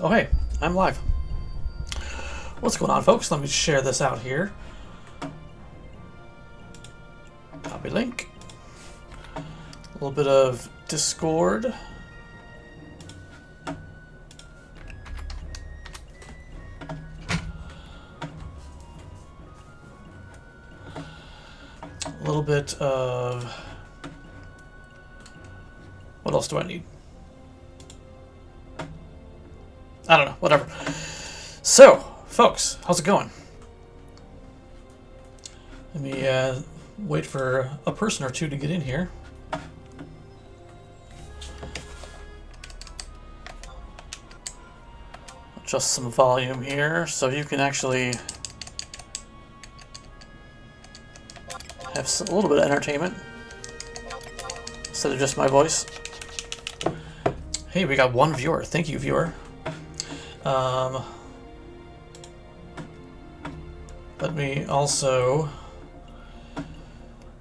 Oh hey, I'm live. What's going on, folks? Let me share this out here. Copy link. A little bit of Discord. A little bit of... What else do I need? I don't know, whatever. So, folks, how's it going? Let me wait for a person or two to get in here. Adjust some volume here so you can actually have a little bit of entertainment instead of just my voice. Hey, we got one viewer. Thank you, viewer. Let me also...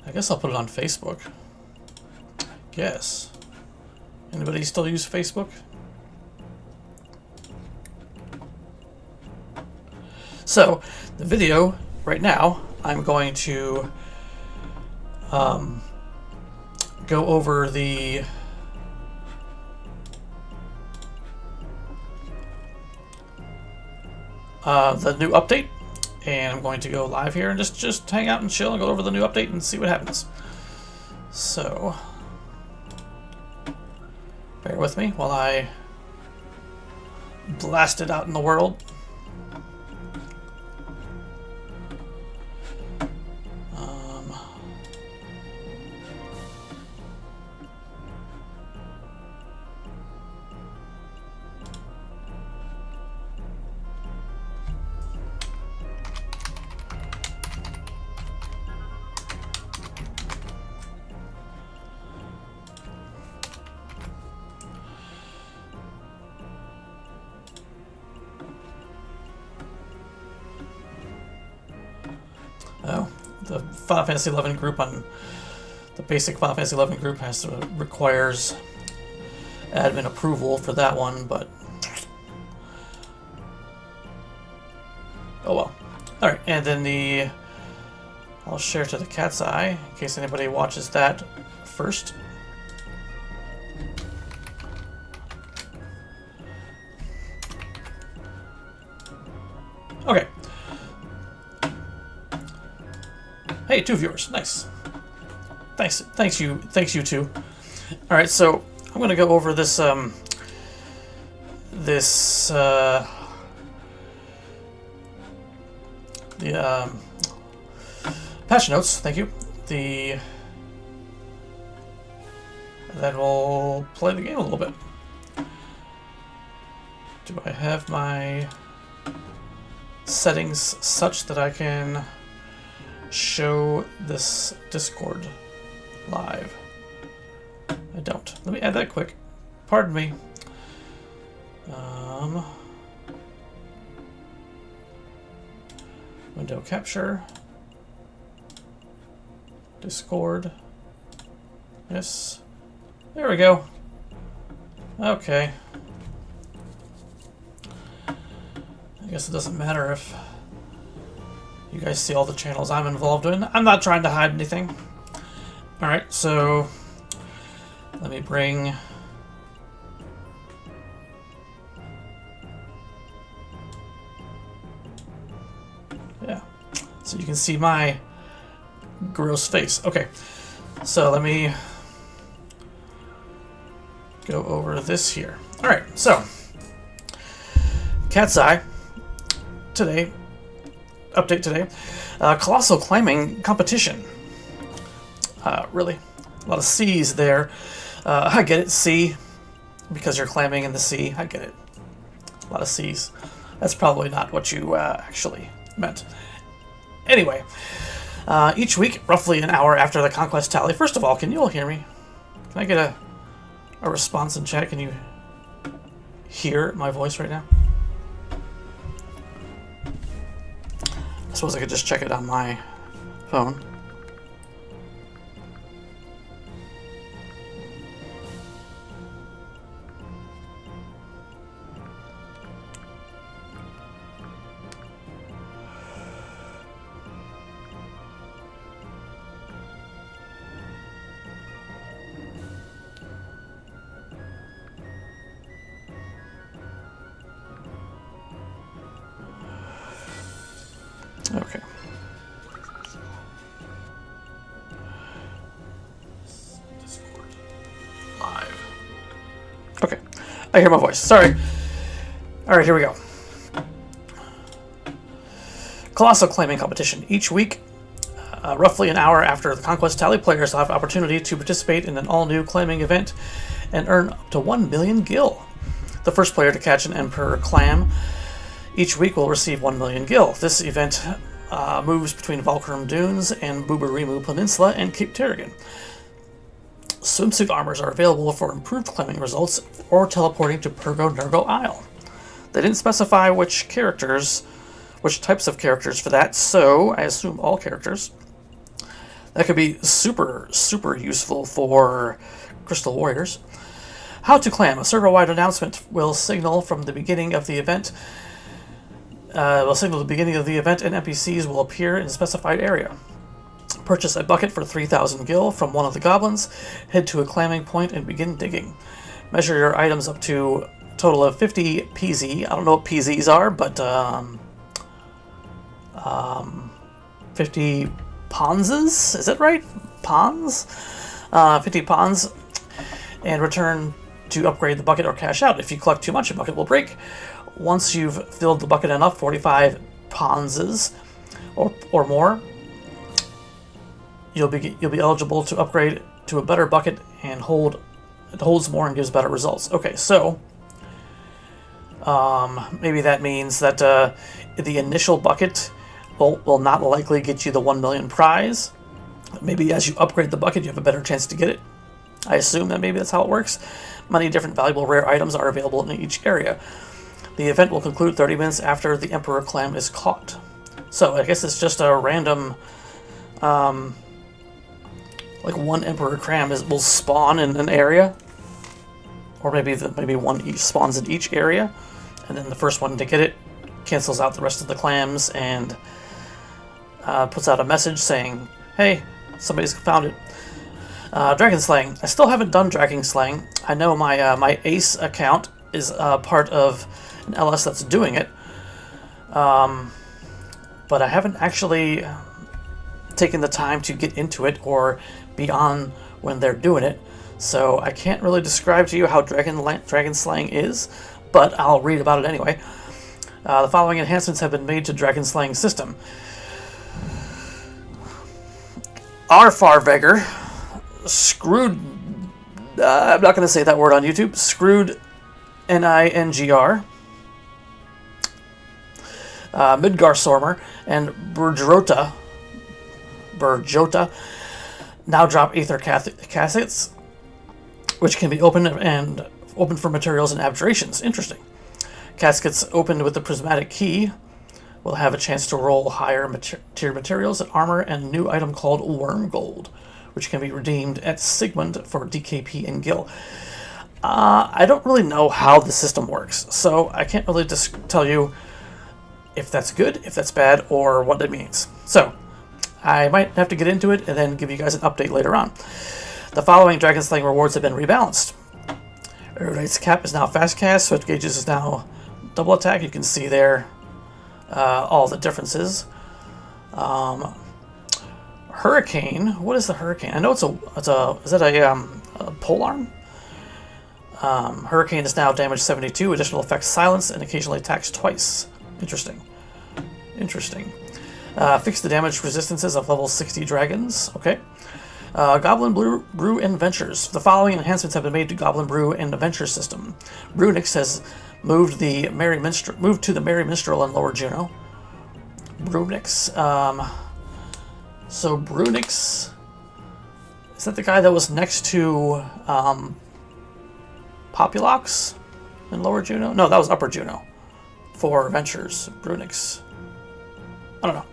I guess I'll put it on Facebook. Guess. Anybody still use Facebook? So, the video right now, I'm going to go over the new update, and I'm going to go live here and just hang out and chill and go over the new update and see what happens. So, bear with me while I blast it out in the world. The Final Fantasy 11 group on the basic Final Fantasy 11 group requires admin approval for that one, but oh well. All right, and then I'll share to the cat's eye in case anybody watches that first. Okay. Hey, 2 viewers. Nice. Thanks you two. All right, so I'm gonna go over this patch notes. Thank you. And then we'll play the game a little bit. Do I have my settings such that I can show this Discord live? I don't. Let me add that quick. Pardon me. Window capture. Discord. Yes. There we go. Okay. I guess it doesn't matter if you guys see all the channels I'm involved in. I'm not trying to hide anything. Alright, so let me bring so you can see my gross face. Okay, so let me go over this here. Alright, so cat's eye today. Update today. Colossal clamming competition. Really, a lot of C's there. I get it, C, because you're clamming in the sea. I get it. A lot of C's. That's probably not what you actually meant. Anyway, each week, roughly an hour after the conquest tally. First of all, can you all hear me? Can I get a response in chat? Can you hear my voice right now? I suppose I could just check it on my phone. I hear my voice. Sorry. All right, here we go. Colossal claiming competition. Each week, roughly an hour after the conquest tally, players will have opportunity to participate in an all-new claiming event and earn up to 1 million gil. The first player to catch an Emperor clam each week will receive 1 million gil. This event moves between Valkyrum Dunes and Buburimu Peninsula and Cape Terrigan. Swimsuit armors are available for improved claiming results or teleporting to Purgo Nurgo Isle. They didn't specify which types of characters for that, so I assume all characters. That could be super, super useful for Crystal Warriors. How to clam. A server-wide announcement will signal from the beginning of the event. And NPCs will appear in a specified area. Purchase a bucket for 3,000 gil from one of the goblins. Head to a clamming point and begin digging. Measure your items up to a total of 50 PZ. I don't know what PZs are, but 50 ponzes? Is that right? Pons? 50 pons. And return to upgrade the bucket or cash out. If you collect too much, a bucket will break. Once you've filled the bucket enough, 45 ponzes or more, you'll be eligible to upgrade to a better bucket and it holds more and gives better results. Okay, so maybe that means that the initial bucket will not likely get you the 1 million prize. Maybe as you upgrade the bucket, you have a better chance to get it. I assume that maybe that's how it works. Many different valuable rare items are available in each area. The event will conclude 30 minutes after the Emperor clam is caught. So I guess it's just a random, like one Emperor clam will spawn in an area, or maybe one each spawns in each area, and then the first one to get it cancels out the rest of the clams and puts out a message saying, "Hey, somebody's found it." Dragon slaying. I still haven't done dragon slaying. I know my Ace account is part of an LS that's doing it, but I haven't actually taken the time to get into it or be on when they're doing it, so I can't really describe to you how dragon slaying is, but I'll read about it anyway. The following enhancements have been made to dragon slaying system. Arfarvegger screwed. I'm not going to say that word on YouTube. Screwed, Ningr. Midgar Sormer and Burjota now drop Aether caskets, which can be opened for materials and abjurations. Interesting. Caskets opened with the prismatic key will have a chance to roll higher tier materials and armor and a new item called Worm Gold, which can be redeemed at Sigmund for DKP and Gil. I don't really know how the system works, so I can't really just tell you if that's good, if that's bad, or what it means. So I might have to get into it and then give you guys an update later on. The following Dragon Slaying rewards have been rebalanced. Erudite's Cap is now fast cast, Swift Gauges is now double attack. You can see there all the differences. Hurricane. What is the Hurricane? I know is that a polearm? Hurricane is now damage 72, additional effects silence, and occasionally attacks twice. Interesting. Fix the damage resistances of level 60 dragons. Okay. Goblin Brew and Ventures. The following enhancements have been made to Goblin Brew and the Ventures system. Brunix has moved to the Merry Minstrel in Lower Juno. Brunix. So Brunix, is that the guy that was next to Populox in Lower Juno? No, that was Upper Juno for Ventures. Brunix. I don't know.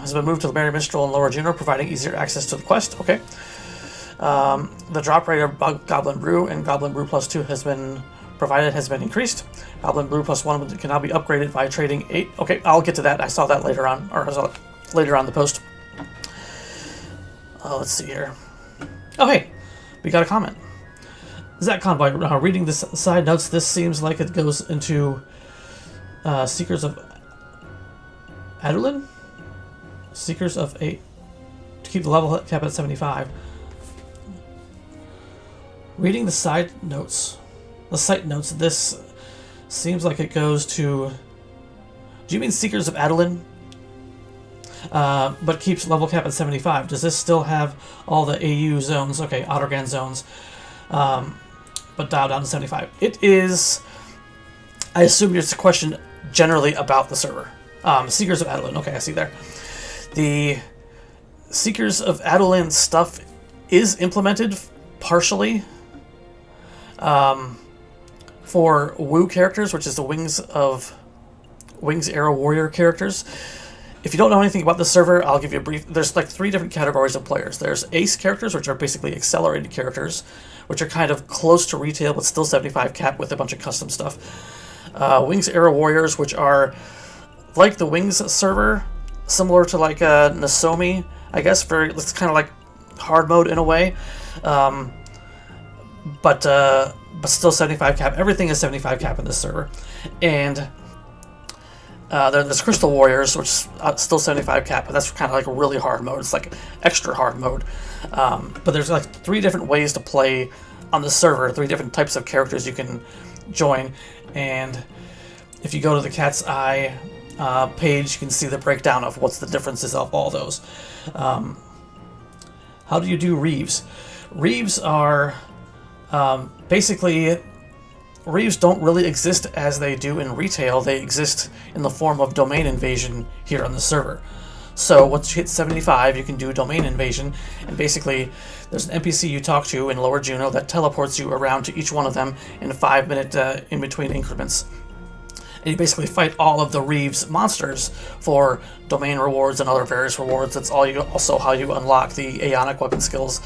Has been moved to the Merry Minstrel in Lower Juno, providing easier access to the quest. Okay. The drop rate of Goblin Brew and Goblin Brew Plus 2 has been increased. Goblin Brew Plus 1 can now be upgraded by trading 8. Okay, I'll get to that. I saw that later on, later on the post. Let's see here. Oh, hey, we got a comment. Zach Convoy, reading the side notes, this seems like it goes into Seekers of Adulin? Seekers of 8. To keep the level cap at 75. Reading the side notes. the site notes, this seems like it goes to... Do you mean Seekers of Adolin? But keeps level cap at 75. Does this still have all the AU zones? Okay, Ottergan zones. But dialed down to 75. It is... I assume it's a question generally about the server. Seekers of Adolin. Okay, I see there. The Seekers of Adolin stuff is implemented partially for Woo characters, which is the Wings Arrow Warrior characters. If you don't know anything about the server, I'll give you a brief... There's like 3 different categories of players. There's Ace characters, which are basically accelerated characters, which are kind of close to retail, but still 75 cap with a bunch of custom stuff. Wings Arrow Warriors, which are like the Wings server, similar to like Nasomi, I guess. It's kind of like hard mode in a way, but still 75 cap. Everything is 75 cap in this server, and there's Crystal Warriors, which is still 75 cap, but that's kind of like a really hard mode. It's like extra hard mode. But there's like 3 different ways to play on the server, 3 different types of characters you can join. And if you go to the Cat's Eye page, you can see the breakdown of what's the differences of all those. How do you do Reeves? Reeves are basically... Reeves don't really exist as they do in retail. They exist in the form of domain invasion here on the server. So once you hit 75, you can do domain invasion, and basically there's an NPC you talk to in Lower Juno that teleports you around to each one of them in 5-minute in-between increments. And you basically fight all of the Reeves monsters for domain rewards and other various rewards. That's also how you unlock the Aeonic weapon skills,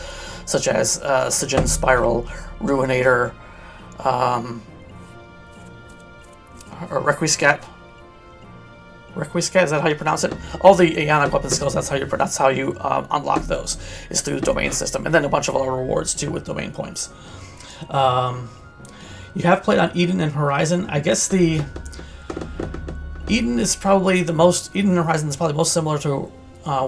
such as Sijin Spiral, Ruinator, or Requiescat. Requiescat, is that how you pronounce it? All the Aeonic weapon skills, that's how you unlock those, is through the domain system. And then a bunch of other rewards too with domain points. You have played on Eden and Horizon. I guess Eden and Horizon is probably most similar to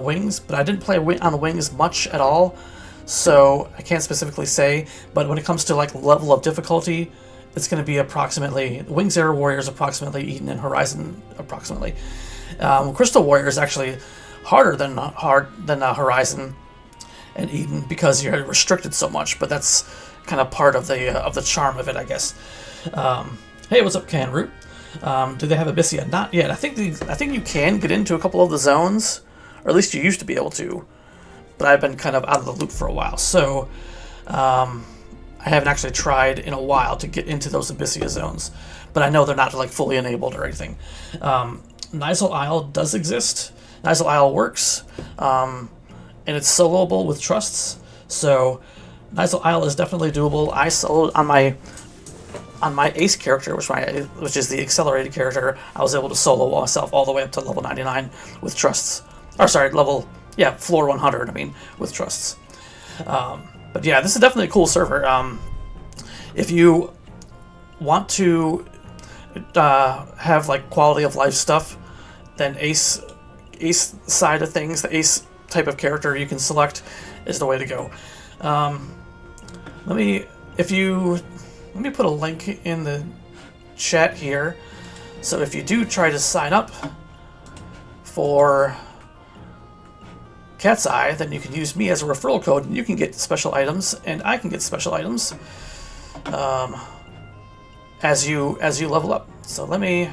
Wings, but I didn't play on Wings much at all, so I can't specifically say. But when it comes to like level of difficulty, it's going to be approximately Wings Arrow Warriors approximately Eden and Horizon approximately. Crystal Warrior is actually harder than Horizon and Eden because you're restricted so much, but that's kind of part of the charm of it, I guess. Hey, what's up, Canroot? Do they have Abyssia? Not yet. I think you can get into a couple of the zones, or at least you used to be able to. But I've been kind of out of the loop for a while, so I haven't actually tried in a while to get into those Abyssia zones. But I know they're not like fully enabled or anything. Nizal Isle does exist. Nizal Isle works, and it's soloable with trusts. So Nizal Isle is definitely doable. I soloed on my Ace character, which is the accelerated character. I was able to solo myself all the way up to level 99 with trusts. Or sorry, floor 100. I mean, with trusts. But yeah, this is definitely a cool server. If you want to have like quality of life stuff, then Ace side of things, the Ace type of character you can select is the way to go. Let me put a link in the chat here. So if you do try to sign up for Cat's Eye, then you can use me as a referral code, and you can get special items, and I can get special items as you level up. So let me,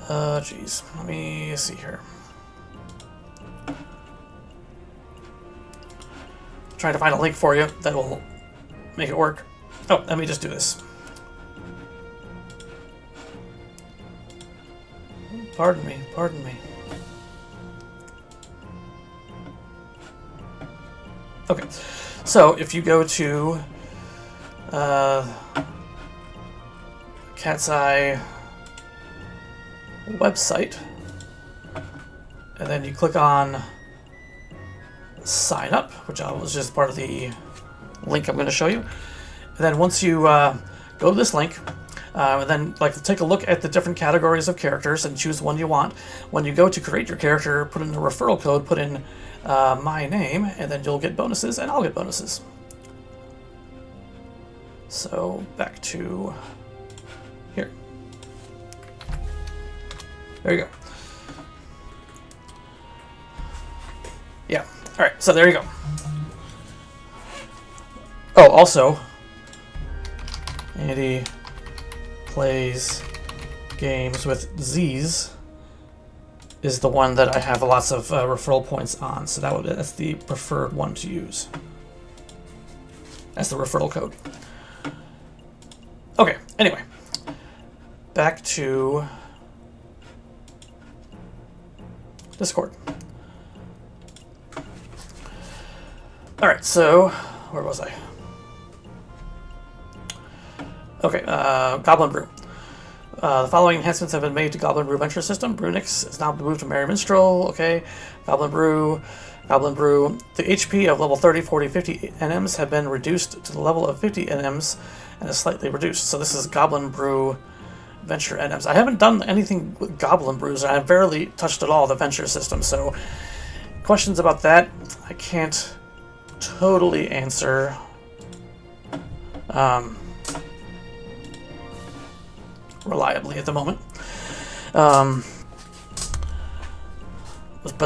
let me see here. Trying to find a link for you that will make it work. Oh, let me just do this. Pardon me. Okay, so if you go to Cat's Eye website, and then you click on sign up, which was just part of the link I'm going to show you. And then once you go to this link, and then take a look at the different categories of characters and choose one you want. When you go to create your character, put in the referral code, put in my name, and then you'll get bonuses, and I'll get bonuses. So back to here. There you go. Yeah. All right. So there you go. Oh, also, Andy plays games with Z's is the one that I have lots of referral points on. So that's the preferred one to use. That's the referral code. Okay. Anyway, back to Discord. All right. So where was I? Okay, Goblin Brew. The following enhancements have been made to Goblin Brew Venture System. Brewniks is now moved to Merry Minstrel. Okay, Goblin Brew. The HP of level 30, 40, 50 NMs have been reduced to the level of 50 NMs and is slightly reduced. So this is Goblin Brew Venture NMs. I haven't done anything with Goblin Brews. I've barely touched at all the Venture System. So questions about that, I can't totally answer. Reliably at the moment. But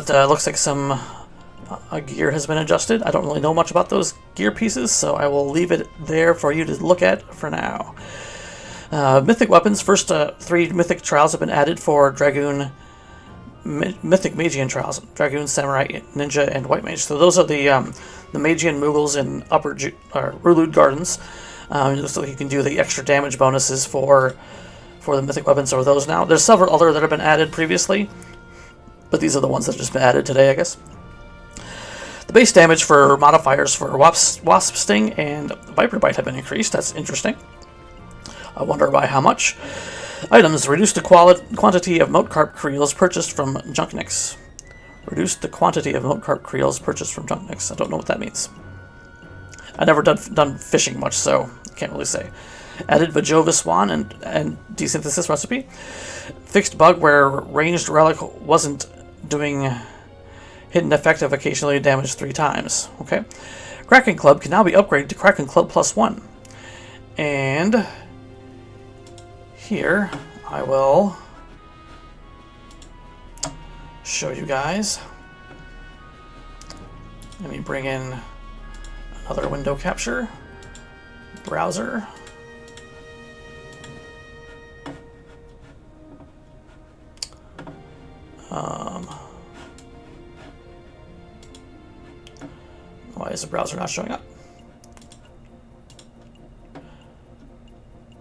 looks like some gear has been adjusted. I don't really know much about those gear pieces, so I will leave it there for you to look at for now. Mythic weapons. First 3 mythic trials have been added for Dragoon, Mythic Magian trials. Dragoon, Samurai, Ninja, and White Mage. So those are the Magian Moogles in Upper Rulud Gardens. So you can do the extra damage bonuses for the mythic weapons are those now. There's several other that have been added previously, but these are the ones that have just been added today, I guess. The base damage for modifiers for Wasp Sting and Viper Bite have been increased. That's interesting. I wonder by how much. Items. Reduce the quantity of Moatcarp creels purchased from Junknicks. Reduce the quantity of Moatcarp creels purchased from Junknicks. I don't know what that means. I've never done fishing much, so I can't really say. Added Vajova Swan and desynthesis recipe. Fixed bug where ranged relic wasn't doing hidden effective occasionally damage 3 times. Okay. Kraken Club can now be upgraded to Kraken Club +1. And here I will show you guys. Let me bring in another window capture. Browser. Why is the browser not showing up?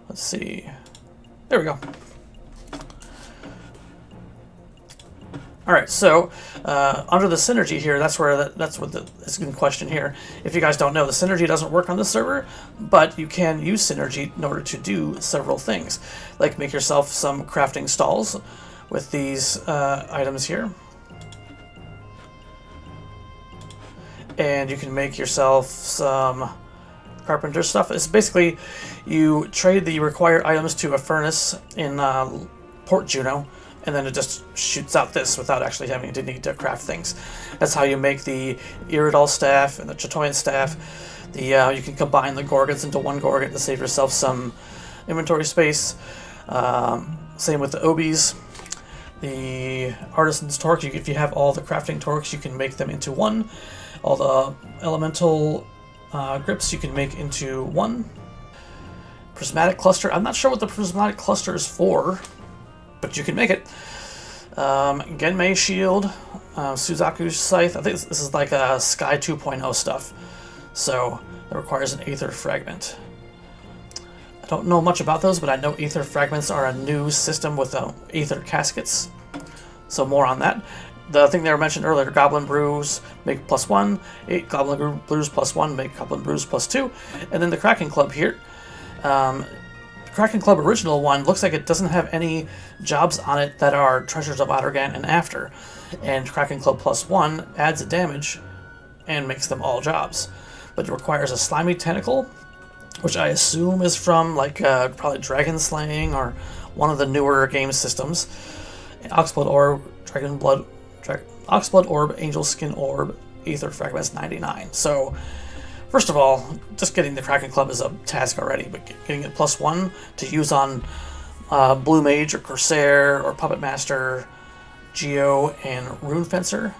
Let's see. There we go. All right, so under the synergy here, that's what is in question here. If you guys don't know, the synergy doesn't work on this server, but you can use synergy in order to do several things, like make yourself some crafting stalls with these items here. And you can make yourself some carpenter stuff. It's basically you trade the required items to a furnace in Port Juno, and then it just shoots out this without actually having to need to craft things. That's how you make the Iridol staff and the Chatoyan staff. You can combine the Gorgons into one Gorgon to save yourself some inventory space. Same with the Obies. The Artisan's Torque, if you have all the crafting torques, you can make them into one. All the elemental grips you can make into one. Prismatic Cluster, I'm not sure what the Prismatic Cluster is for, but you can make it. Genmei Shield, Suzaku's Scythe, I think this is like a Sky 2.0 stuff, so it requires an Aether Fragment. I don't know much about those, but I know Aether Fragments are a new system with Aether Caskets, so more on that. The thing that I mentioned earlier, Goblin Brews make +1, 8 Goblin Brews +1 make Goblin Brews +2, and then the Kraken Club here. Kraken Club original one looks like it doesn't have any jobs on it that are Treasures of Ottergan and after, and Kraken Club +1 adds a damage and makes them all jobs, but it requires a Slimy Tentacle, which I assume is from like probably Dragon Slaying or one of the newer game systems. Oxblood Orb, Oxblood Orb, Angel Skin Orb, Aether Fragments 99. So First of all, just getting the Kraken Club is a task already, but getting it +1 to use on Blue Mage or Corsair or Puppet Master, Geo, and Rune Fencer.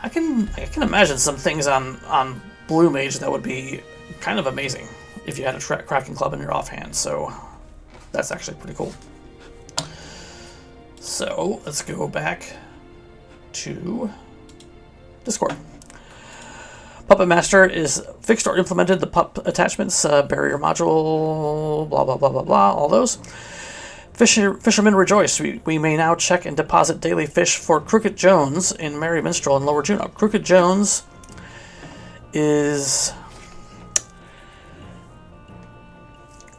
I can imagine some things on Blue Mage that would be kind of amazing if you had a Kraken Club in your offhand, so that's actually pretty cool. So let's go back to Discord. Puppet Master is fixed or implemented the pup attachments, barrier module, blah blah blah blah blah, all those. Fishermen rejoice. We may now check and deposit daily fish for Crooked Jones in Merry Minstrel and Lower Juneau. Crooked Jones is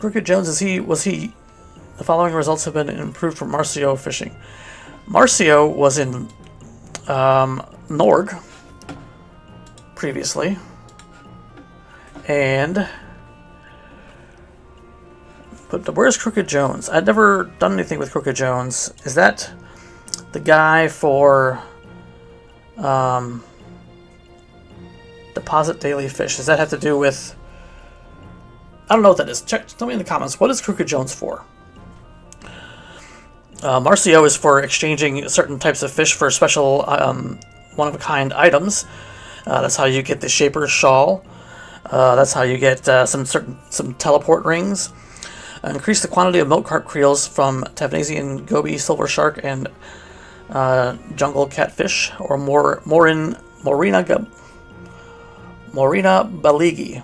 was he the following results have been improved for Marcio fishing. Marcio was in Norg previously, and but where's Crooked Jones? I'd never done anything with Crooked Jones. Is that the guy for deposit daily fish? Does that have to do with? I don't know what that is. Tell me in the comments. What is Crooked Jones for? Marcio is for exchanging certain types of fish for special one-of-a-kind items. That's how you get the Shaper's Shawl. That's how you get some teleport rings. Increase the quantity of milk carp creels from Tavnasian goby, silver shark, and jungle catfish, or Morina baligi.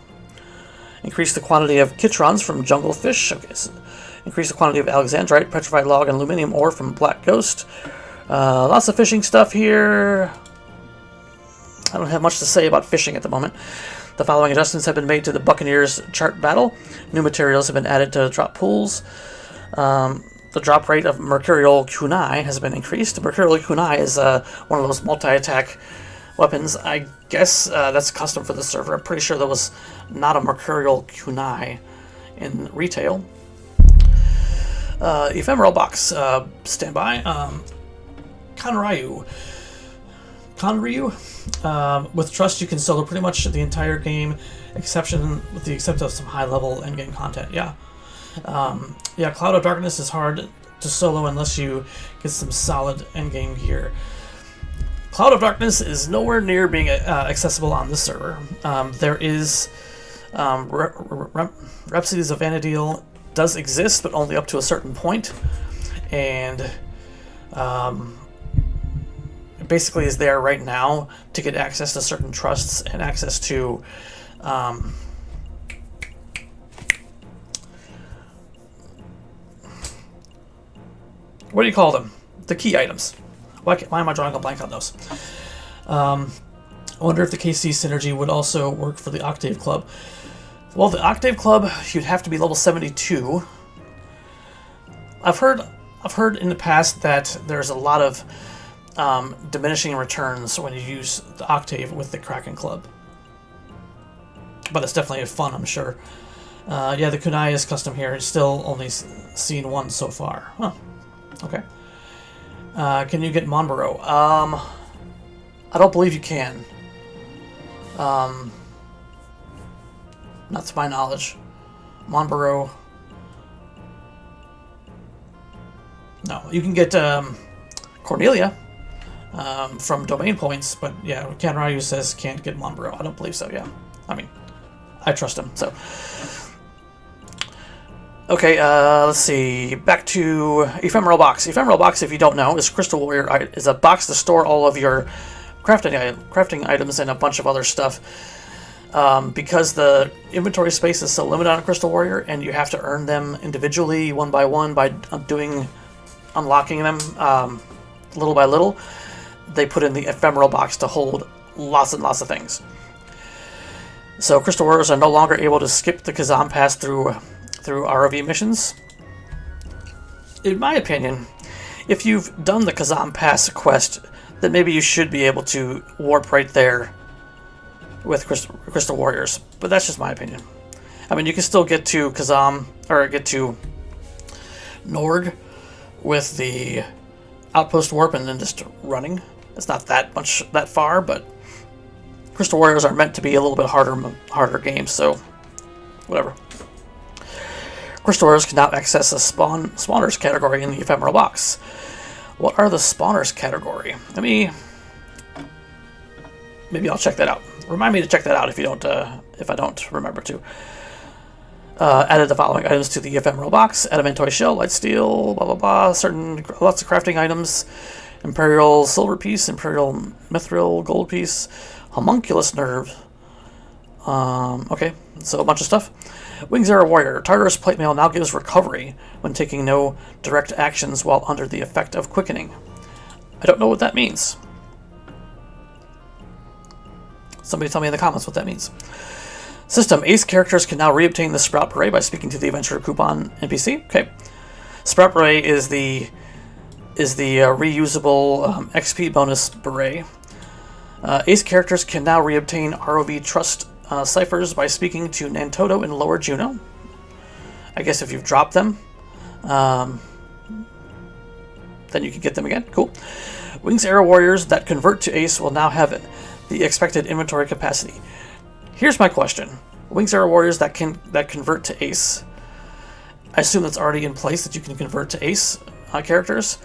Increase the quantity of kitrons from jungle fish. Okay, so increase the quantity of alexandrite, petrified log, and aluminium ore from black ghost. Lots of fishing stuff here. I don't have much to say about fishing at the moment. The following adjustments have been made to the Buccaneers chart battle. New materials have been added to drop pools. The drop rate of Mercurial Kunai has been increased. Mercurial Kunai is one of those multi-attack weapons. I guess that's custom for the server. I'm pretty sure there was not a Mercurial Kunai in retail. Ephemeral box. Standby. Conryu. With Trust, you can solo pretty much the entire game, with the exception of some high-level endgame content. Yeah. Cloud of Darkness is hard to solo unless you get some solid endgame gear. Cloud of Darkness is nowhere near being accessible on this server. There is Rhapsodies of Vanadil does exist, but only up to a certain point, and it basically is there right now to get access to certain trusts and access to what do you call them? The key items. Why am I drawing a blank on those? I wonder if the KC synergy would also work for the Octave Club. Well, the Octave Club, you'd have to be level 72. I've heard in the past that there's a lot of diminishing returns when you use the Octave with the Kraken Club. But it's definitely fun, I'm sure. The Kunai is custom here. It's still only seen one so far. Huh. Okay. Can you get Monbaro? I don't believe you can. Not to my knowledge. Monbaro. No, you can get Cornelia from domain points, but yeah, Kanryu says can't get Monbaro. I don't believe so, yeah. I mean, I trust him, so. Okay, let's see. Back to Ephemeral Box. Ephemeral Box, if you don't know, is Crystal Warrior. Is a box to store all of your crafting items and a bunch of other stuff. Because the inventory space is so limited on Crystal Warrior, and you have to earn them individually, one by one, by unlocking them little by little, they put in the Ephemeral Box to hold lots and lots of things. So Crystal Warriors are no longer able to skip the Kazam Pass through ROV missions. In my opinion, if you've done the Kazam Pass quest, then maybe you should be able to warp right there with Crystal Warriors. But that's just my opinion. I mean, you can still get to Kazam, or get to Norg with the Outpost Warp and then just running. It's not that far, but Crystal Warriors are meant to be a little bit harder games, so whatever. Crystal Warriors can now access a spawners category in the Ephemeral box. What are the spawners category? Maybe I'll check that out. Remind me to check that out if I don't remember to. Added the following items to the Ephemeral box: adamantoid shell, light steel, blah blah blah. Lots of crafting items: imperial silver piece, imperial mithril gold piece, homunculus nerve. Okay, so a bunch of stuff. Wings Arrow Warrior. Tartarus plate mail now gives recovery when taking no direct actions while under the effect of quickening. I don't know what that means. Somebody tell me in the comments what that means. System. Ace characters can now reobtain the Sprout Beret by speaking to the Adventurer Coupon NPC. Okay. Sprout Beret is the reusable XP bonus beret. Ace characters can now reobtain ROV Trust ciphers by speaking to Nantodo in Lower Juno. I guess if you've dropped them, then you can get them again. Cool. Wings Arrow Warriors that convert to Ace will now have the expected inventory capacity. Here's my question. Wings Arrow Warriors that convert to Ace. I assume that's already in place, that you can convert to Ace characters.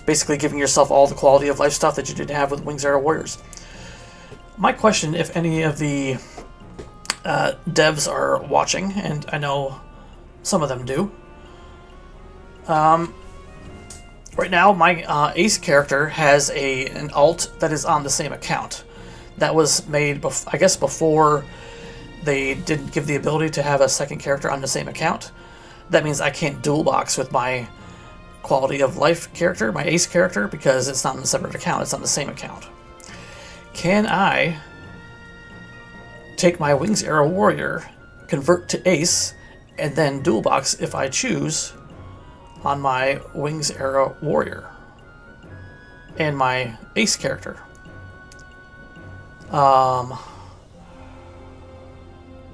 Basically giving yourself all the quality of life stuff that you didn't have with Wings Arrow Warriors. My question, if any of the devs are watching, and I know some of them do. Right now, my Ace character has an alt that is on the same account. That was made, I guess, before they didn't give the ability to have a second character on the same account. That means I can't dual box with my quality of life character, my Ace character, because it's not on a separate account, it's on the same account. Can I take my Wings Arrow Warrior, convert to Ace, and then dual box if I choose on my Wings Arrow Warrior and my Ace character?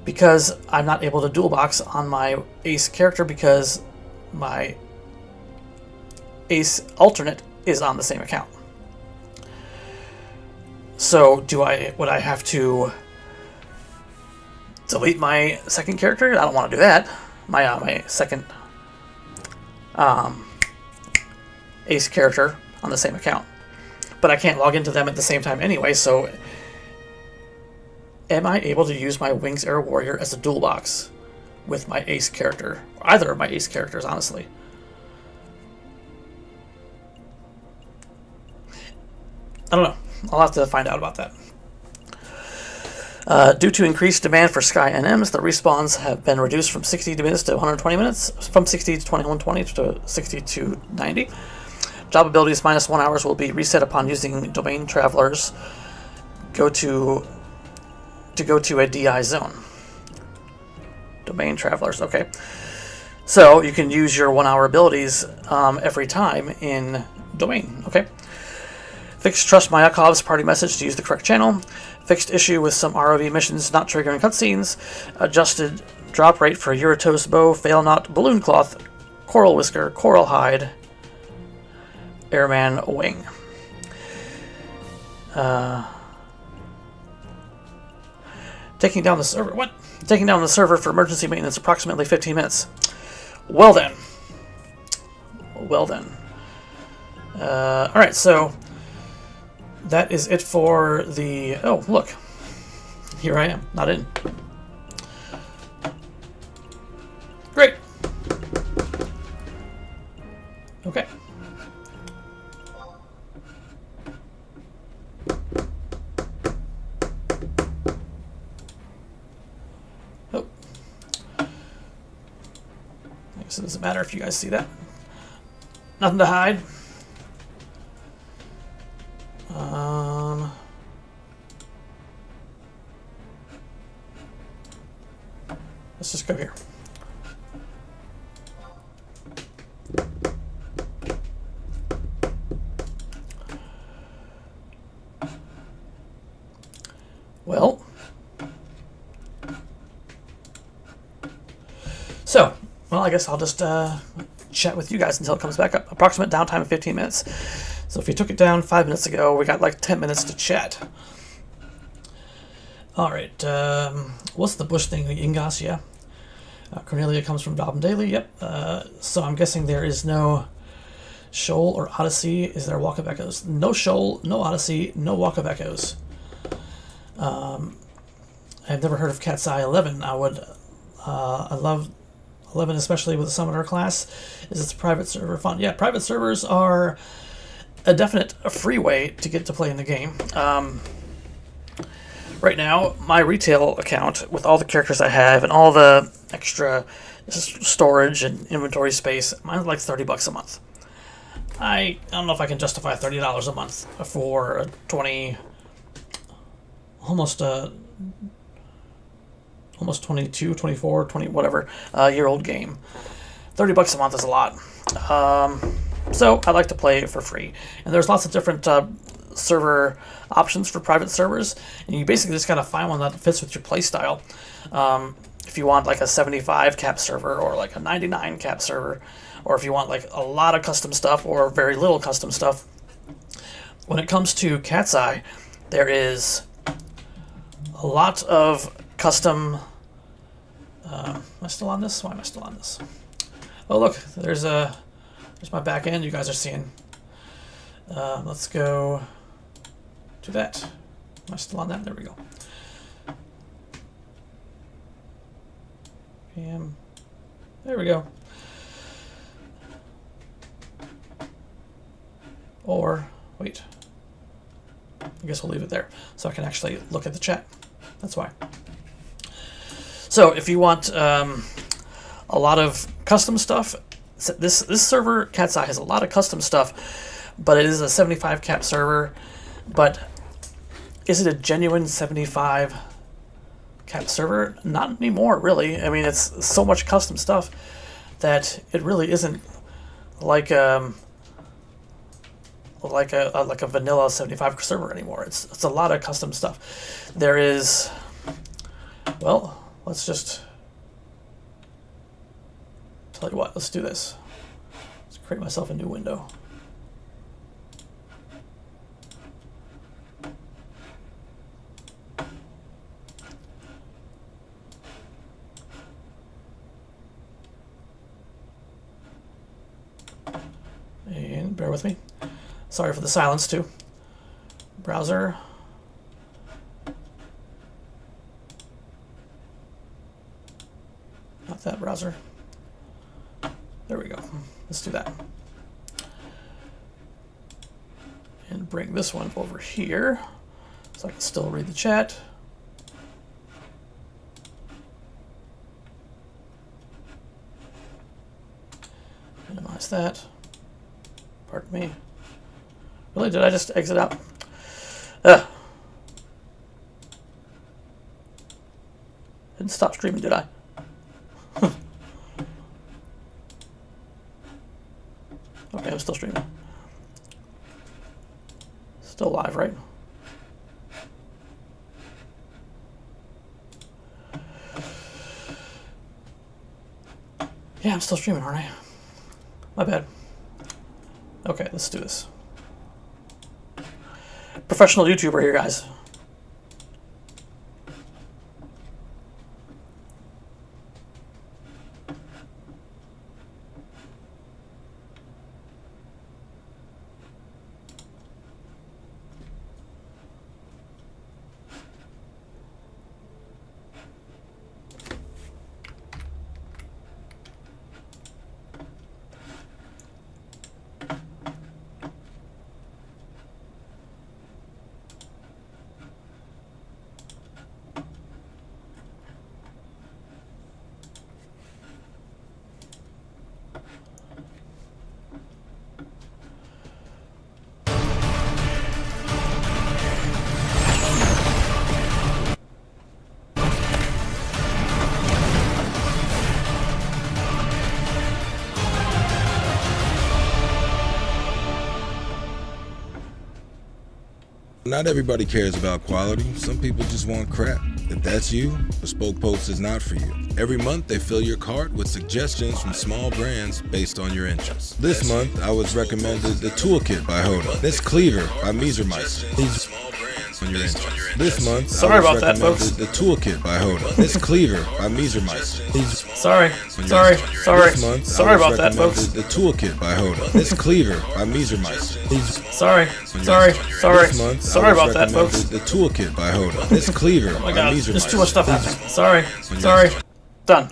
Because I'm not able to dual box on my Ace character because my Ace alternate is on the same account. So would I have to delete my second character? I don't want to do that. My second Ace character on the same account. But I can't log into them at the same time anyway, so am I able to use my Wings Arrow Warrior as a dual box with my Ace character? Or either of my Ace characters, honestly. I don't know. I'll have to find out about that. Due to increased demand for Sky NMs, the respawns have been reduced from 60 minutes to 120 minutes, from 60 to 120 to 60 to 90. Job abilities minus 1 hours will be reset upon using Domain Travelers. Go to a DI zone. Domain Travelers, okay. So you can use your 1 hour abilities every time in Domain, okay. Fixed Trust Mayakov's party message to use the correct channel. Fixed issue with some ROV missions not triggering cutscenes. Adjusted drop rate for Eurotos Bow, Fail Not, Balloon Cloth, Coral Whisker, Coral Hide, Airman Wing. Taking down the server. What? Taking down the server for emergency maintenance approximately 15 minutes. Well then. Well then. Alright, so that is it for the... Oh, look. Here I am. Not in. Great. Okay. Oh. I guess it doesn't matter if you guys see that. Nothing to hide. Let's just go here. Well, I guess I'll just chat with you guys until it comes back up. Approximate downtime of 15 minutes. So if you took it down 5 minutes ago, we got like 10 minutes to chat. Alright, what's the bush thing? Ingas, yeah. Cornelia comes from Goblin Daily, yep. So I'm guessing there is no Shoal or Odyssey. Is there Walk of Echoes? No Shoal, no Odyssey, no Walk of Echoes. I've never heard of Cat's Eye 11. I love 11, especially with the Summoner class. Is it's private server fun? Yeah, private servers are a definite free way to get to play in the game. Right now, my retail account, with all the characters I have and all the extra storage and inventory space, mine's like $30 a month. I don't know if I can justify $30 a month for a 20, almost 22, 24, 20, whatever, year old game. $30 a month is a lot. So I like to play it for free. And there's lots of different server options for private servers, and you basically just gotta find one that fits with your playstyle. If you want like a 75 cap server or like a 99 cap server, or if you want like a lot of custom stuff or very little custom stuff. When it comes to Cat's Eye, there is a lot of custom. Am I still on this? Why am I still on this? Oh look, there's my back end. You guys are seeing. Let's go to that. Am I still on that? There we go. PM. There we go. Or, wait. I guess we'll leave it there so I can actually look at the chat. That's why. So if you want a lot of custom stuff, this server, Cat's Eye, has a lot of custom stuff, but it is a 75 cap server. But is it a genuine 75 cap server? Not anymore, really. I mean, it's so much custom stuff that it really isn't like a vanilla 75 server anymore. It's a lot of custom stuff. There is, well, let's just tell you what. Let's do this. Let's create myself a new window. And bear with me. Sorry for the silence too. Browser. Not that browser. There we go. Let's do that. And bring this one over here so I can still read the chat. Minimize that. Pardon me. Really? Did I just exit out? Didn't stop streaming, did I? Okay, I'm still streaming. Still live, right? Yeah, I'm still streaming, aren't I? My bad. Okay, let's do this. Professional YouTuber here, guys. Not everybody cares about quality. Some people just want crap. If that's you, Bespoke Post is not for you. Every month, they fill your cart with suggestions from small brands based on your interests. This month, I was recommended the Toolkit by Hoda, this Cleaver by Miesermeister. These small brands on your interests. This month, Sorry I would about that, recommend folks. the Toolkit by Hoda. This Cleaver by Meisermeister. Sorry This month, sorry I would about that, recommend folks. the Toolkit by Hoda. This Cleaver by Meisermeister. Sorry This month, sorry I would about that, recommend folks. the Toolkit by Hoda. This Cleaver Oh my by god, Meisermeister. there's too much stuff happening. Sorry. Done.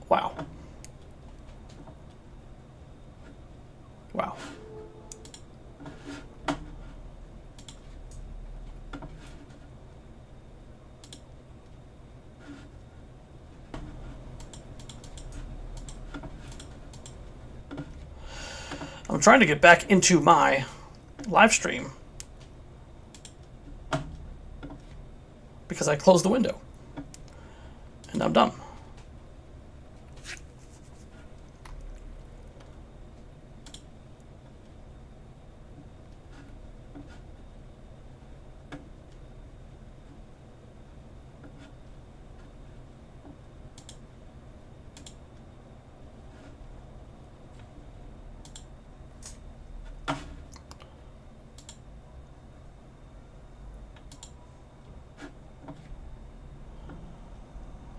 Wow. Wow. I'm trying to get back into my live stream because I closed the window and I'm done.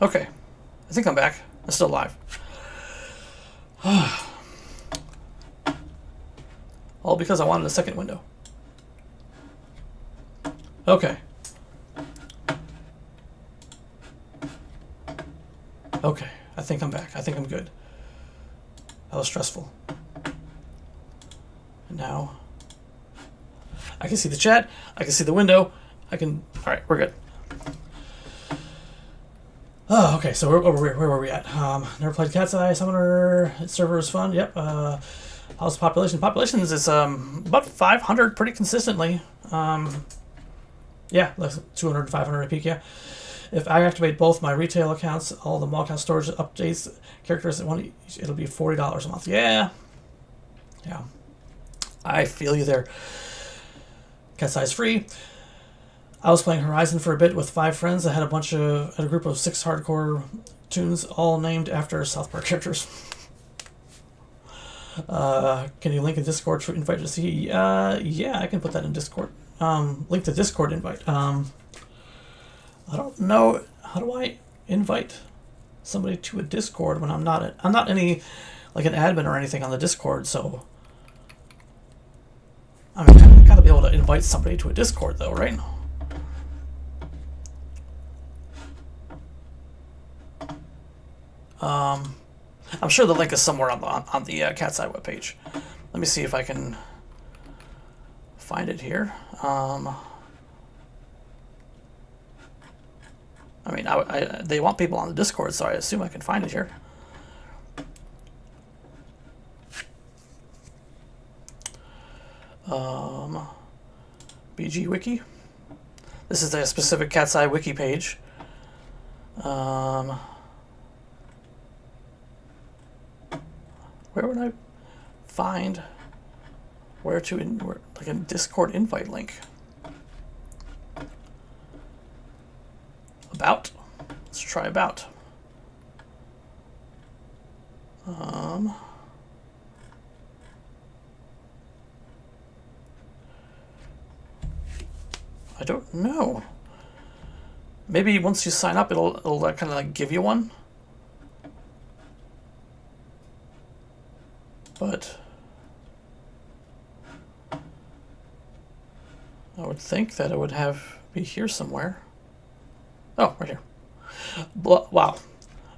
Okay, I think I'm back. I'm still live. All because I wanted a second window. Okay. Okay, I think I'm back. I think I'm good. That was stressful. And now I can see the chat. I can see the window. I can... All right, we're good. Oh, okay, so where were we at? Never played Cat's Eye, Summoner, server is fun, yep. How's population? Populations is about 500 pretty consistently. Yeah, like 200 to 500 a peak, yeah. If I activate both my retail accounts, all the mall account storage updates, characters that want it'll be $40 a month. Yeah. Yeah. I feel you there. Cat's Eye is free. I was playing Horizon for a bit with 5 friends. I had a group of 6 hardcore tunes, all named after South Park characters. Can you link a Discord for invite to see? Yeah, I can put that in Discord. Link the Discord invite. I don't know. How do I invite somebody to a Discord when I'm not any like an admin or anything on the Discord? So I mean, I gotta be able to invite somebody to a Discord though, right? I'm sure the link is somewhere on the Cat's Eye webpage. Let me see if I can find it here. I mean, they want people on the Discord, so I assume I can find it here. BG Wiki. This is a specific Cat's Eye Wiki page. Where would I find like a Discord invite link? About. Let's try about. I don't know. Maybe once you sign up, it'll kind of like give you one. But I would think that it would be here somewhere. Oh, right here. Wow.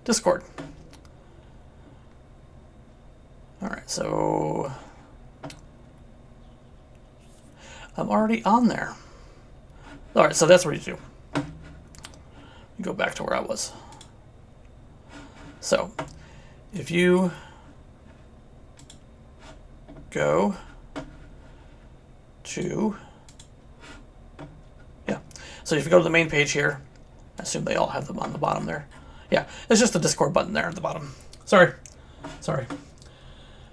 Discord. All right, so I'm already on there. All right, so that's what you do. You go back to where I was. So if you go to, yeah, so if you go to the main page here, I assume they all have them on the bottom there. Yeah, it's just the Discord button there at the bottom. Sorry.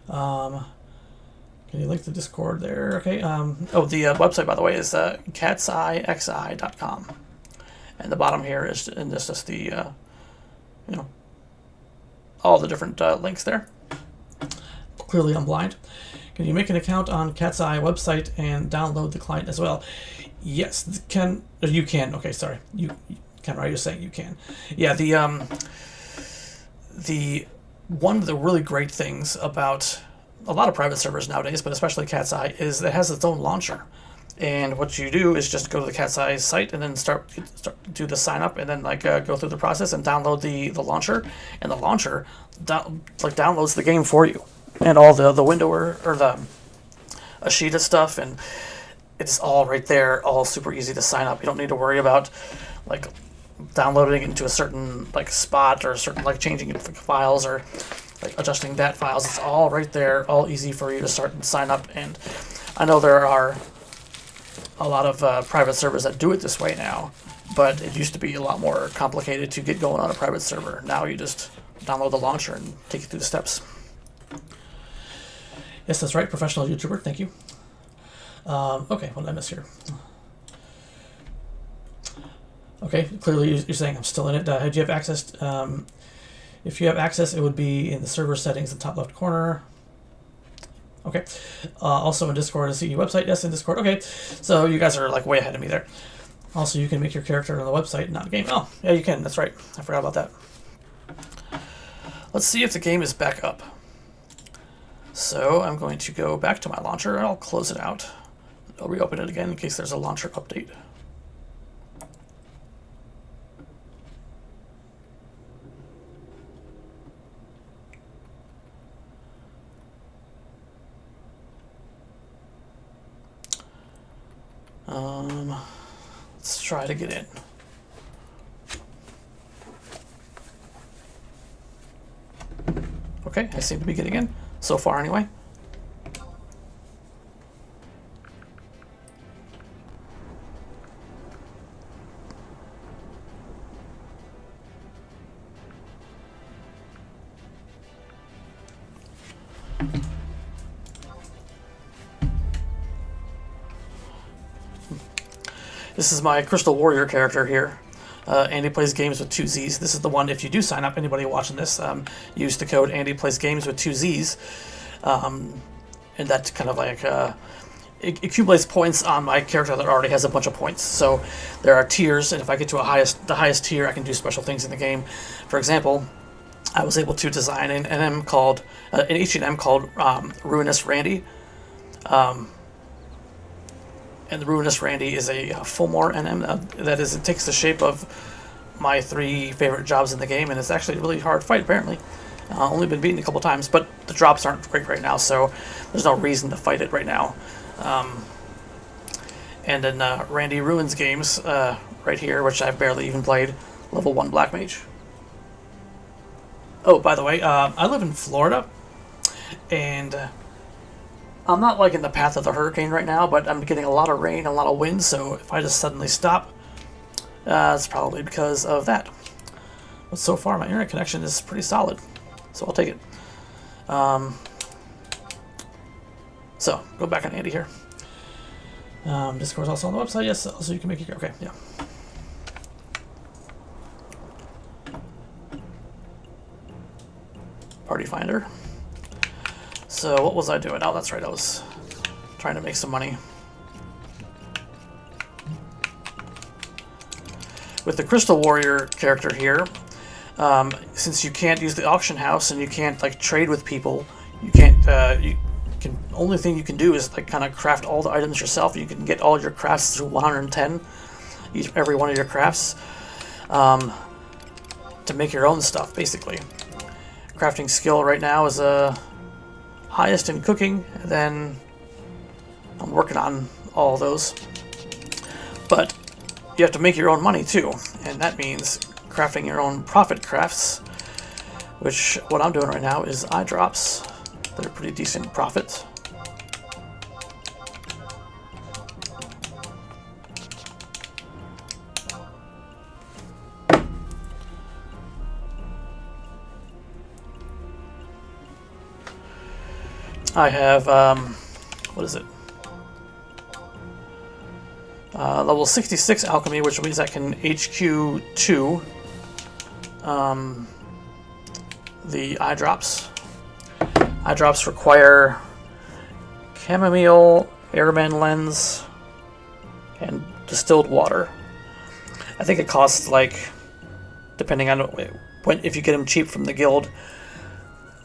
Can you link the Discord there? Okay. Oh, the website, by the way, is catseyexi.com. And the bottom here is just the, all the different links there. Clearly I'm blind. Can you make an account on Cat's Eye website and download the client as well? Yes, you can. Okay, sorry. You can, right? You're saying you can. Yeah, one of the really great things about a lot of private servers nowadays, but especially Cat's Eye, is it has its own launcher. And what you do is just go to the Cat's Eye site and then start do the sign up, and then go through the process and download the launcher, and the launcher downloads the game for you and all the window or the Ashita stuff, and it's all right there, all super easy to sign up. You don't need to worry about downloading it into a certain spot or certain changing files or adjusting dat files. It's all right there, all easy for you to start and sign up. And I know there are a lot of private servers that do it this way now, but it used to be a lot more complicated to get going on a private server. Now you just download the launcher and take you through the steps. Yes, that's right, professional YouTuber, thank you. Okay, what did I miss here? Okay, clearly you're saying I'm still in it. Do you have access? If you have access, it would be in the server settings in the top left corner. Okay. Also in Discord, a CE website. Yes, in Discord. Okay. So you guys are way ahead of me there. Also, you can make your character on the website, not the game. Oh, yeah, you can. That's right. I forgot about that. Let's see if the game is back up. So I'm going to go back to my launcher and I'll close it out. I'll reopen it again in case there's a launcher update. Let's try to get in. Okay, I seem to be getting in, so far anyway. This is my Crystal Warrior character here. Andy plays games with 2 Z's. This is the one, if you do sign up, anybody watching this, use the code Andy plays games with 2 Z's. And that kind of it accumulates points on my character that already has a bunch of points. So there are tiers, and if I get to the highest tier, I can do special things in the game. For example, I was able to design an NM called, an H&M called Ruinous Randy. And the Ruinous Randy is a Fulmore NM. That is, it takes the shape of my 3 favorite jobs in the game, and it's actually a really hard fight, apparently. Only been beaten a couple times, but the drops aren't great right now, so there's no reason to fight it right now. And in Randy Ruins games, right here, which I've barely even played, level 1 Black Mage. Oh, by the way, I live in Florida, and I'm not in the path of the hurricane right now, but I'm getting a lot of rain, a lot of wind, so if I just suddenly stop, it's probably because of that. But so far, my internet connection is pretty solid, so I'll take it. So, go back on Andy here. Discord's also on the website, yes, also you can make your... Okay, yeah. Party Finder. So what was I doing? Oh, that's right, I was trying to make some money. With the Crystal Warrior character here, since you can't use the auction house and you can't trade with people, you can't. Only thing you can do is kind of craft all the items yourself. You can get all your crafts through 110, every one of your crafts, to make your own stuff basically. Crafting skill right now is highest in cooking, and then I'm working on all those. But you have to make your own money too, and that means crafting your own profit crafts, which what I'm doing right now is eye drops. They're pretty decent profits. I have, what is it? Level 66 alchemy, which means I can HQ 2 the eye drops. Eye drops require chamomile, airman lens, and distilled water. I think it costs like, depending on when, if you get them cheap from the guild,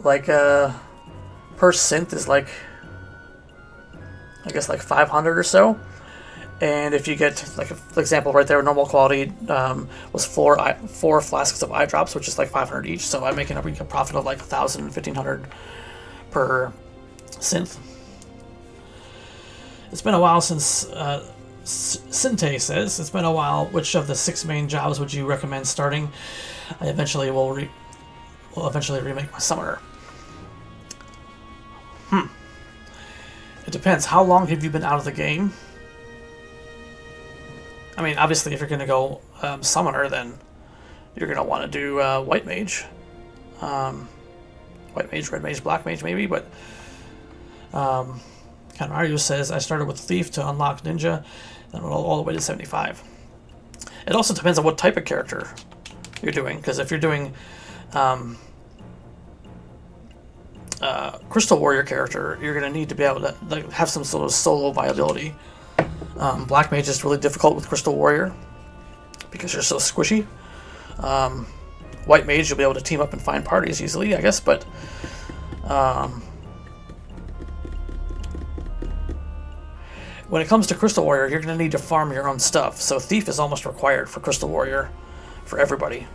like per synth is like, I guess like 500 or so. And if you get, like, for example, right there, normal quality was four flasks of eye drops, which is like 500 each. So I'm making a profit of like 1,000, 1,500 per synth. It's been a while since Sinte says, it's been a while. Which of the 6 main jobs would you recommend starting? I eventually will eventually remake my summoner. It depends. How long have you been out of the game? I mean, obviously, if you're going to go summoner, then you're going to want to do white mage. White mage, red mage, black mage, maybe, but Kanmaru says, I started with thief to unlock ninja, then went all the way to 75. It also depends on what type of character you're doing, because if you're doing Crystal Warrior character, you're going to need to be able to like, have some sort of solo viability. Black Mage is really difficult with Crystal Warrior because you're so squishy. White Mage, you'll be able to team up and find parties easily, I guess, but when it comes to Crystal Warrior, you're going to need to farm your own stuff. So Thief is almost required for Crystal Warrior for everybody.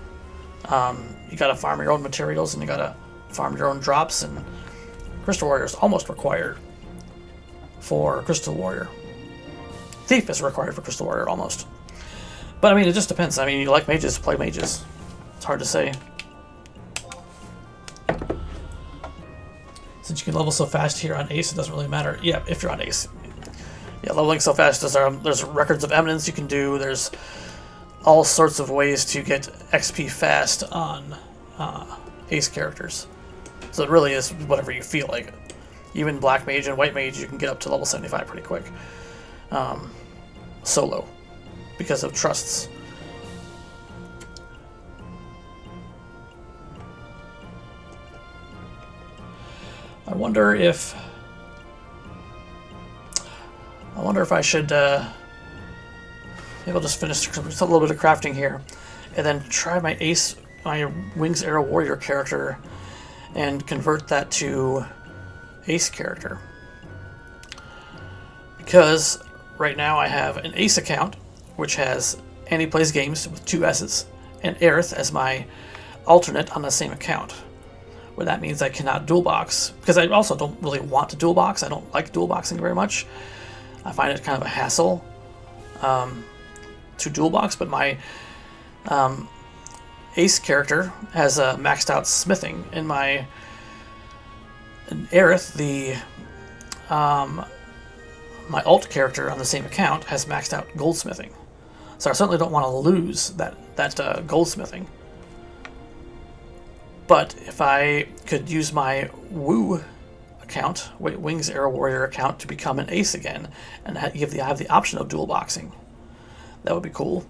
You got to farm your own materials and you got to farm your own drops, and Crystal Warrior is almost required for Crystal Warrior. Thief is required for Crystal Warrior, almost. But, I mean, it just depends. I mean, you like mages, play mages. It's hard to say. Since you can level so fast here on Ace, it doesn't really matter. Yeah, if you're on Ace. Yeah, leveling so fast, there's records of eminence you can do. There's all sorts of ways to get XP fast on Ace characters. So it really is whatever you feel like. Even Black Mage and White Mage, you can get up to level 75 pretty quick. Solo, because of trusts. I wonder if I should maybe I'll just finish a little bit of crafting here and then try my Wings Arrow Warrior character and convert that to Ace character, because right now I have an Ace account, which has Annie Plays Games with 2 S's, and Aerith as my alternate on the same account. Well, that means I cannot dual box, because I also don't really want to dual box. I don't like dual boxing very much. I find it kind of a hassle to dual box, but my Ace character has a maxed out smithing, and my Aerith, my alt character on the same account, has maxed out goldsmithing. So I certainly don't want to lose that goldsmithing. But if I could use my Woo account, Wings Arrow Warrior account, to become an Ace again, and have the option of dual boxing, that would be cool.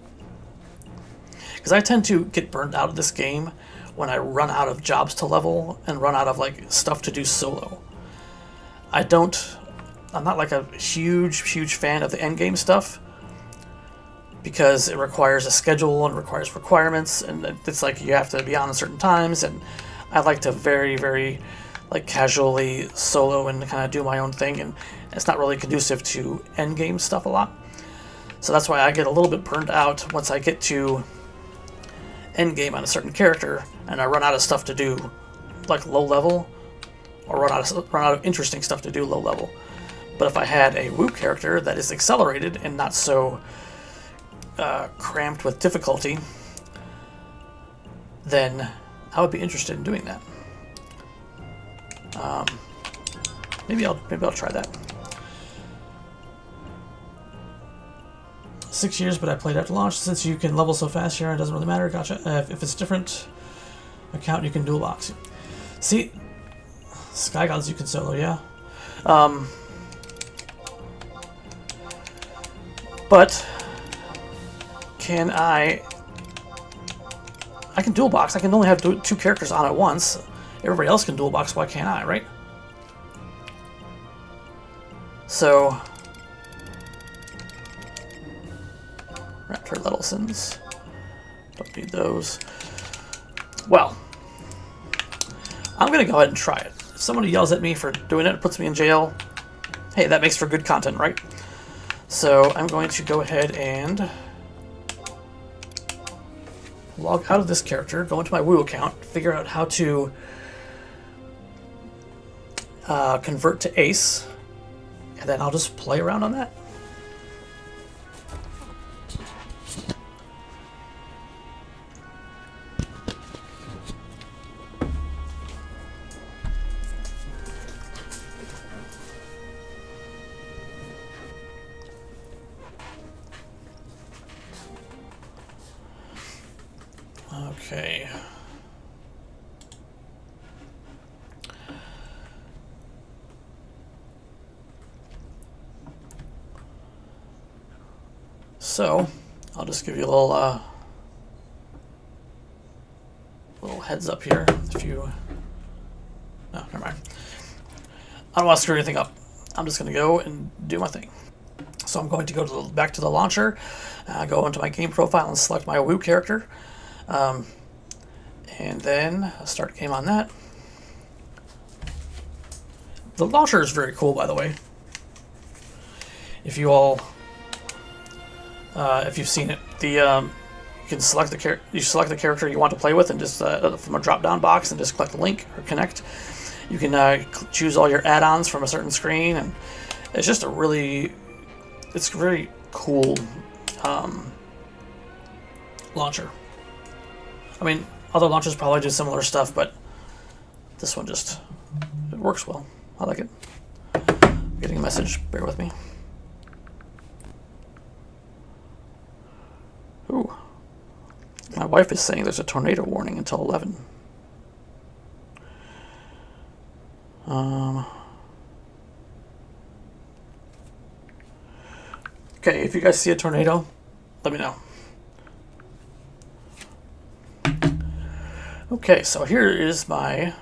Because I tend to get burned out of this game when I run out of jobs to level and run out of like stuff to do solo. I'm not like a huge fan of the endgame stuff, because it requires a schedule and requires requirements, and it's like you have to be on at certain times, and I like to very like casually solo and kind of do my own thing, and it's not really conducive to endgame stuff a lot. So that's why I get a little bit burned out once I get to endgame on a certain character and I run out of stuff to do like low level, or run out of interesting stuff to do low level. But if I had a Woo character that is accelerated and not so cramped with difficulty, then I would be interested in doing that. Maybe I'll try that. 6 years, but I played after launch. Since you can level so fast here, it doesn't really matter. Gotcha. If it's different account, you can dual box. See, Sky Gods you can solo, yeah. But can I can dual box. I can only have 2 characters on at once. Everybody else can dual box, why can't I, right? So, Raptor Lettlesons. Don't need those. Well, I'm going to go ahead and try it. If somebody yells at me for doing it, puts me in jail, hey, that makes for good content, right? So I'm going to go ahead and log out of this character, go into my Woo account, figure out how to convert to Ace, and then I'll just play around on that. Okay. So, I'll just give you a little heads up here. If you, no, never mind. I don't want to screw anything up. I'm just going to go and do my thing. So I'm going to go to back to the launcher, go into my game profile and select my Woo character. And then start game on that. The launcher is very cool, by the way. If you all, if you've seen it, you can select the character you want to play with, and just from a drop-down box, and just click the link or connect. You can choose all your add-ons from a certain screen, and it's just it's very cool launcher. I mean, other launchers probably do similar stuff, but this one it works well. I like it. I'm getting a message, bear with me. Ooh. My wife is saying there's a tornado warning until 11. Okay, if you guys see a tornado, let me know. Okay, so here is my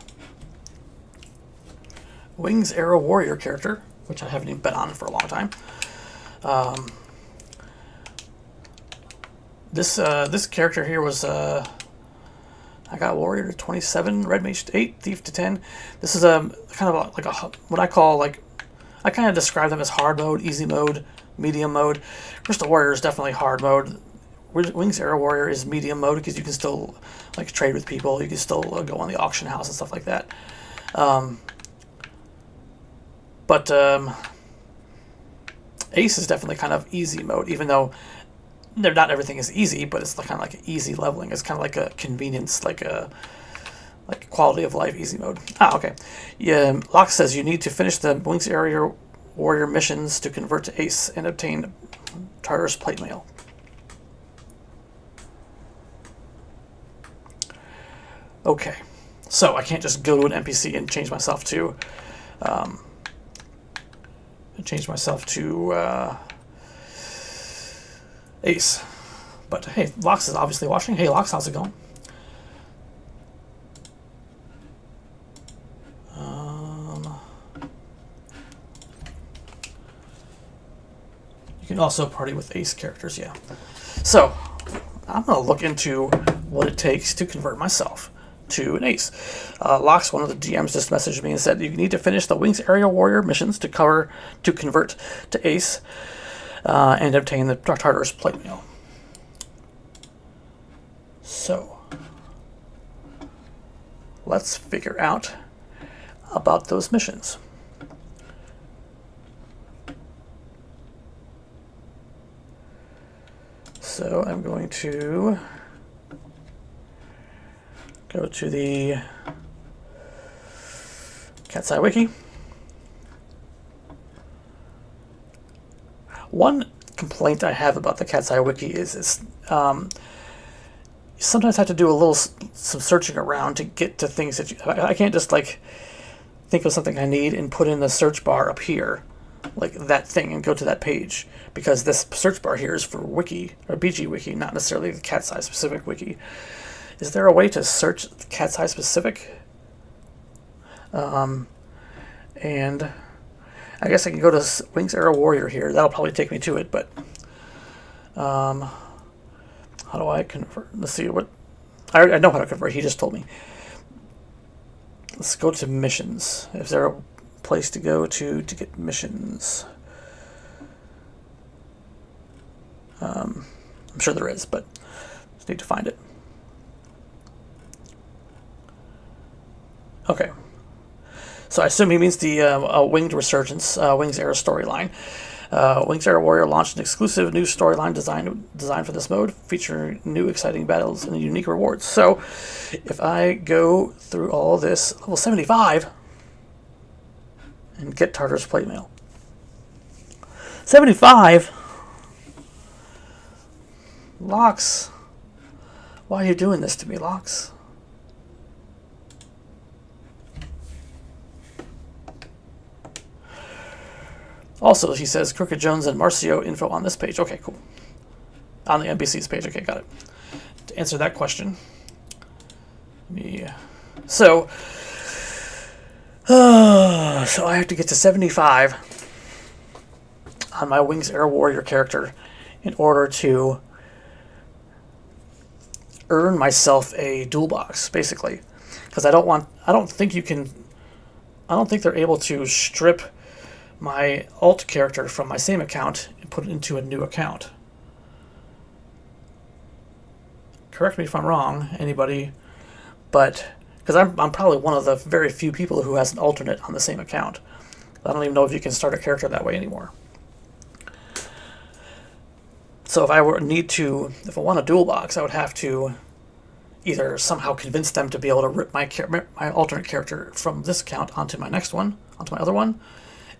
Wings Arrow Warrior character, which I haven't even bet on for a long time. This character here was I got Warrior to 27, Red Mage to 8, Thief to 10. This is kind of like what I call, like, I kind of describe them as hard mode, easy mode, medium mode. Crystal Warrior is definitely hard mode. Wings Arrow Warrior is medium mode because you can still like trade with people. You can still go on the auction house and stuff like that. But Ace is definitely kind of easy mode, even though not everything is easy, but it's kind of like easy leveling. It's kind of like a convenience, like quality of life easy mode. Okay. Yeah, Locke says you need to finish the Wings Arrow Warrior missions to convert to Ace and obtain Tartarus plate mail. Okay, so I can't just go to an NPC and change myself to Ace. But hey, Lox is obviously watching. Hey, Lox, how's it going? You can also party with Ace characters, yeah. So I'm gonna look into what it takes to convert myself to an Ace. Lox, one of the GMs, just messaged me and said you need to finish the Wings Area Warrior missions to convert to Ace and obtain the Tartarus plate mail. So let's figure out about those missions. So I'm going to go to the Cat's Eye Wiki. One complaint I have about the Cat's Eye Wiki is you sometimes have to do some searching around to get to things that I can't just like think of something I need and put in the search bar up here, like that thing, and go to that page, because this search bar here is for wiki or BG wiki, not necessarily the Cat's Eye specific wiki. Is there a way to search Cat's Eye specific And I guess I can go to Wings Arrow Warrior here. That'll probably take me to it, but how do I convert? Let's see what I know how to convert. He just told me. Let's go to missions. Is there a place to go to get missions? I'm sure there is, but just need to find it. Okay. So I assume he means the Winged Resurgence, Wings Arrow storyline. Wings Arrow Warrior launched an exclusive new storyline designed for this mode, featuring new exciting battles and unique rewards. So, if I go through all this, level 75, and get Tartarus plate mail. 75? Lox, why are you doing this to me, Lox? Also, he says Crooked Jones and Marcio info on this page. Okay, cool. On the NPC's page. Okay, got it. To answer that question, so I have to get to 75 on my Wings Arrow Warrior character in order to earn myself a dual box, basically, because I don't think they're able to strip my alt character from my same account and put it into a new account. Correct me if I'm wrong, anybody, but because I'm probably one of the very few people who has an alternate on the same account. I don't even know if you can start a character that way anymore. So if I want a dual box, I would have to either somehow convince them to be able to rip my alternate character from this account onto my next one, onto my other one.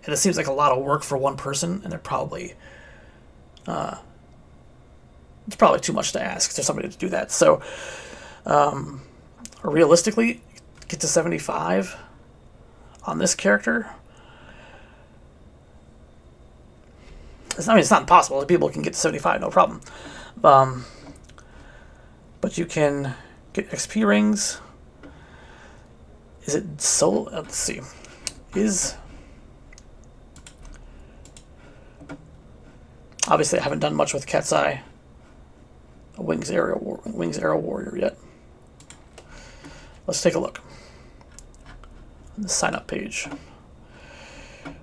And it seems like a lot of work for one person, and they're probably it's probably too much to ask for somebody to do that. So realistically, get to 75 on this character. It's not impossible. People can get to 75, no problem. But you can get XP rings. Is it so? Let's see. Obviously, I haven't done much with Cat's Eye, a Wings Arrow Warrior yet. Let's take a look on the sign up page.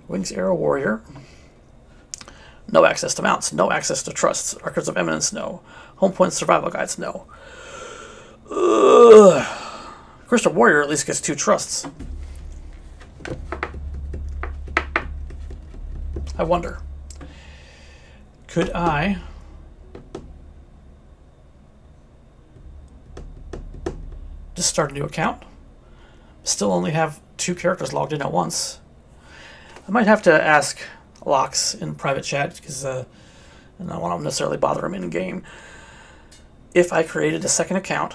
Wings Arrow Warrior. No access to mounts, no access to trusts. Records of Eminence, no. Home points, survival guides, no. Crystal Warrior at least gets 2 trusts. I wonder, could I just start a new account? Still only have 2 characters logged in at once. I might have to ask Lox in private chat because I don't want to necessarily bother him in game. If I created a second account,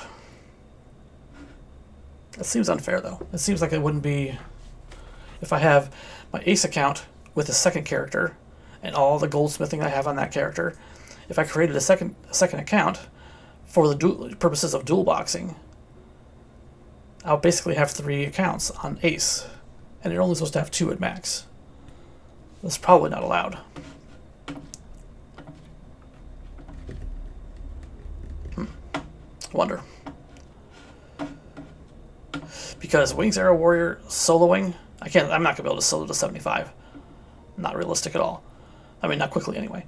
that seems unfair though. It seems like it wouldn't be. If I have my Ace account with a second character and all the goldsmithing I have on that character, if I created a second account for the purposes of dual boxing, I'll basically have 3 accounts on Ace, and you're only supposed to have 2 at max. That's probably not allowed. Wonder. Because Wings Arrow Warrior soloing, I'm not gonna be able to solo to 75. Not realistic at all. I mean, not quickly anyway.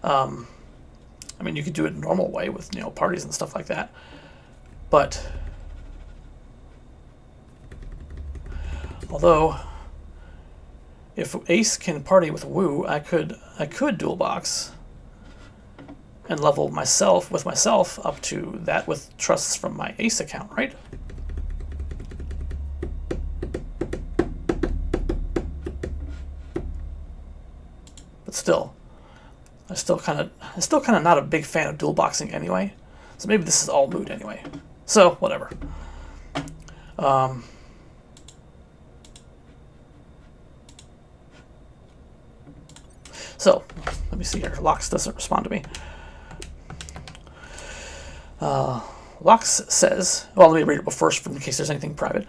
I mean, you could do it a normal way with, parties and stuff like that. But although if Ace can party with Wu, I could dual box and level myself up to that with trusts from my Ace account, right? But still, I'm still kind of not a big fan of dual boxing anyway. So maybe this is all moot anyway. So whatever. So, let me see here. Lox doesn't respond to me. Lox says, well, let me read it first in case there's anything private.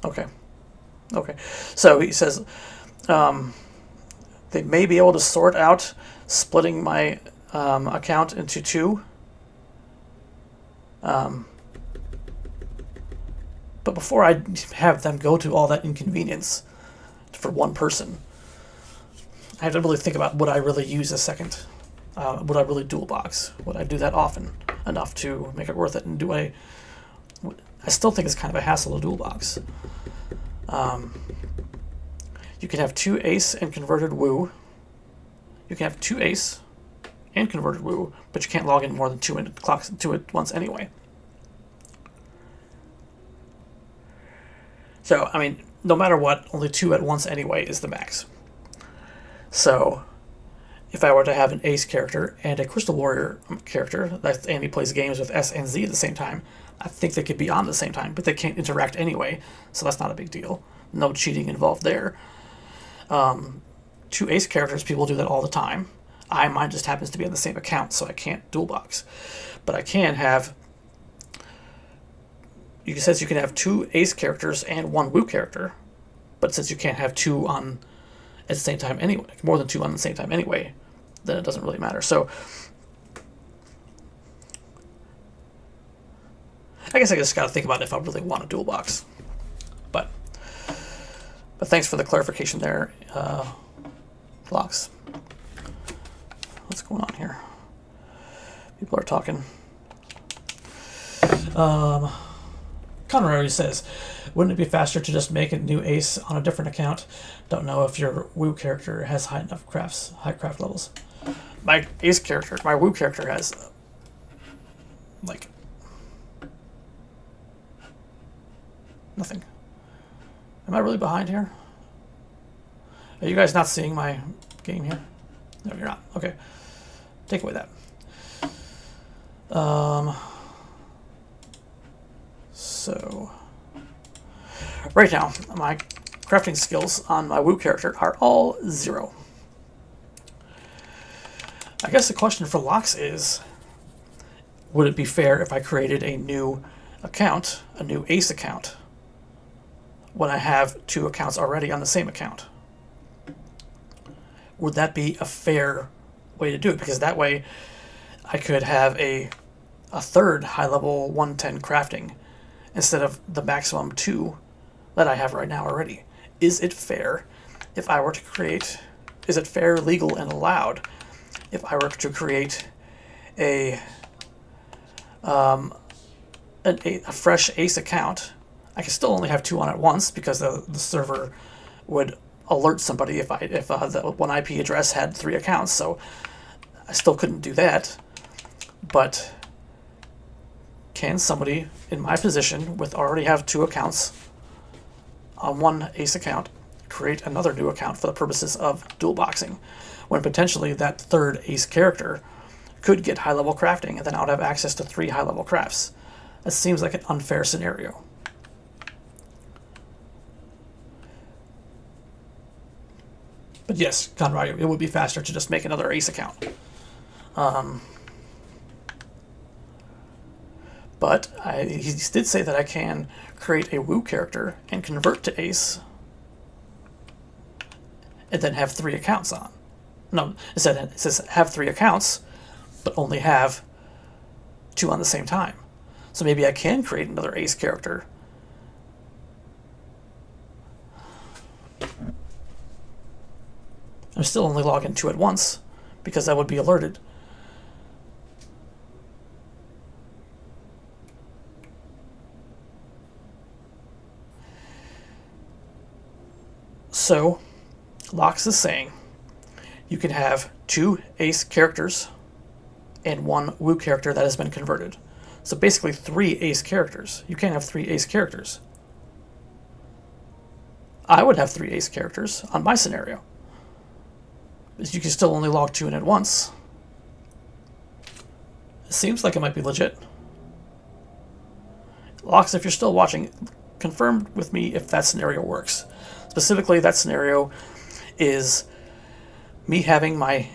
Okay. Okay. So he says they may be able to sort out splitting my account into two. But before I have them go to all that inconvenience for one person, I have to really think about would I really use a second? Would I really dual box? Would I do that often enough to make it worth it? And I still think it's kind of a hassle to dual box. You can have 2 ace and converted woo. You can have 2 ace and converted woo, but you can't log in more than 2 at once anyway. So, I mean, no matter what, only 2 at once anyway is the max. So, if I were to have an ace character and a crystal warrior character, and he plays games with S and Z at the same time, I think they could be on at the same time, but they can't interact anyway, so that's not a big deal. No cheating involved there. 2 ace characters, people do that all the time. Mine just happens to be on the same account, so I can't dual box. But I can have... It says you can have 2 ace characters and 1 woo character, but since you can't have 2 on at the same time anyway, more than 2 on the same time anyway, then it doesn't really matter. So I guess I just got to think about if I really want a dual box. But thanks for the clarification there, Locks. What's going on here? People are talking. Conrad says, wouldn't it be faster to just make a new ace on a different account? Don't know if your woo character has high craft levels. My ace character, my woo character has, like, nothing. Am I really behind here? Are you guys not seeing my game here? No, you're not. Okay. Take away that. So, right now, my crafting skills on my woo character are all 0. I guess the question for Locks is, would it be fair if I created a new account, a new ace account, when I have 2 accounts already on the same account? Would that be a fair way to do it? Because that way I could have a third high-level 110 crafting instead of the maximum 2 that I have right now already. Is it fair if I were to create... Is it fair, legal, and allowed if I were to create a fresh ace account? I can still only have 2 on at once because the server would alert somebody if the one IP address had 3 accounts, so I still couldn't do that. But can somebody in my position with already have 2 accounts on one ace account create another new account for the purposes of dual boxing, when potentially that third ace character could get high-level crafting, and then I would have access to 3 high-level crafts? That seems like an unfair scenario. But yes, Conrad, it would be faster to just make another ace account. But he did say that I can create a woo character and convert to ace and then have 3 accounts on. No, it says have 3 accounts, but only have 2 on the same time. So maybe I can create another ace character. I'm still only logging 2 at once because I would be alerted. So, Locks is saying you can have 2 ace characters and 1 woo character that has been converted. So basically 3 ace characters. You can't have 3 ace characters. I would have 3 ace characters on my scenario. But you can still only log 2 in at once. It seems like it might be legit. Locks, if you're still watching, confirm with me if that scenario works. Specifically, that scenario is me having my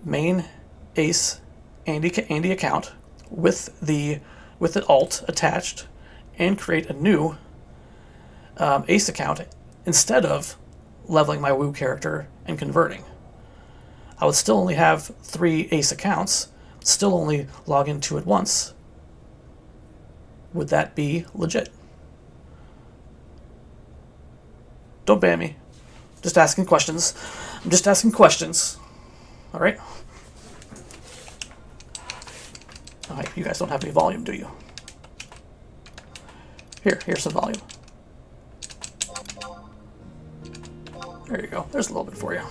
main ace Andy account with the alt attached, and create a new Ace account instead of leveling my Woo character and converting. I would still only have 3 Ace accounts, still only log into it once. Would that be legit? Don't ban me. Just asking questions. I'm just asking questions. Alright? Alright, you guys don't have any volume, do you? Here's some volume. There you go. There's a little bit for you.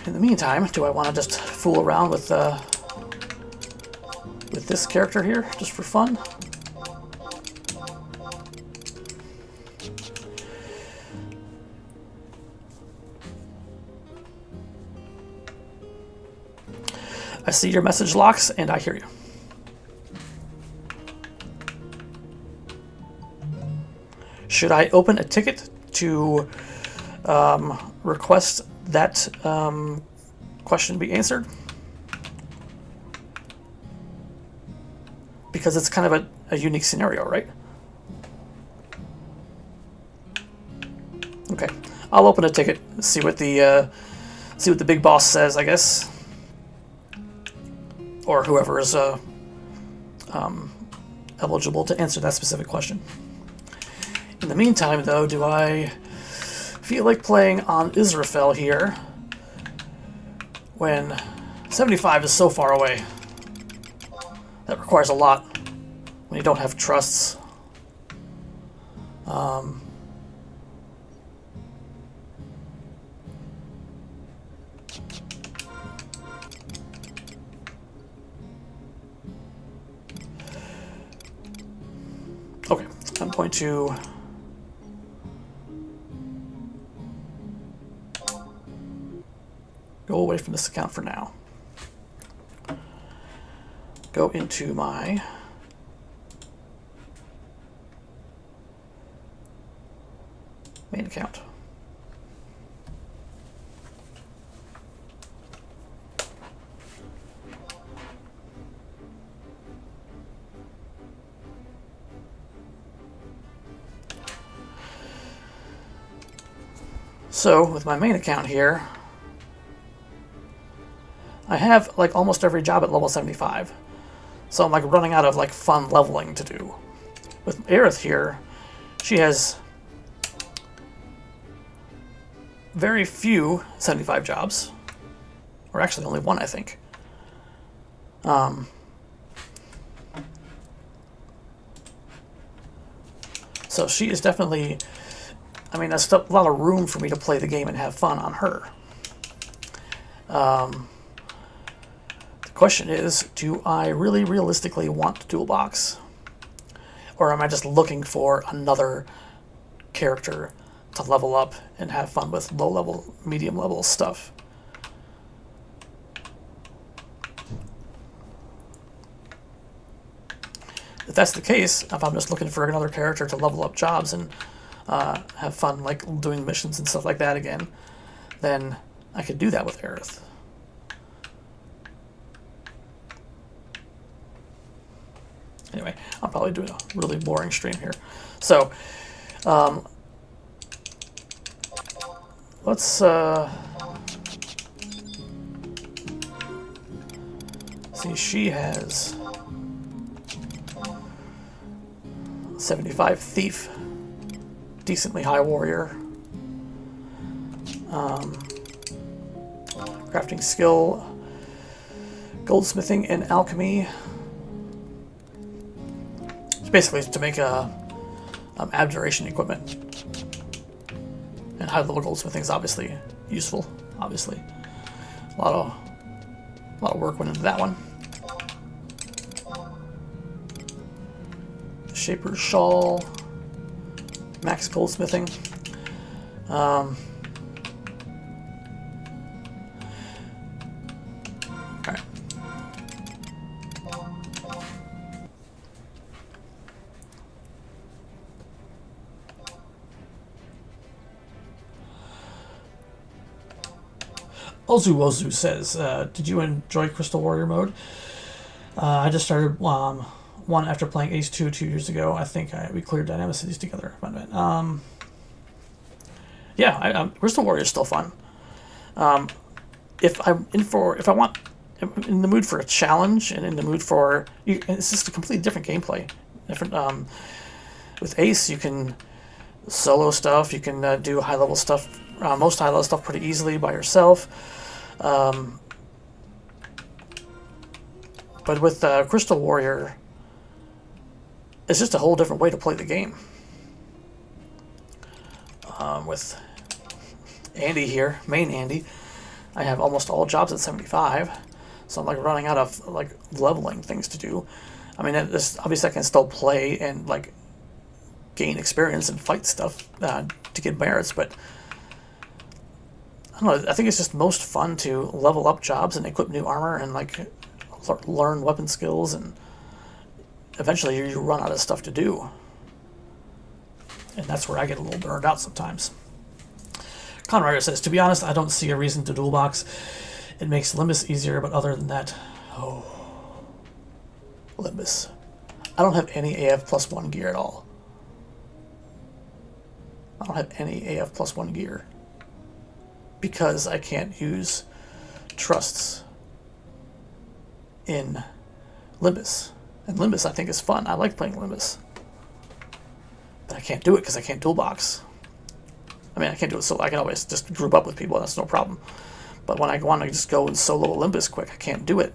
In the meantime, do I want to just fool around with this character here, just for fun? I see your message, Locks, and I hear you. Should I open a ticket to request that question be answered? Because it's kind of a unique scenario, right? Okay, I'll open a ticket, see what the big boss says, I guess, or whoever is eligible to answer that specific question. In the meantime, though, do I feel like playing on Israfel here when 75 is so far away? That requires a lot when you don't have trusts. Okay, I'm going to go away from this account for now. Go into my main account. So, with my main account here, I have like almost every job at level 75. So I'm like running out of like fun leveling to do. With Aerith here, she has very few 75 jobs. Or actually only one, I think. So she is definitely, I mean, there's a lot of room for me to play the game and have fun on her. The question is, do I really realistically want to dual box? Or am I just looking for another character to level up and have fun with low level, medium level stuff? If that's the case, if I'm just looking for another character to level up jobs and have fun like doing missions and stuff like that again, then I could do that with Aerith. Anyway, I'm probably doing a really boring stream here. So, let's see, she has 75 Thief, decently high warrior, crafting skill, goldsmithing and alchemy. It's basically to make abjuration equipment. And high level goldsmithing is obviously useful. Obviously, a lot of work went into that one. Shaper's shawl, max goldsmithing. All right. Ozu says, did you enjoy Crystal Warrior mode? I just started one after playing Ace 2 2 years ago. I think we cleared Dynamic Cities together. Yeah, Crystal Warrior is still fun. If I'm in the mood for a challenge and in the mood for, it's just a completely different gameplay. With Ace, you can solo stuff. You can do high level stuff, most high level stuff, pretty easily by yourself. But with Crystal Warrior, it's just a whole different way to play the game. With Andy here, main Andy, I have almost all jobs at 75, so I'm like running out of like leveling things to do. I mean, obviously I can still play and like gain experience and fight stuff to get merits, but I don't know. I think it's just most fun to level up jobs and equip new armor and like learn weapon skills, and eventually you run out of stuff to do, and that's where I get a little burned out sometimes. Conrad says, to be honest, I don't see a reason to dual box. It makes Limbus easier, but other than that, Limbus. I don't have any AF +1 gear at all. I don't have any AF +1 gear because I can't use trusts in Limbus. And Limbus I think is fun. I like playing Limbus. But I can't do it because I can't dual box. I mean, I can't do it solo. I can always just group up with people. That's no problem. But when I want to just go and solo Olympus quick, I can't do it.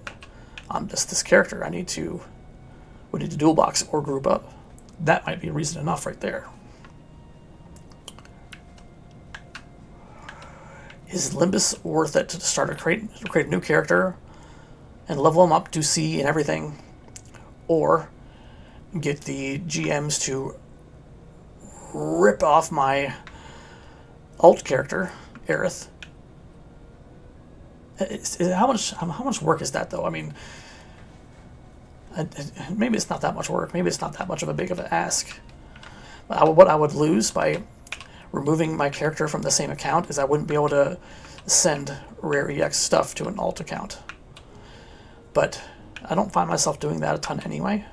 I'm just this character. We need to dual box or group up. That might be reason enough right there. Is Limbus worth it to start create a new character and level them up to C and everything, or get the GMs to rip off my alt character, Aerith? How much work is that, though? I mean, maybe it's not that much work. Maybe it's not that much of a big of an ask. What I would lose by removing my character from the same account is I wouldn't be able to send rare EX stuff to an alt account. But I don't find myself doing that a ton anyway.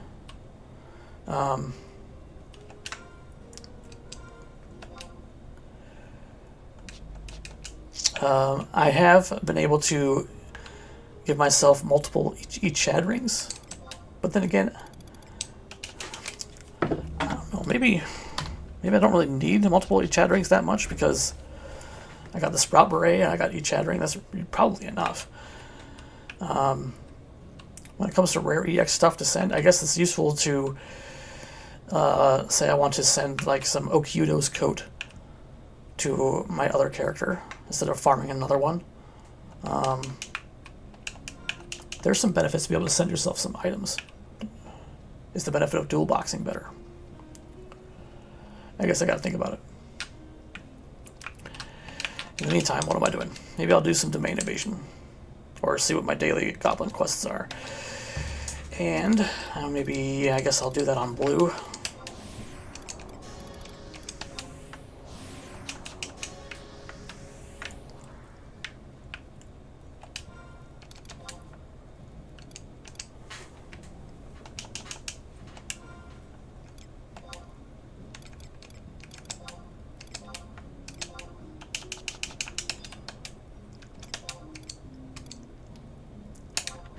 I have been able to give myself multiple Chad rings, but then again, I don't know, maybe I don't really need multiple Chad rings that much because I got the Sprout Beret and I got Chad ring. That's probably enough. When it comes to rare EX stuff to send, I guess it's useful to say I want to send like some Okyudo's coat to my other character instead of farming another one. There's some benefits to be able to send yourself some items. Is the benefit of dual boxing better? I guess I gotta think about it. In the meantime, what am I doing? Maybe I'll do some domain evasion, or see what my daily Goblin quests are. And maybe, I guess I'll do that on blue.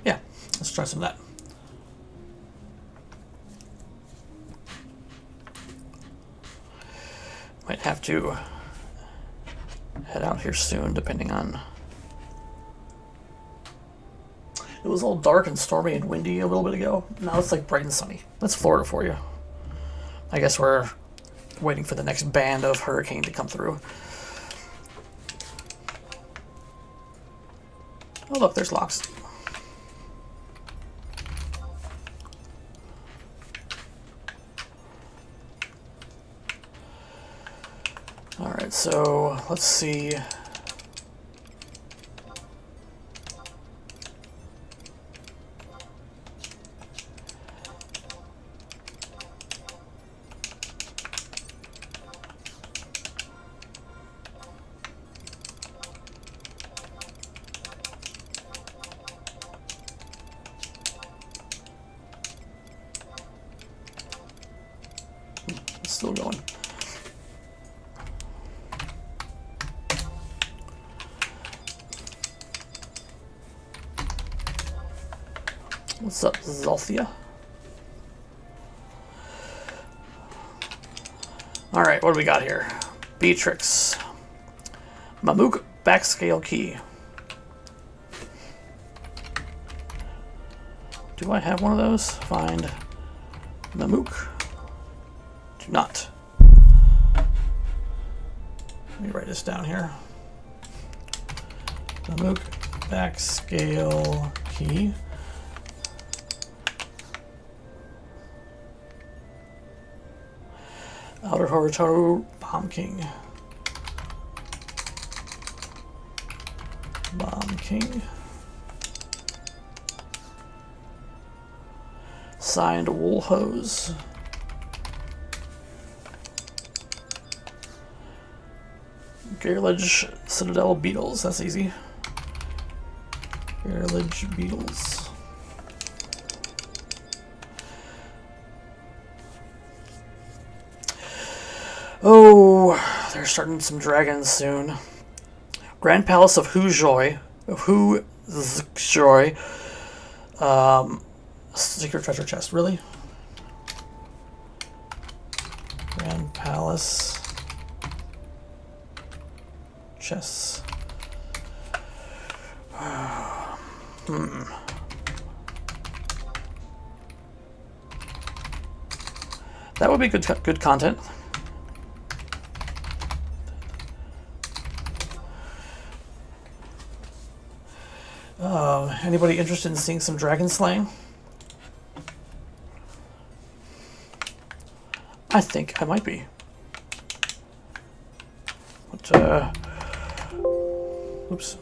Yeah, let's try some of that. Might have to head out here soon, depending on... It was all dark and stormy and windy a little bit ago. Now it's like bright and sunny. That's Florida for you. I guess we're waiting for the next band of hurricane to come through. Oh look, there's locks. Alright, so let's see. still going. What's up, Zalthia? Alright, what do we got here? Beatrix. Mamook backscale key. Do I have one of those? Find Mamook. Do not. Let me write this down here. Mamook backscale key. Outer Horatoru Bomb King. Bomb King. Signed Wool Hose. Garlage Citadel Beetles. That's easy. Garlage Beetles. Oh, they're starting some dragons soon. Grand Palace of Huzhoi. Secret treasure chest, really? Grand Palace chests. That would be good content. Anybody interested in seeing some dragon slaying? I think I might be. But, oops.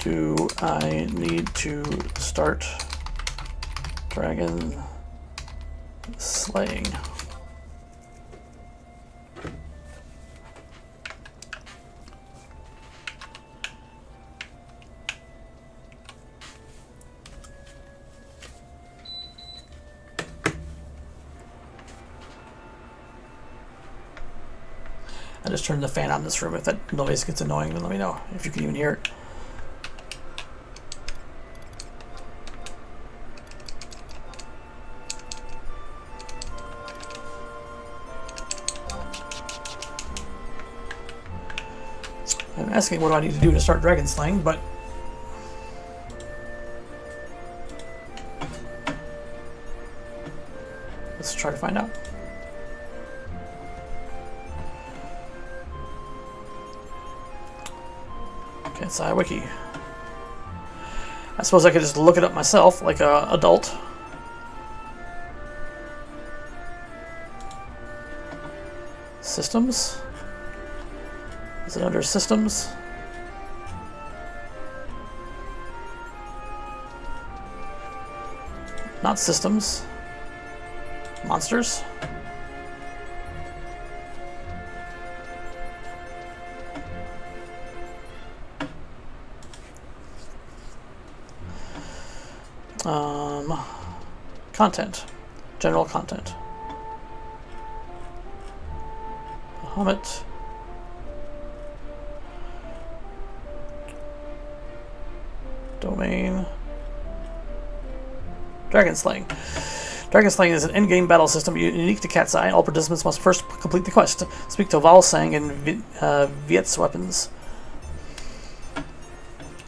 Do I need to start dragon slaying? I just turned the fan on in this room. If that noise gets annoying, then let me know if you can even hear it. I'm asking what do I need to do to start dragon slaying, but let's try to find out. It's iWiki. I suppose I could just look it up myself, like an adult. Systems? Is it under systems? Not systems. Monsters? Content. General content. Bahamut. Domain. Dragon Slaying. Dragon Slaying is an in-game battle system unique to Cat's Eye. All participants must first complete the quest. Speak to Valsang and Viet's weapons.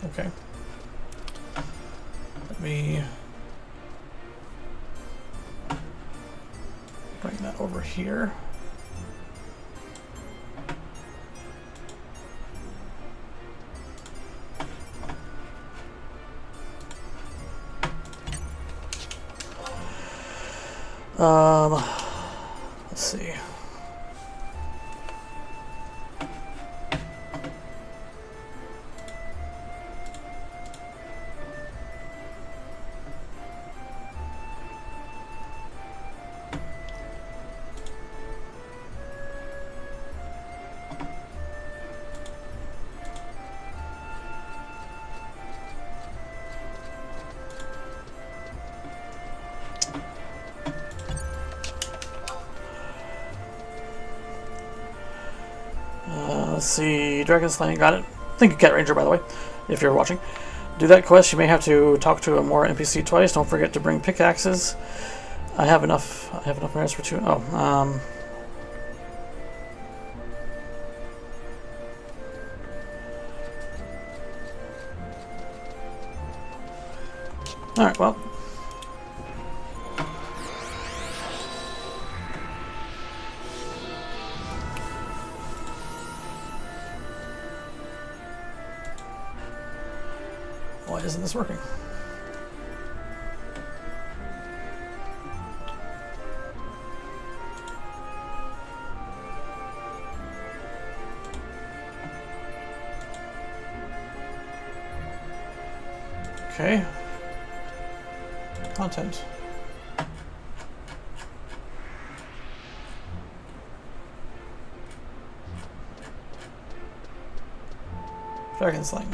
Okay. Let me bring that over here. Let's see. Let's see, Dragon Slaying, got it. Thank you, Cat Ranger, by the way, if you're watching. Do that quest, you may have to talk to a more NPC twice. Don't forget to bring pickaxes. I have enough merits for 2. Oh, alright, well. Why isn't this working? Okay. Content. Dragon Slaying.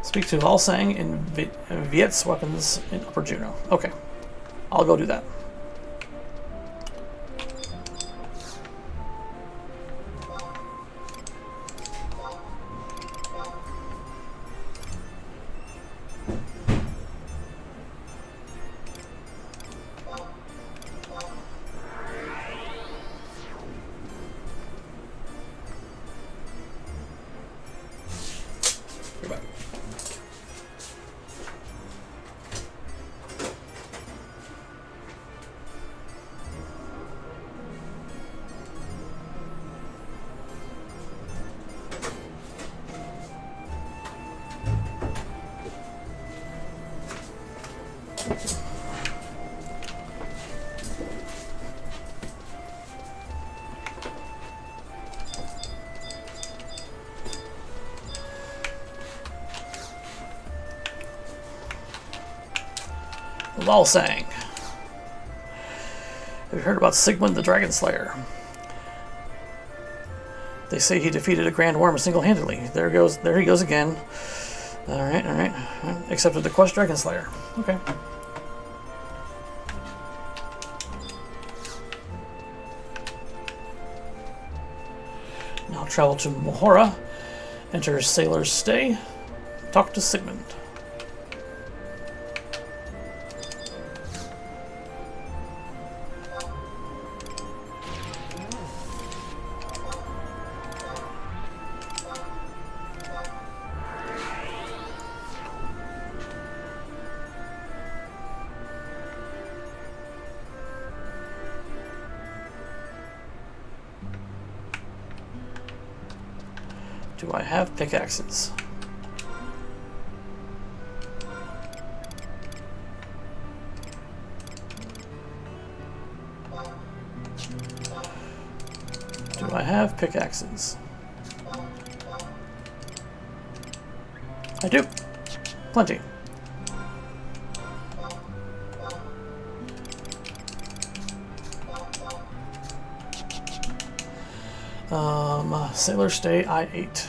Speak to Valsang in Viet's weapons in Upper Juno. Okay. I'll go do that. Goodbye. Valsang. Have you heard about Sigmund the Dragon Slayer? They say he defeated a Grand Worm single-handedly. There he goes again. Alright. Accepted the quest Dragon Slayer. Okay. Now travel to Mohora. Enter Sailor's Stay. Talk to Sigmund. Do I have pickaxes? Do I have pickaxes? I do. Plenty. Sailor Stay, I-8.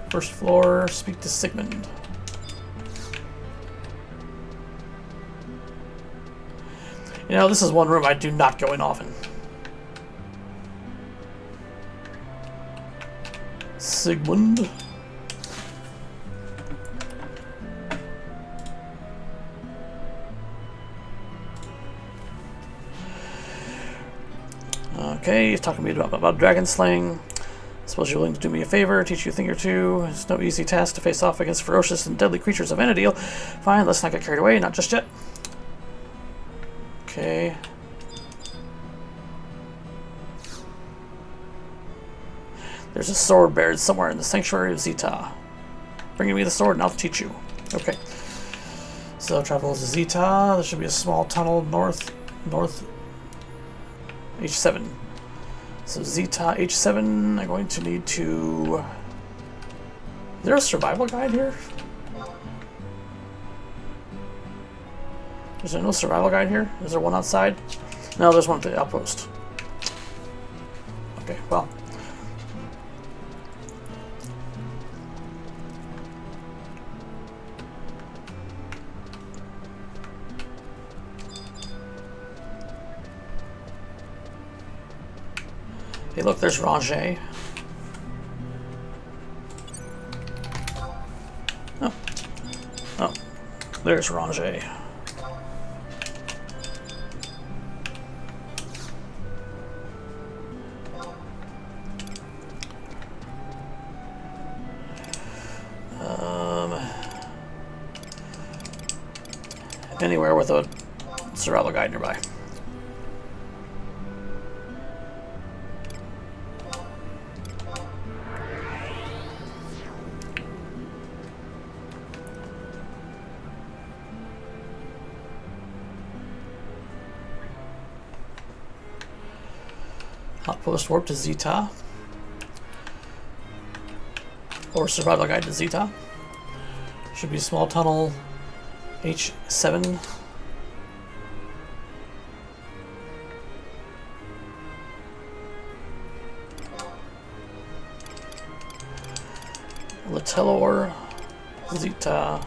First floor, speak to Sigmund. You know, this is one room I do not go in often. Sigmund. Okay, he's talking to me about dragon slaying. Suppose you're willing to do me a favor, teach you a thing or two. It's no easy task to face off against ferocious and deadly creatures of Vana'diel. Fine, let's not get carried away, not just yet. Okay. There's a sword buried somewhere in the sanctuary of Zeta. Bring me the sword and I'll teach you. Okay. So travel to Zeta. There should be a small tunnel north H7. So Zeta H7, I'm going to need to... Is there a survival guide here? Is there no survival guide here? Is there one outside? No, there's one at the outpost. Okay, well. Hey, look, there's Ranger. Oh. Oh. There's Ranger. Anywhere with a survival guide nearby. Outpost warp to Zeta. Or survival guide to Zeta. Should be a small tunnel. H7. Latelor. Zeta.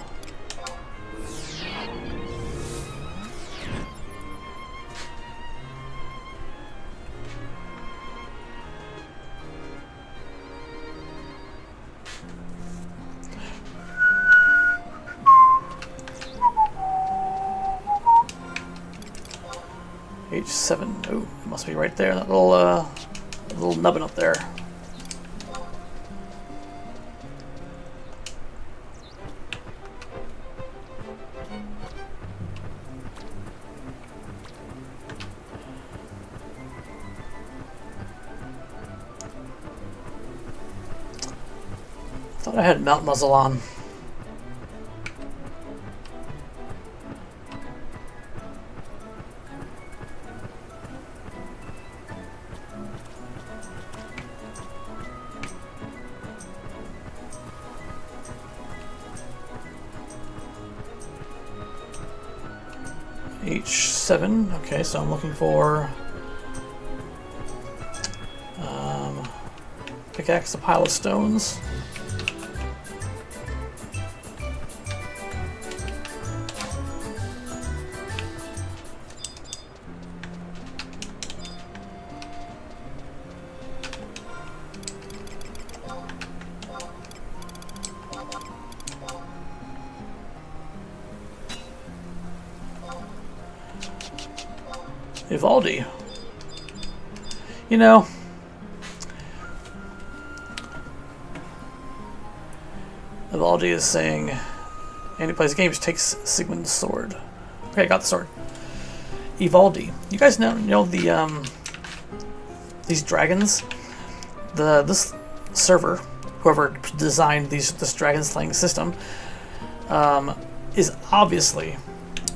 H7. Oh, it must be right there. That little nubbin up there. Thought I had mount muzzle on. H7. Okay, so I'm looking for pickaxe, a pile of stones. Vivaldi. You know, Vivaldi is saying, and he plays games, takes Sigmund's sword. Okay, I got the sword. Vivaldi. You guys know the these dragons? This server, whoever designed this dragon slaying system, is obviously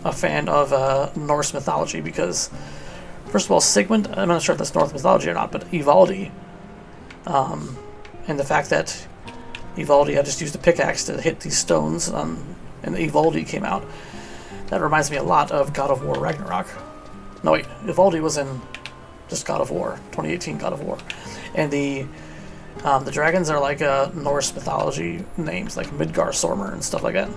a fan of Norse mythology because, first of all, Sigmund, I'm not sure if that's Norse mythology or not, but Vivaldi, and the fact that Vivaldi had just used a pickaxe to hit these stones, and Vivaldi came out, that reminds me a lot of God of War Ragnarok. No wait, Vivaldi was in just God of War, 2018 God of War, and the dragons are like Norse mythology names, like Midgar Sormer and stuff like that.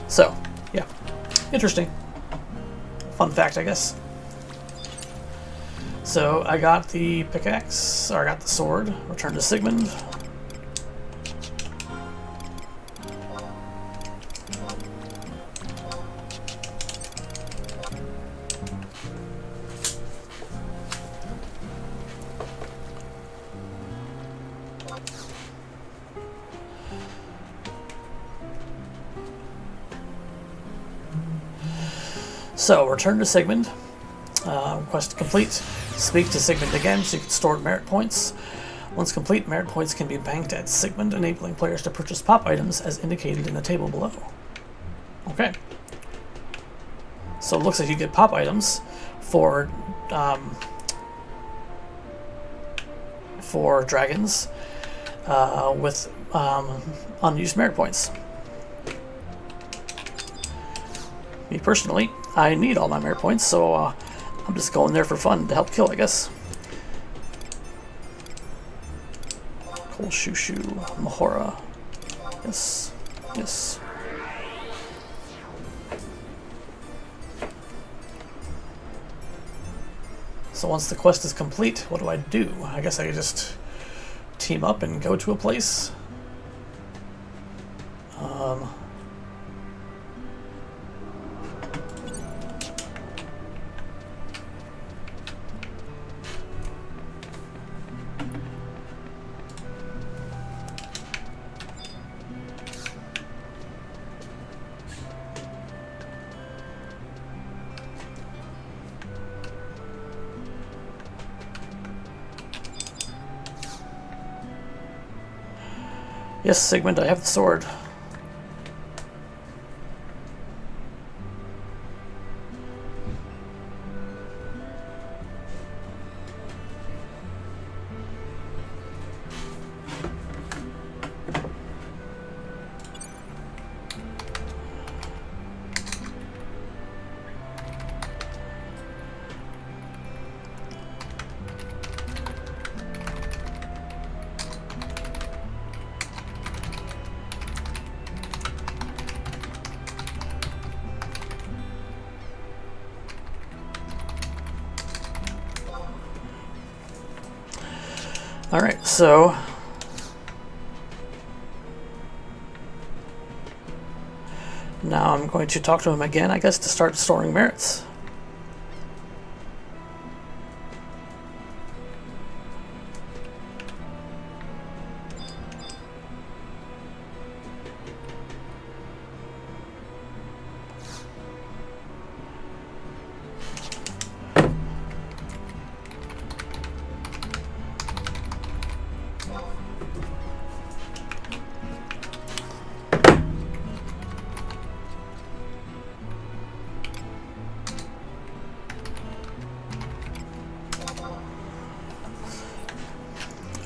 So, yeah, interesting. Fun fact, I guess. So, I got the pickaxe, or I got the sword, returned to Sigmund. So, return to Sigmund. Quest complete. Speak to Sigmund again so you can store merit points. Once complete, merit points can be banked at Sigmund, enabling players to purchase pop items as indicated in the table below. Okay. So it looks like you get pop items for dragons with unused merit points. Me personally, I need all my merit points, so I'm just going there for fun to help kill, I guess. Cool Shushu, Mahora. Yes, yes. So once the quest is complete, what do I do? I guess I could just team up and go to a place. Yes, Sigmund, I have the sword. Alright, so now I'm going to talk to him again, I guess, to start storing merits.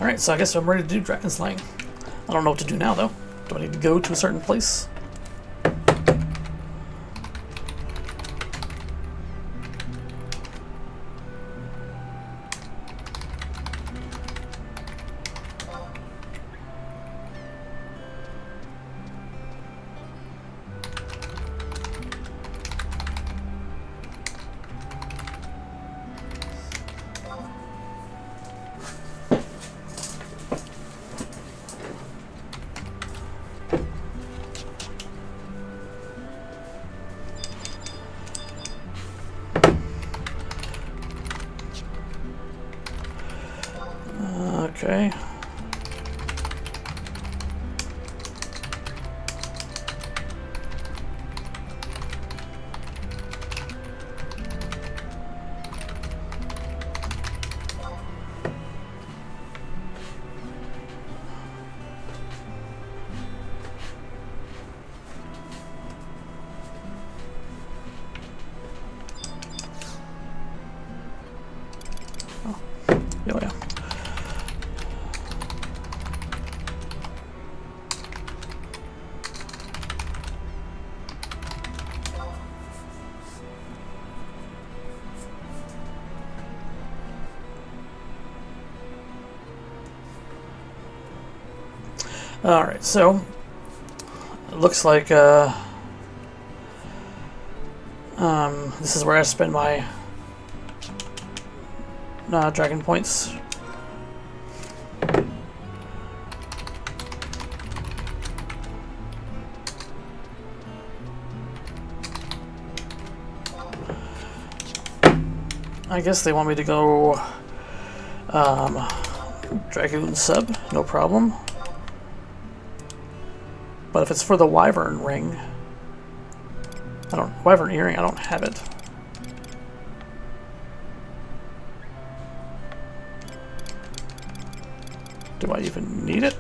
Alright, so I guess I'm ready to do dragon slaying. I don't know what to do now, though. Do I need to go to a certain place? Okay. Oh, yeah. Alright, so it looks like this is where I spend my dragon points. I guess they want me to go Dragoon sub, no problem. But if it's for the Wyvern ring, Wyvern earring, I don't have it. Do I even need it?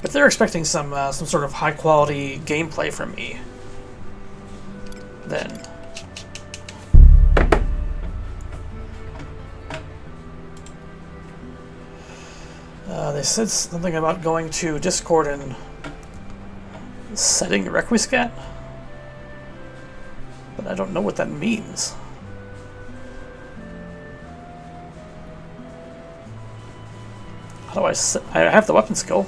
If they're expecting some sort of high quality gameplay from me, then they said something about going to Discord and setting Requiscat, but I don't know what that means. How do I set? I have the weapon skill.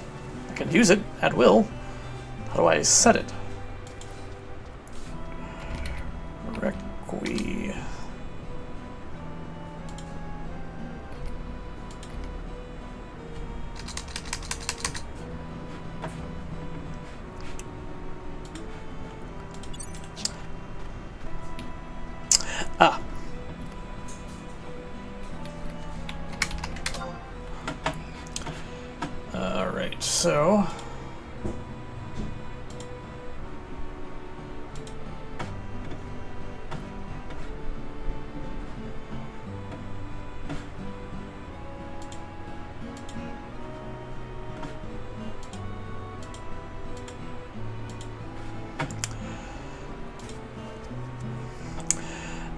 I can use it at will. How do I set it? Requi. Ah. All right, so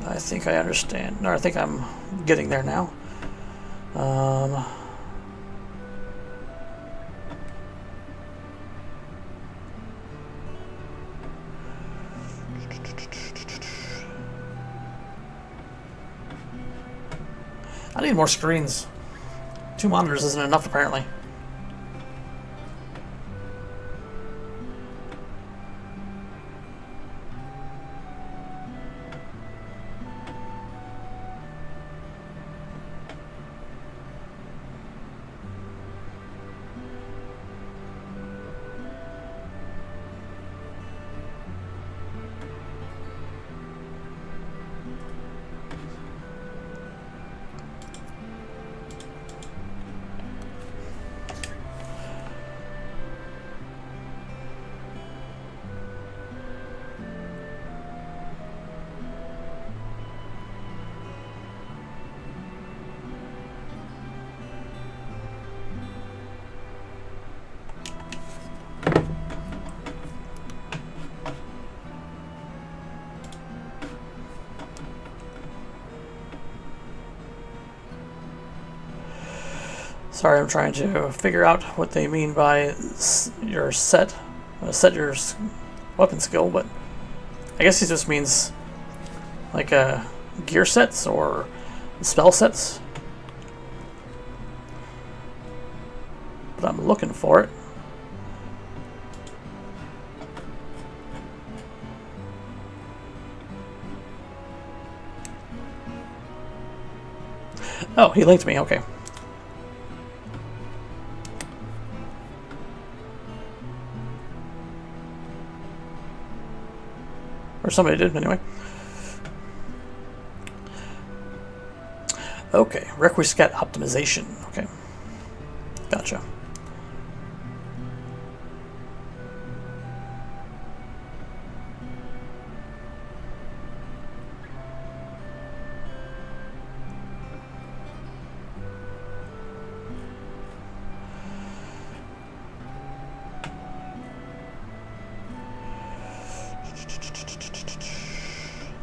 I think I understand. No, I think I'm getting there now. I need more screens. 2 monitors isn't enough, apparently. Sorry, I'm trying to figure out what they mean by your set your weapon skill, but I guess it just means like gear sets or spell sets. But I'm looking for it. Oh, he linked me, okay. Or somebody did, anyway. Okay, requiescat optimization. Okay, gotcha.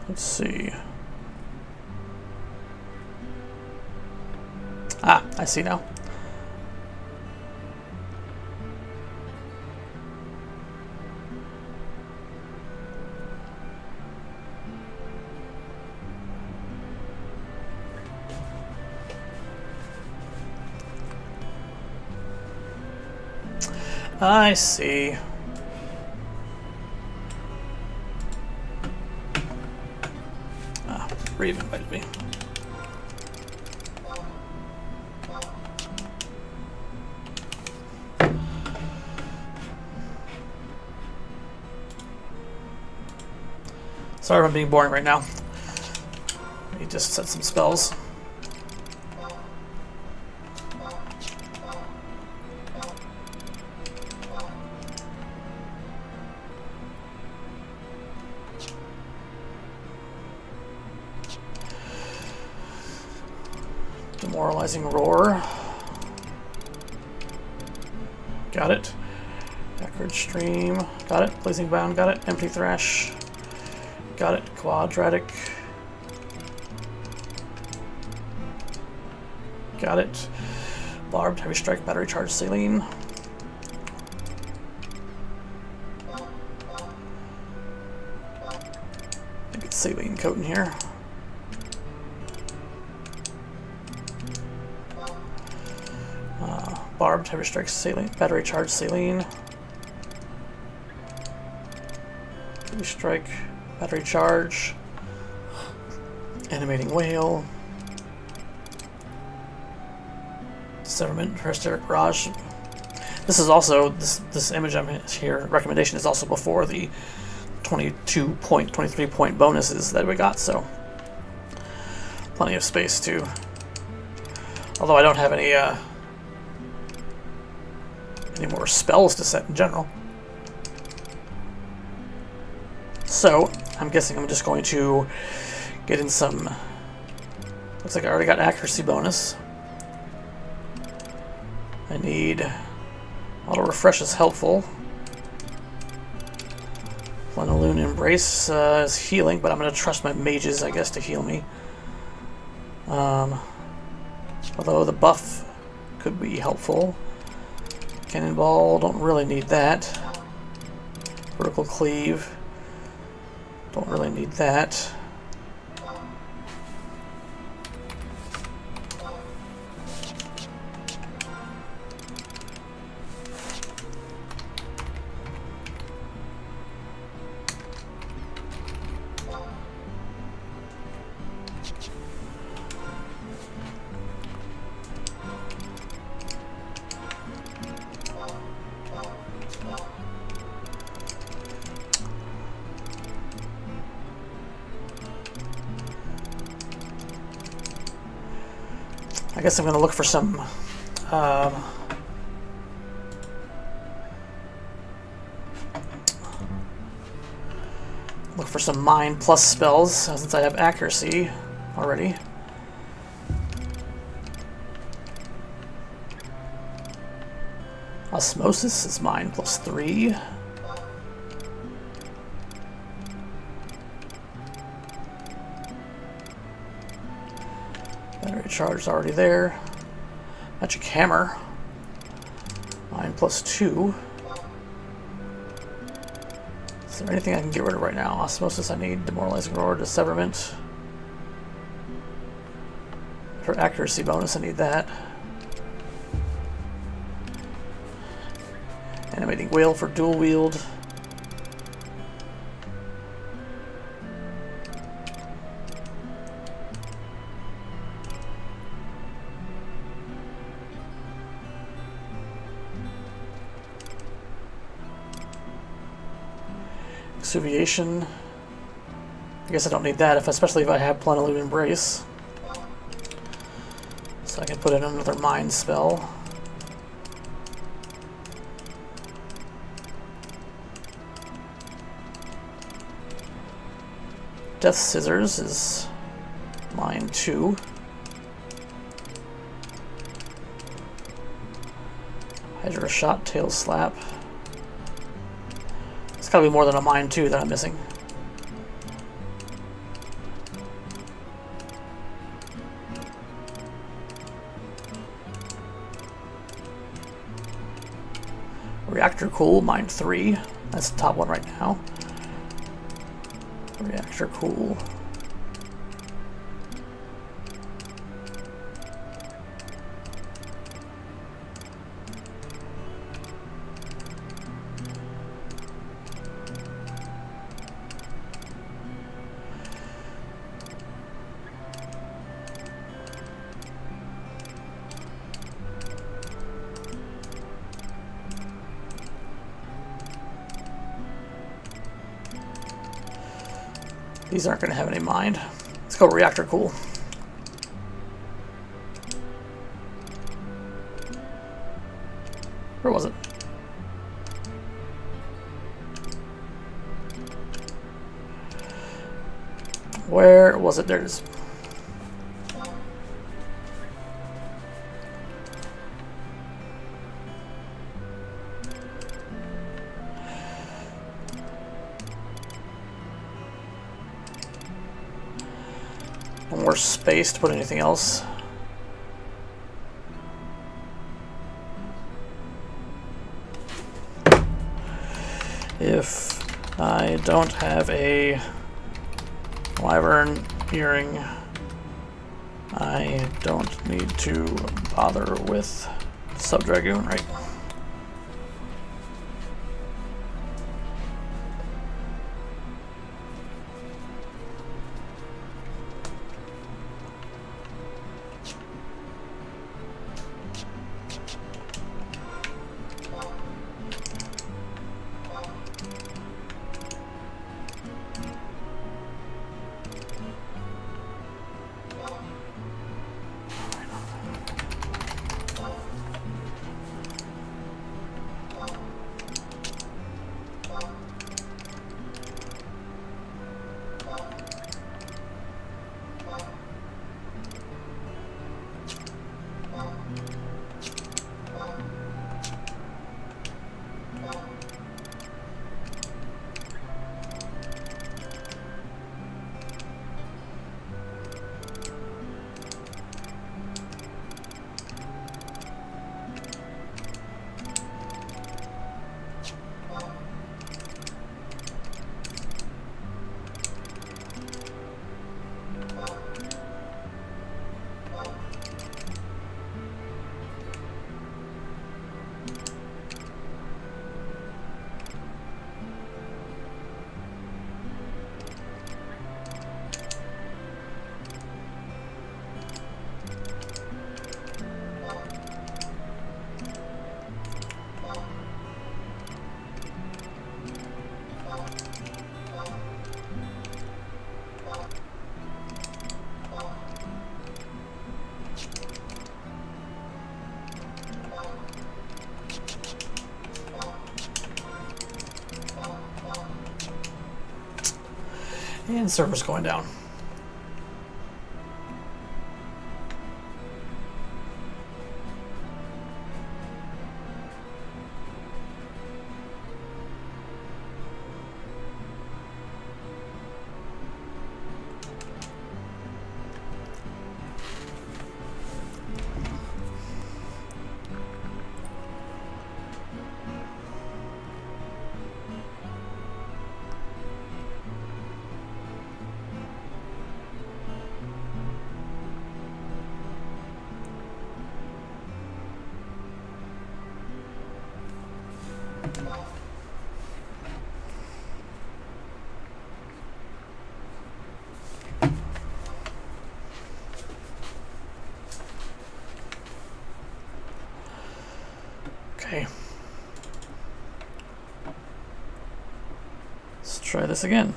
Let's see. Ah, I see now. I see. Reeve invited me. Sorry if I'm being boring right now. He just set some spells. Demoralizing roar. Got it. Backward stream. Got it. Blazing bound. Got it. Empty thrash. Got it. Quadratic. Got it. Barbed heavy strike battery charge saline. I think it's saline coat in here. barbed, heavy strike saline, battery charge saline. Heavy strike, battery charge, animating whale, severment, hysteric barrage. This is also this image I'm here. Recommendation is also before the 23 point bonuses that we got, so plenty of space too. Although I don't have any more spells to set in general. So I'm guessing I'm just going to get in some. Looks like I already got accuracy bonus. I need auto refresh is helpful. Plenaloon Embrace is healing, but I'm going to trust my mages, I guess, to heal me. Although the buff could be helpful. Cannonball, don't really need that. Vertical Cleave, don't really need that. I guess I'm going to look for some mind plus spells since I have accuracy already. Osmosis is mind plus 3. Battery charge is already there. Magic hammer. Mind plus 2. Is there anything I can get rid of right now? Osmosis I need. Demoralizing roar, disseverment. For accuracy bonus I need that. Animating whale for dual wield. Exuviation. I guess I don't need that, especially if I have Plenaloon Embrace. So I can put in another mind spell. Death Scissors is mind 2. Hydra Shot, Tail Slap. It's gotta be more than a mind 2 that I'm missing. Reactor Cool, mind 3. That's the top one right now. Reactor Cool. These aren't going to have any mind. Let's go Reactor Cool. Where was it? Where was it? There it is. More space to put anything else. If I don't have a wyvern earring, I don't need to bother with Sub-Dragoon, right? And server's going down. Okay. Let's try this again.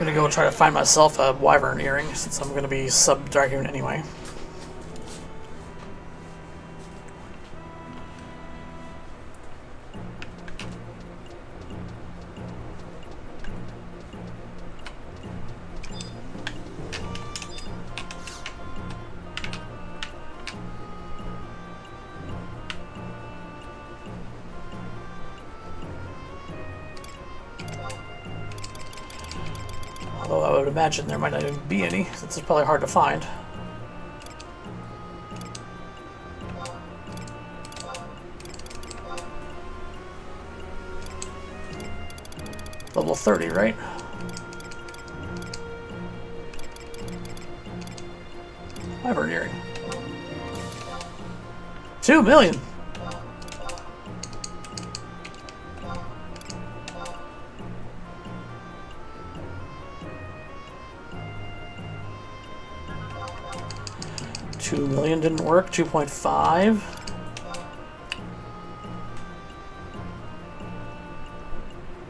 gonna go try to find myself a wyvern earring since I'm gonna be sub-dragoon anyway. Although I would imagine there might not even be any, since it's probably hard to find. Level 30, right? Wyvern earring. 2 million! $2 million didn't work. 2.5.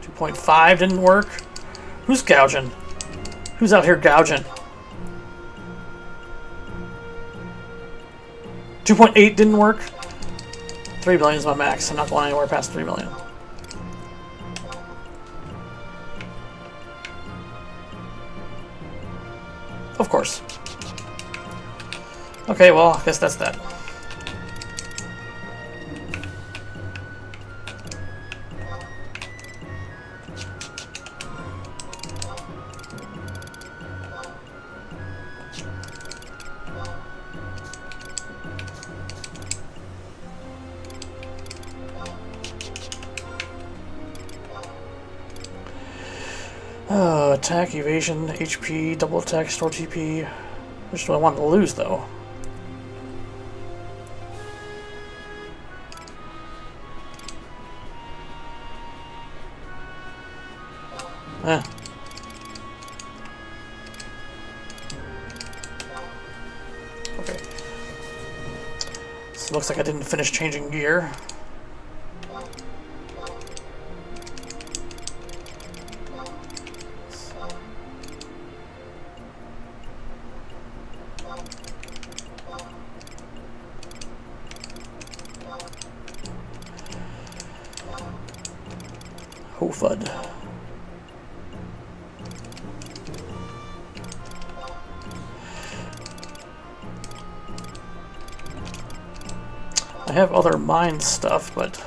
2.5 didn't work. Who's gouging? Who's out here gouging? 2.8 didn't work. 3 million is my max. I'm not going anywhere past 3 million. Of course. Okay, well, I guess that's that. Attack, evasion, HP, double attack, store TP. Which do I want to lose, though? Eh. Okay. So it looks like I didn't finish changing gear. Oh, fud. I have other mine stuff, but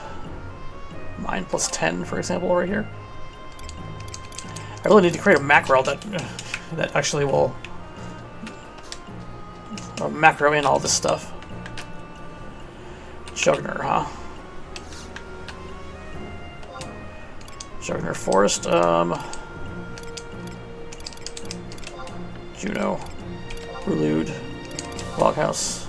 mine plus 10, for example, right here. I really need to create a macro that actually will macro in all this stuff. Jugner, huh? Jugner Forest, Juno, Prelude, Loghouse.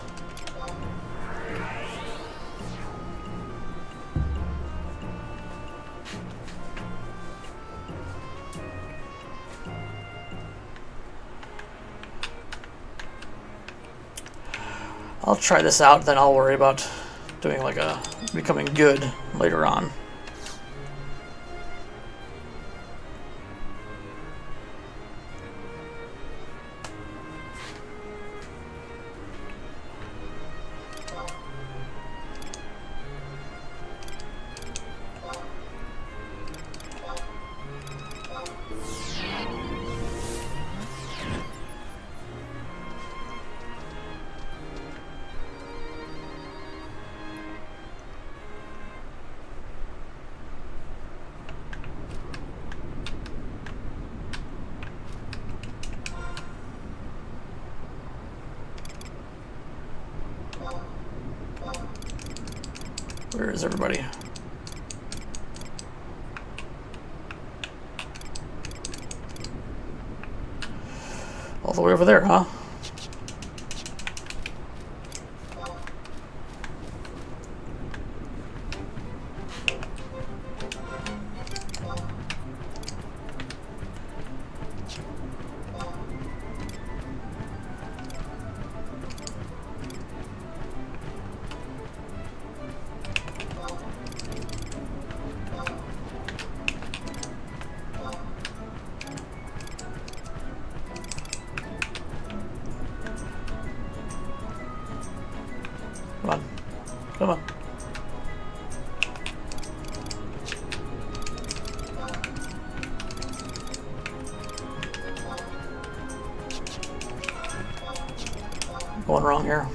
I'll try this out, then I'll worry about doing like a becoming good later on. Where is everybody? All the way over there, huh? Come on. Come on. Going wrong here.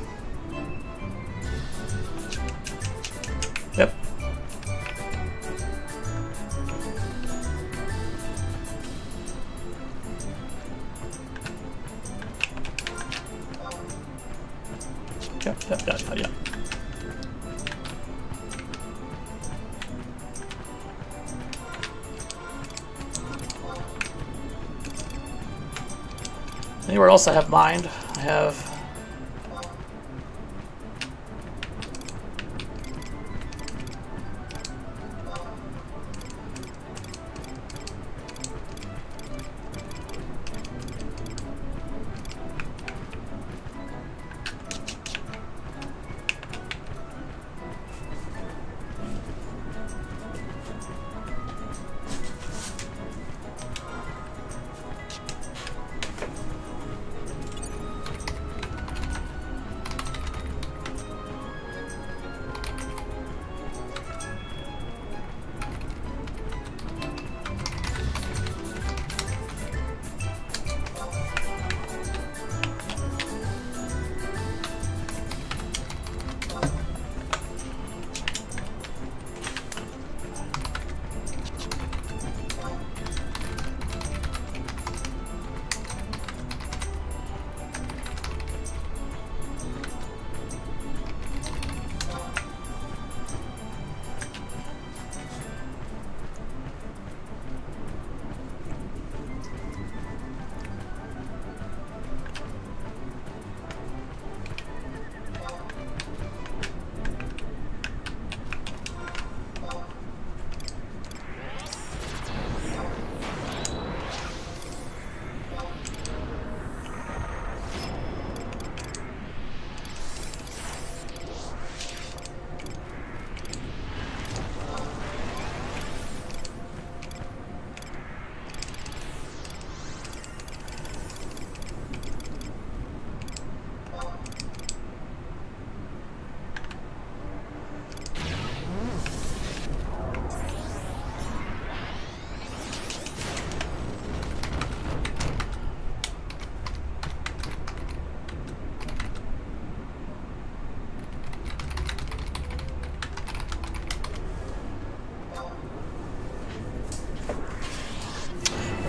Yep. Yep. Anywhere else I have mined? I have...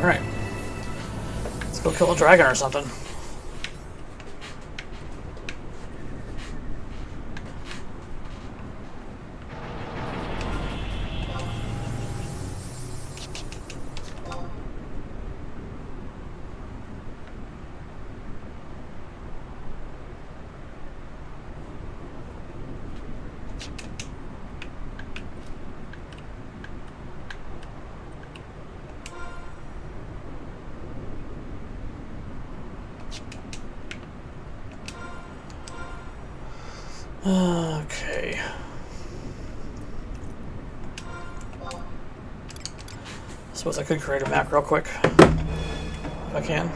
Alright. Let's go kill a dragon or something. Okay. Suppose I could create a map real quick, if I can.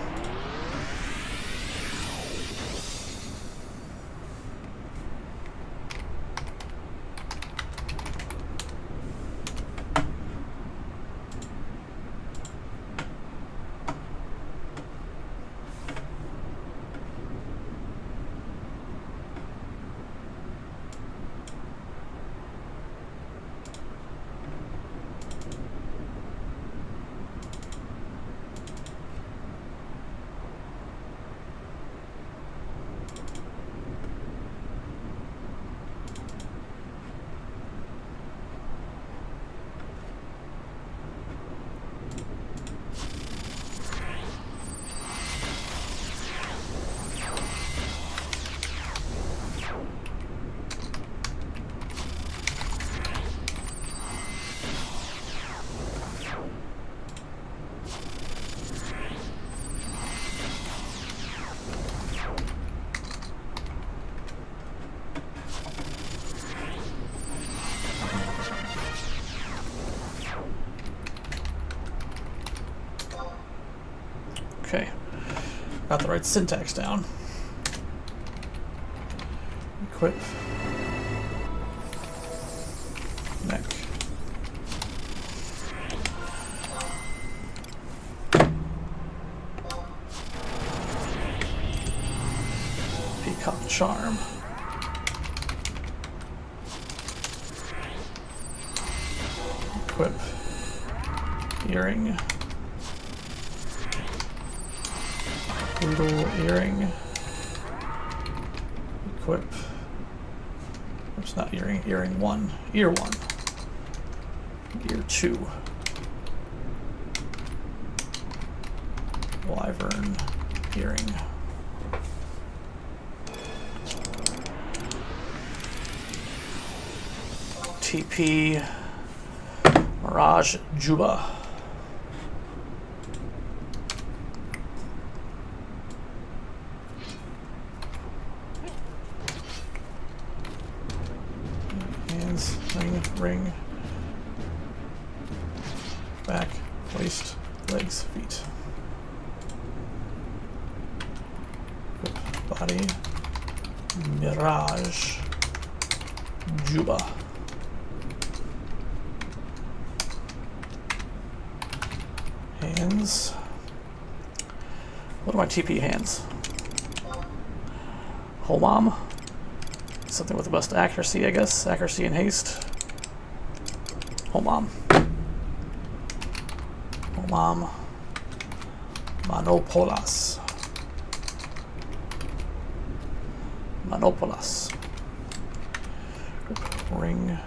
Okay, got the right syntax down. Equip. charm. Equip earring. Brutal earring. Equip. It's not earring. Earring 1. Ear 1. Ear 2. Wyvern earring. TP Mirage Juba. Hands, ring, back, waist, legs, feet. Body, Mirage Juba. Hands. What are my TP hands? Homam. Something with the best accuracy, I guess. Accuracy and haste. Homam. Homam. Manopolas. Manopolas. Ring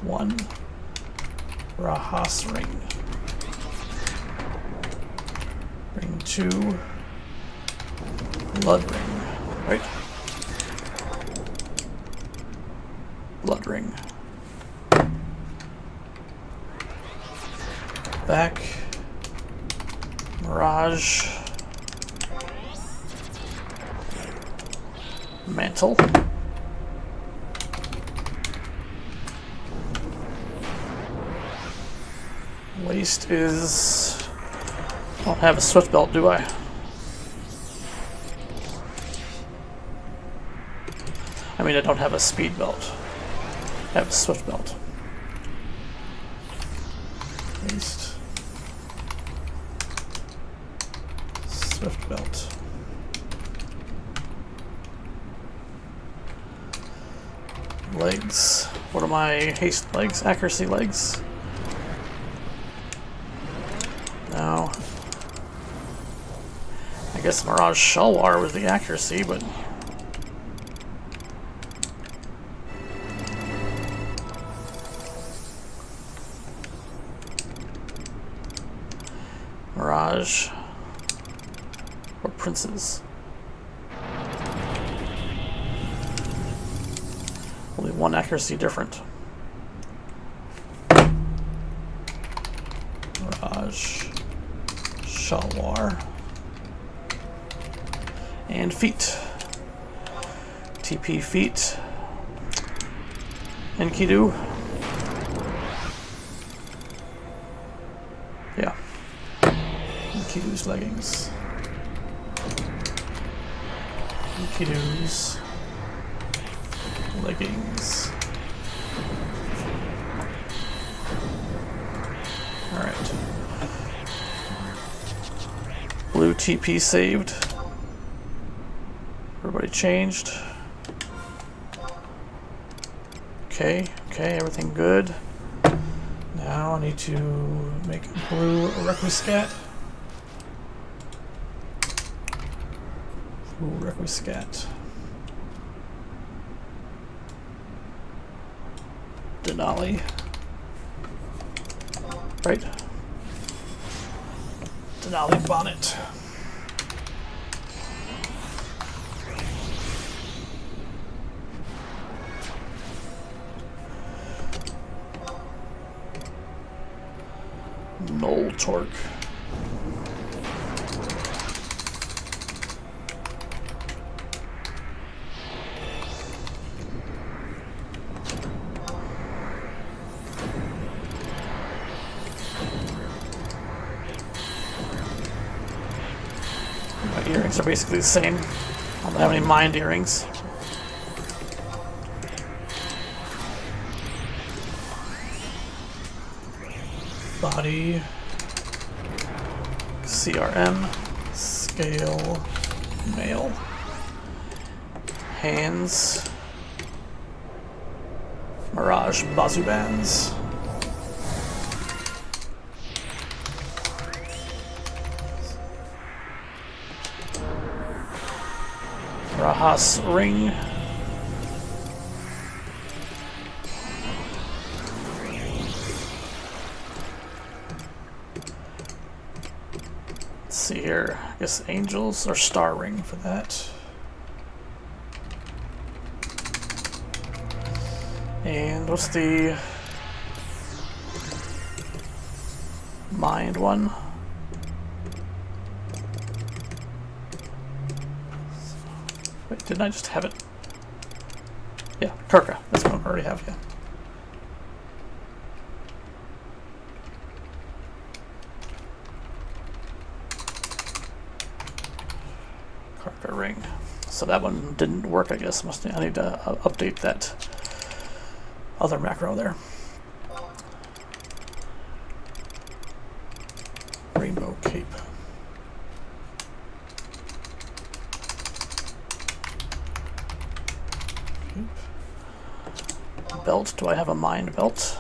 1. Rahas ring. Ring 2. Blood ring. Right? Blood ring. Back. Mirage. Mantle. Waist is... I don't have a swift belt, do I? I mean, I don't have a speed belt. I have a swift belt. Waist. Swift belt. Legs. What are my haste legs? Accuracy legs? No. I guess Mirage Shalwar was the accuracy, but... Mirage... or Princes? Only one accuracy different. Mirage... Shalwar... and feet. TP feet. Enkidu. Yeah. Enkidu's leggings. Enkidu's leggings. Alright. Blue TP saved. Everybody changed. Okay, everything good. Now I need to make blue Requiscat. Blue Requiscat. Denali. Right? Denali bonnet. Null torque. My earrings are basically the same. I don't have any mind earrings. Body, CRM, scale, male, Hands. Mirage Bazoo Bands. Rahas Ring. Let's see here. I guess Angels or Star Ring for that. And what's the Mind one? Wait, didn't I just have it? Yeah, Kirka. That's what I already have, yeah. Kirka ring. So that one didn't work, I guess. I need to update that other macro there. Rainbow Cape. Belt. Do I have a mind belt?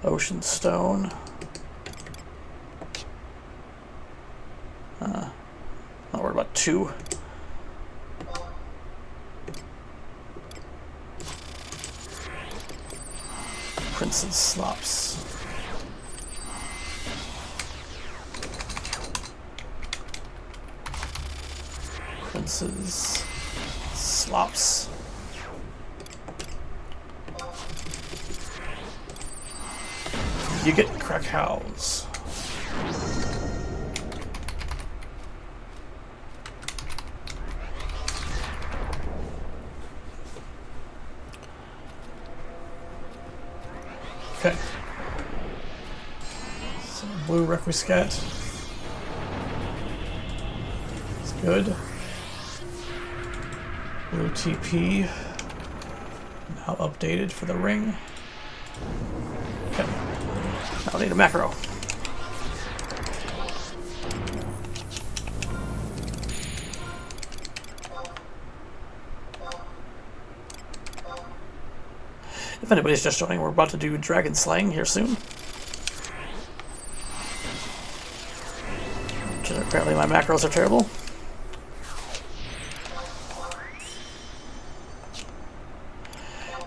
Ocean Stone. Not worried about 2. Prince's Slops. Prince's Slops. You get crack house. Okay. So blue Requiscat. It's good. Blue TP. Now updated for the ring. Okay. Now I need a macro. If anybody's just joining, we're about to do dragon slaying here soon. Apparently my macros are terrible.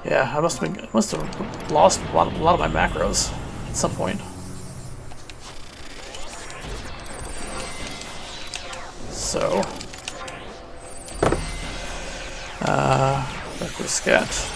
Yeah, I must have lost a lot of my macros at some point. So, Requiscat.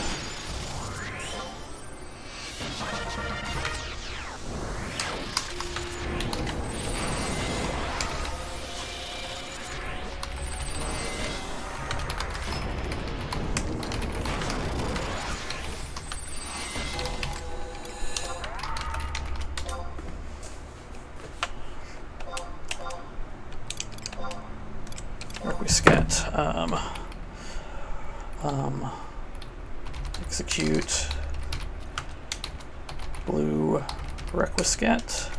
Execute blue Requiscat.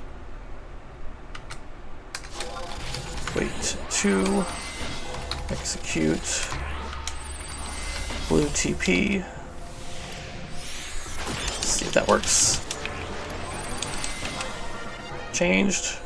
Wait 2. Execute blue TP. Let's see if that works. Changed.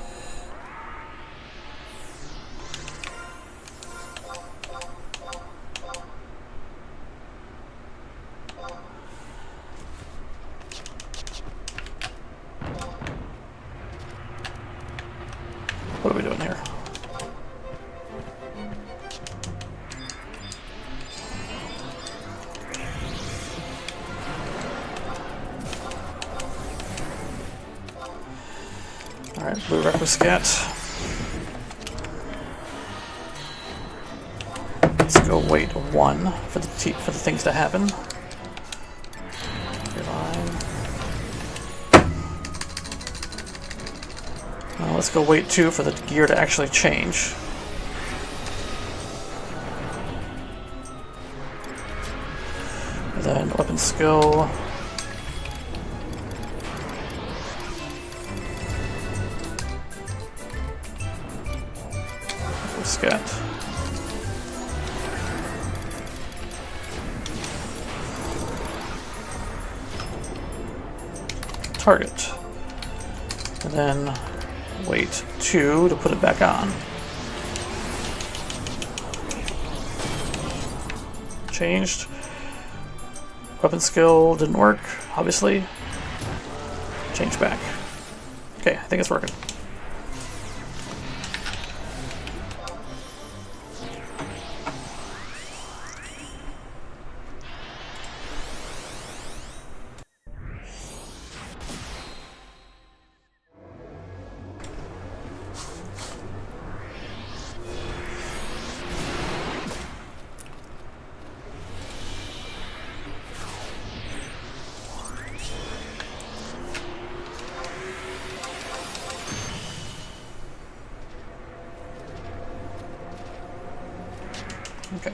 What are we doing here? Alright, blue Requiscat. Let's go wait 1 for the things to happen. Let's go wait 2 for the gear to actually change. And then weapon skill. Scat. Target. And then wait 2 to put it back on. Changed. Weapon skill didn't work, obviously. Change back. Okay, I think it's working. Okay.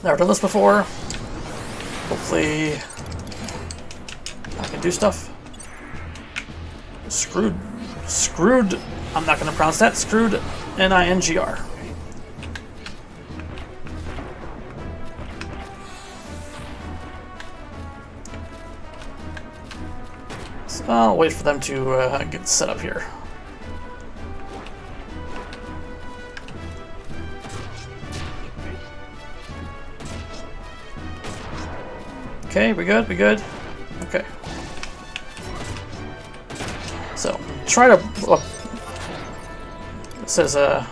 Never done this before. Hopefully I can do stuff. Screwed. I'm not going to pronounce that. Screwed. N-I-N-G-R. So I'll wait for them to get set up here. Okay, we good? We good? Okay. So, try to... it says, I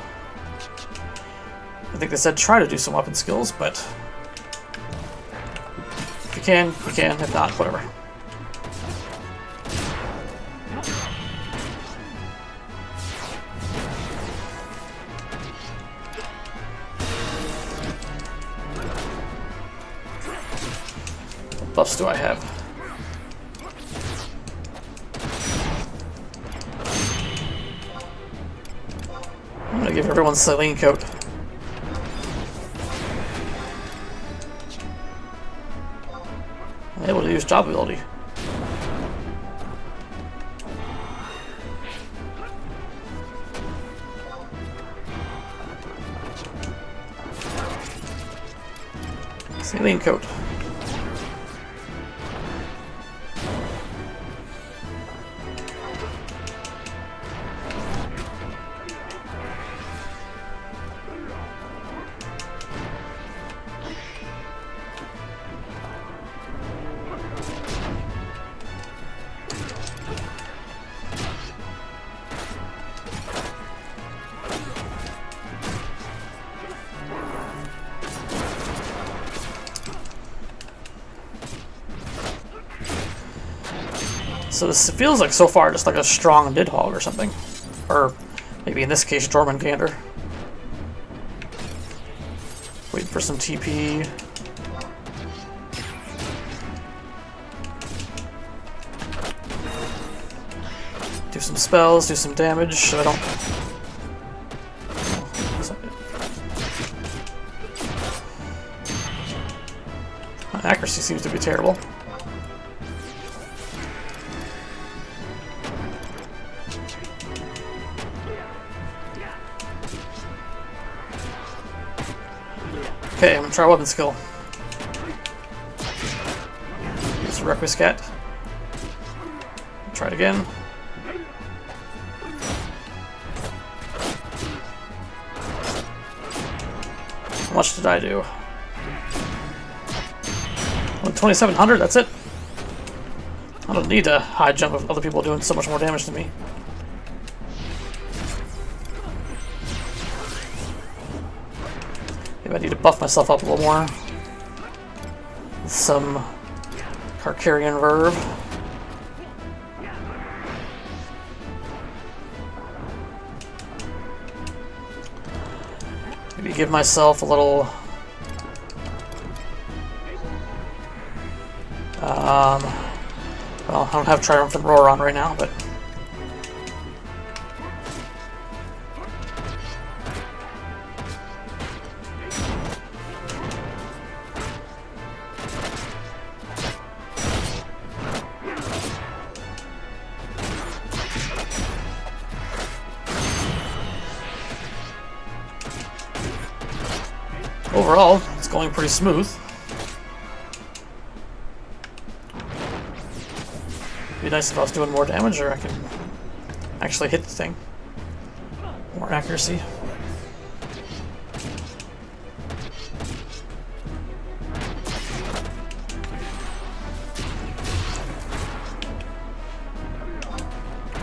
think they said try to do some weapon skills, but... if you can, you can. If not, whatever. What buffs do I have? I'm gonna give everyone Saline Coat. I'm able to use job ability. Saline Coat. So this feels like so far just like a strong Nidhogg or something. Or maybe in this case Jormungandr. Waiting for some TP. Do some spells, do some damage so I don't... My accuracy seems to be terrible. Okay, I'm gonna try weapon skill. Use the Requiscat. Try it again. How much did I do? 2700, that's it. I don't need a high jump of other people doing so much more damage than me. Maybe I need to buff myself up a little more. With some Carcarian Verve. Maybe give myself a little... well, I don't have Triumphant Roar on right now, but... overall, it's going pretty smooth. It'd be nice if I was doing more damage, or I can actually hit the thing. More accuracy.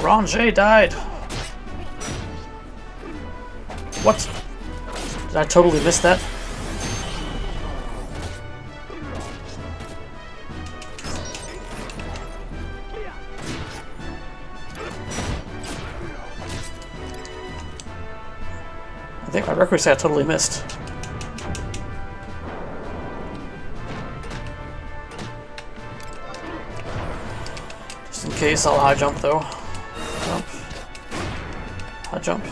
Ranger died. What? Did I totally miss that? I think my record say I totally missed. Just in case, I'll high jump though. Jump. High jump.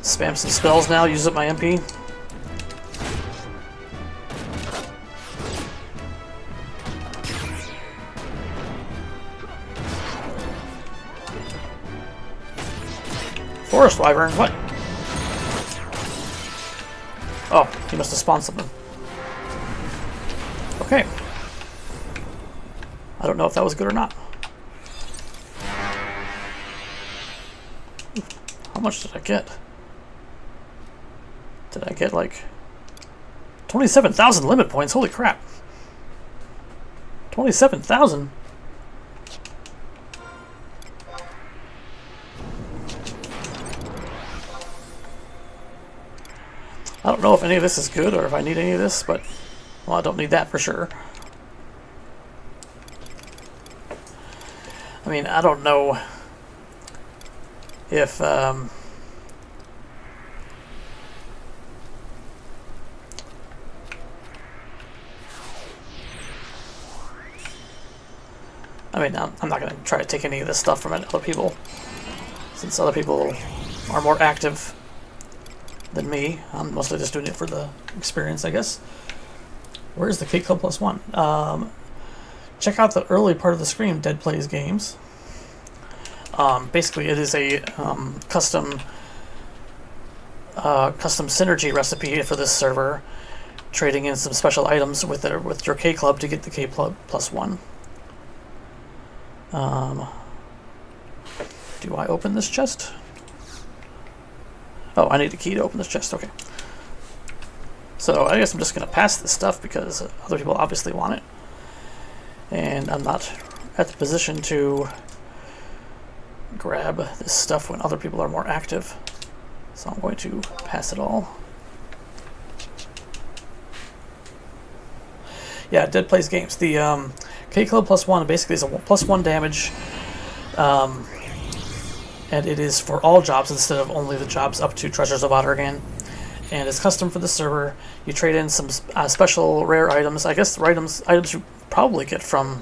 Spam some spells now, use up my MP. Forest Wyvern, what? Oh, he must have spawned something. Okay. I don't know if that was good or not. How much did I get? Did I get like 27,000 limit points? Holy crap. 27,000? I don't know if any of this is good or if I need any of this, but well, I don't need that for sure. I mean, I don't know if I mean, I'm not going to try to take any of this stuff from other people, since other people are more active than me. I'm mostly just doing it for the experience, I guess. Where's the K Club +1? Check out the early part of the screen, Dead Plays Games. Basically, it is a custom synergy recipe for this server, trading in some special items with your K Club to get the K Club +1. Do I open this chest? Oh, I need a key to open this chest. Okay. So I guess I'm just going to pass this stuff because other people obviously want it. And I'm not at the position to grab this stuff when other people are more active. So I'm going to pass it all. Yeah, Dead Plays Games. The K Club +1 basically is a +1 damage, and it is for all jobs instead of only the jobs up to Treasures of Ottergan. And it's custom for the server. You trade in some special rare items. I guess the items you probably get from.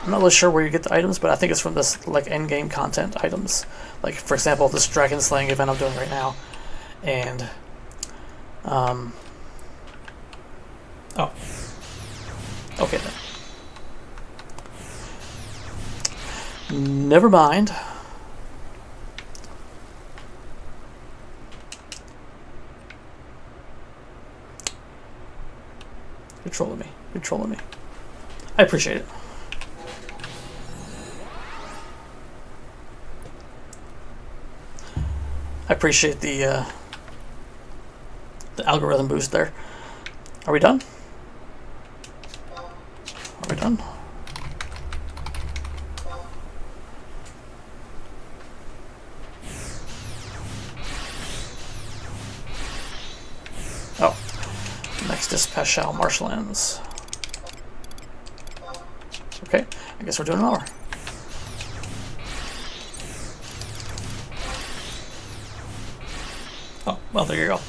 I'm not really sure where you get the items, but I think it's from this like end game content items. Like for example, this dragon slaying event I'm doing right now, and oh, okay then. Never mind. You're trolling me. You're trolling me. I appreciate it. I appreciate the algorithm boost there. Are we done? Are we done? Oh, next is Paschal Marshlands. Okay, I guess we're doing an hour. Oh, well, there you go.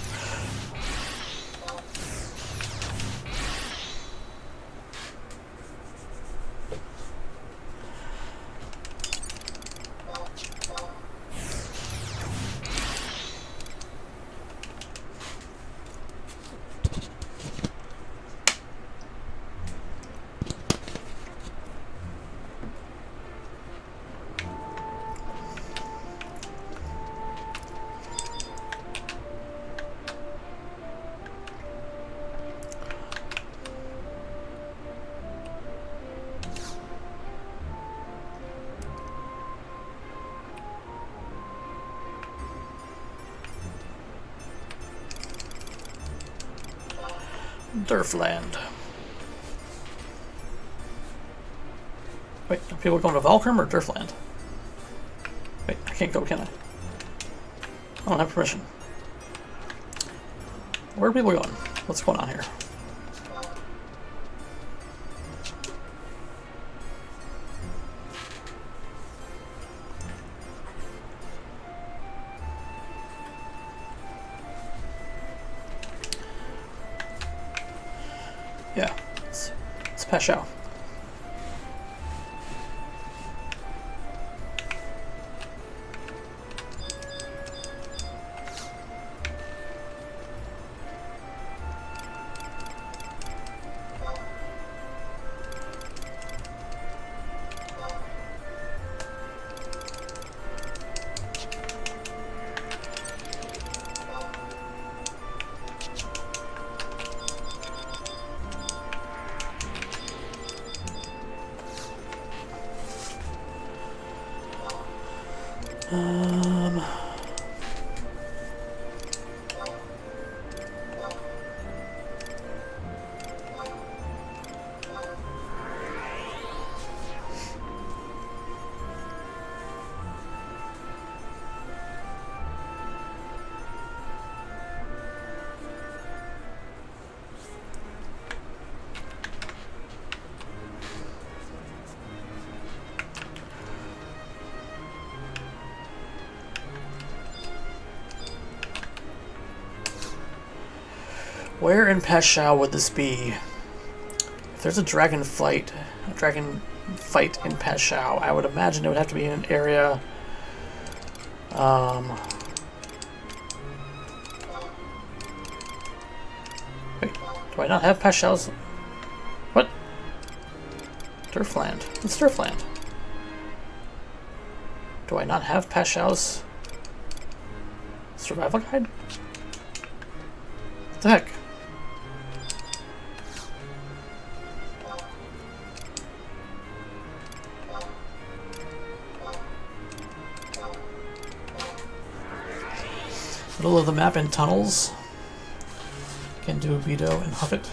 Durfland. Wait, are people going to Valkyrm or Durfland? Wait, I can't go, can I? I don't have permission. Where are people going? What's going on here? Yeah, it's Peshao. Where in Peshao would this be? If there's a dragon fight in Peshao, I would imagine it would have to be in an area. Wait, do I not have Peshao's? What? Durfland. It's Durfland. Do I not have Peshao's survival guide? What the heck? Middle of the map in tunnels. Can do Beto and Huffit.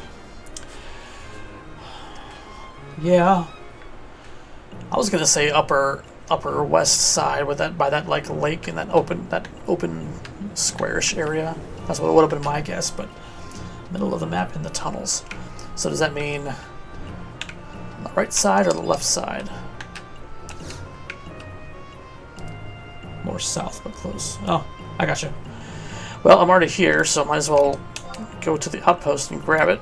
Yeah. I was gonna say upper west side with that by that like lake and that open squarish area. That's what it would have been my guess, but middle of the map in the tunnels. So does that mean on the right side or the left side? More south, but close. Oh, I gotcha. Well, I'm already here, so I might as well go to the outpost and grab it.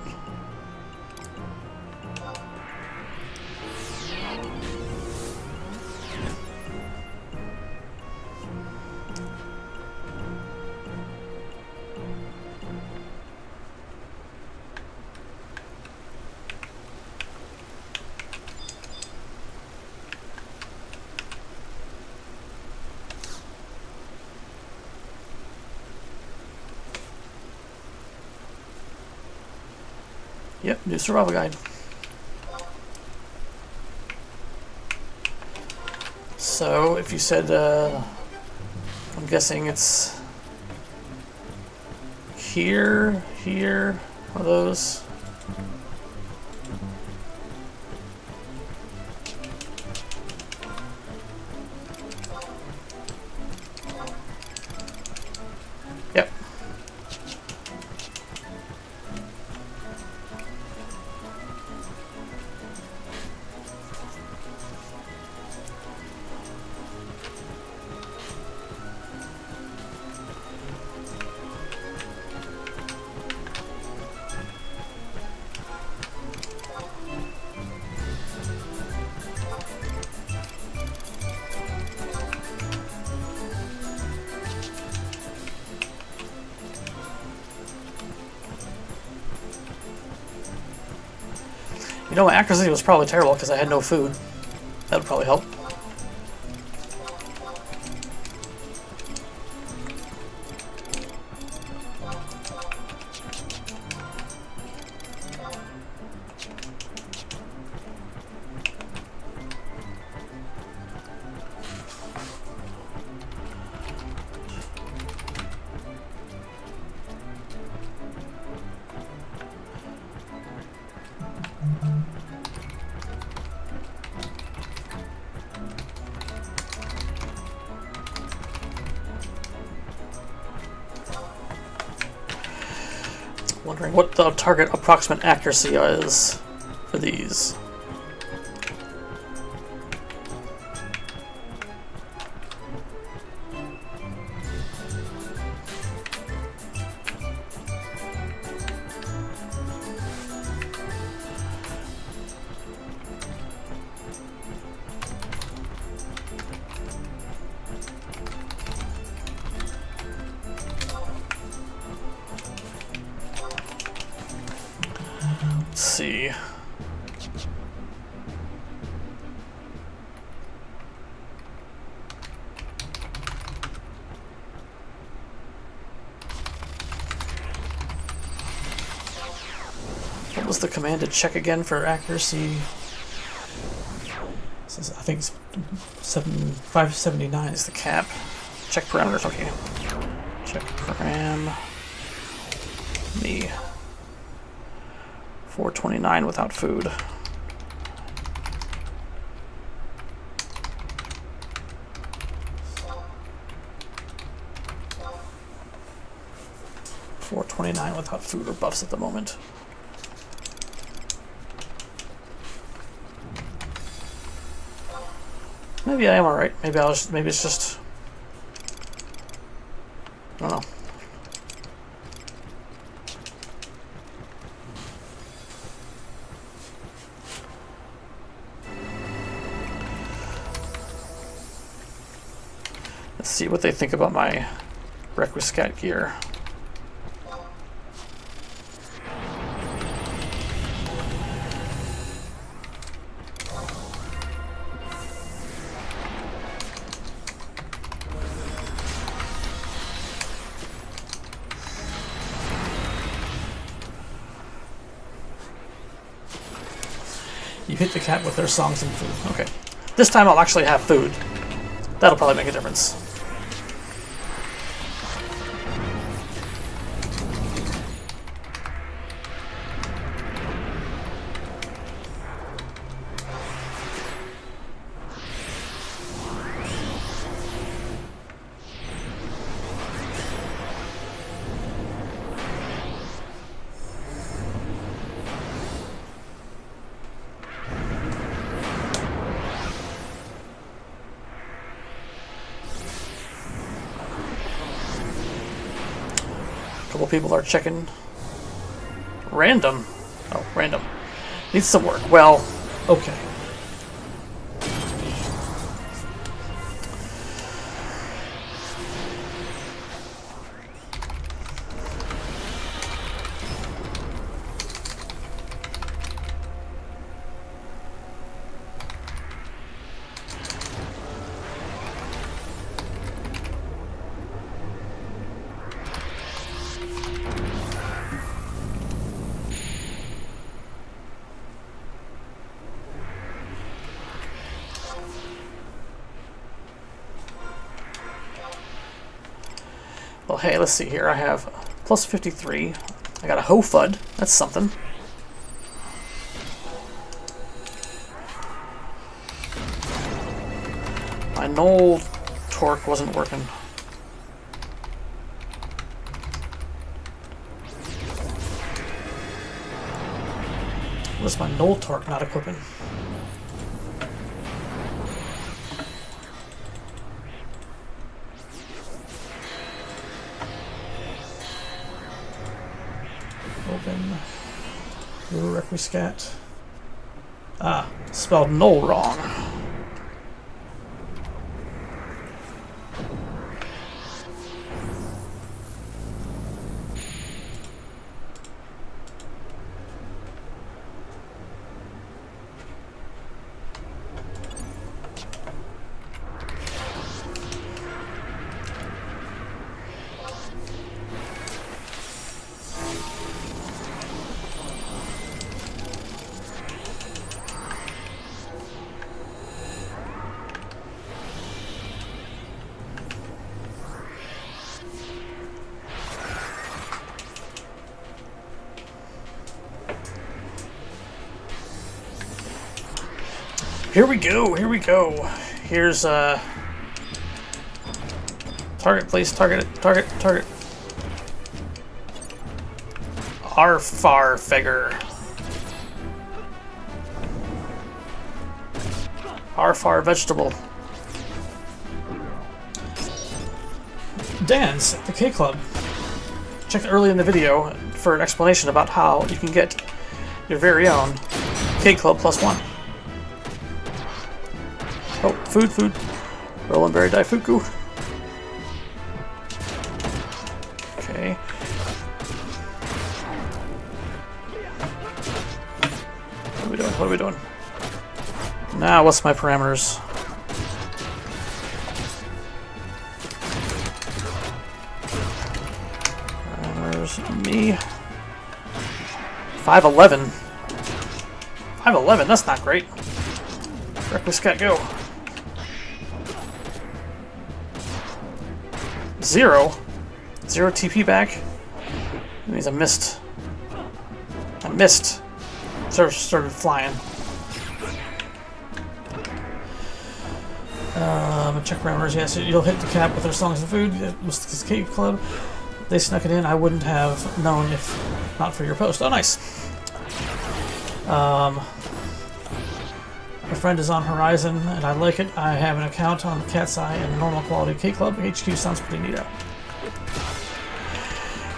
Yep, new survival guide. So, if you said, I'm guessing it's here, one of those. Yep. You know, my accuracy was probably terrible because I had no food. That would probably help. wondering what the target approximate accuracy is for these. Let's see. What was the command to check again for accuracy? This is, I think it's 579 is the cap. Check parameters, okay. Check param. Me. 429 without food. $429 without food or buffs at the moment. Maybe I am alright. Maybe it's just, I don't know. Let's see what they think about my Requiscat gear. You hit the cat with their songs and food. Okay. This time I'll actually have food. That'll probably make a difference. Couple people are checking. Random. Oh, random. Needs some work. Well, okay. Well, hey, let's see here. I have plus 53. I got a Ho-Fud. That's something. My Null Torque wasn't working. What's my Null Torque not equipping? Open. Requiscat. Ah, spelled null wrong. Here we go, here we go. Here's target, please, target it, target. Arfar figure. Arfar vegetable. Dance at the K Club. Check early in the video for an explanation about how you can get your very own K Club +1. Oh, food. Roll and berry daifuku. Okay. What are we doing? Now, what's my parameters? Me. 5'11". 5'11", that's not great. Reckless cat go. 0 TP back. That means I missed. Started flying. Check parameters. Yes, you'll hit the cap with their songs and food. It was this K Club. They snuck it in. I wouldn't have known if not for your post. Oh, nice. My friend is on Horizon, and I like it. I have an account on Cat's Eye and normal quality K Club. HQ sounds pretty neat out.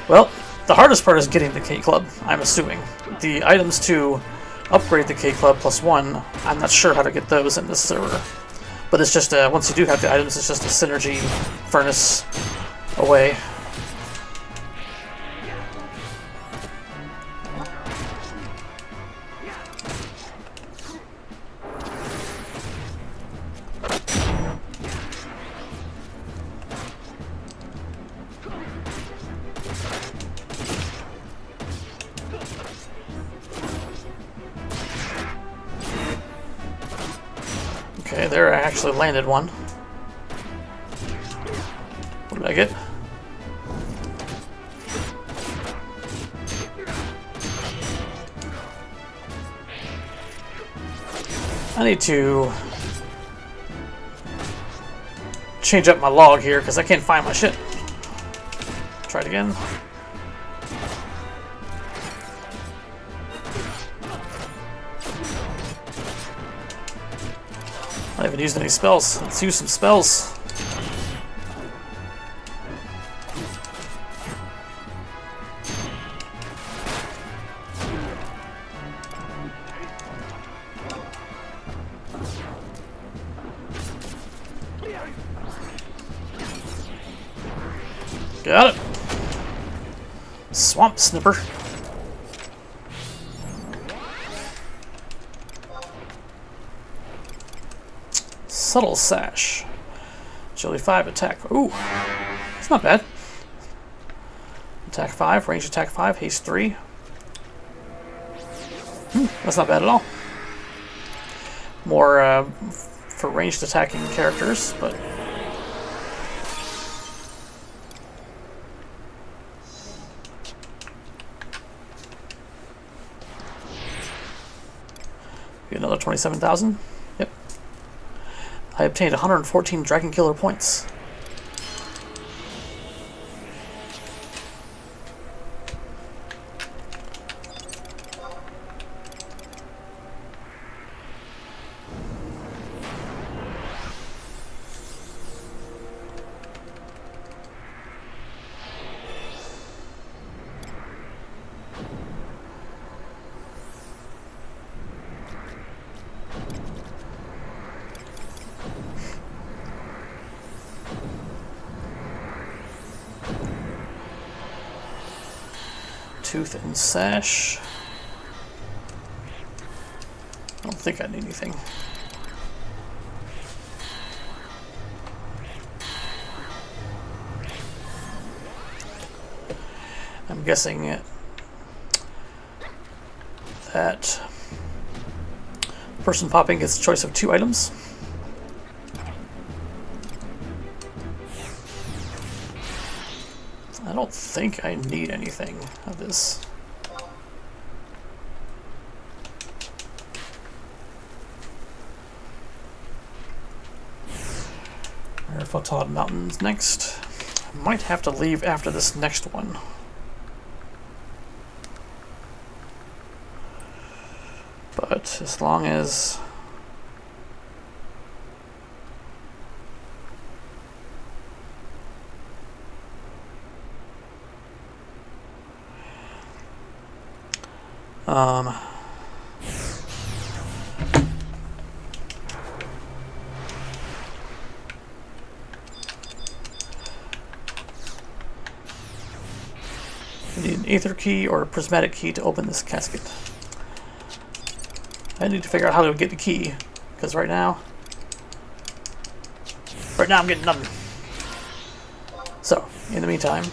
Well, the hardest part is getting the K Club, I'm assuming. The items to upgrade the K Club +1, I'm not sure how to get those in this server. But it's just, once you do have the items, it's just a synergy furnace away. Okay, there I actually landed one. What did I get? I need to change up my log here because I can't find my shit. Try it again. I haven't used any spells. Let's use some spells. Got it. Swamp Snipper. Subtle Sash. Agility 5, attack. Ooh, that's not bad. Attack 5, range attack 5, haste 3. That's not bad at all. More for ranged attacking characters, but another 27,000. Yep. I obtained 114 Dragon Killer points. Tooth and Sash. I don't think I need anything. I'm guessing that person popping gets a choice of 2 items. I don't think I need anything of this. Referral Mountains next. I might have to leave after this next one. as long as... we need an Aether key or a prismatic key to open this casket. I need to figure out how to get the key, because right now I'm getting nothing. So, in the meantime,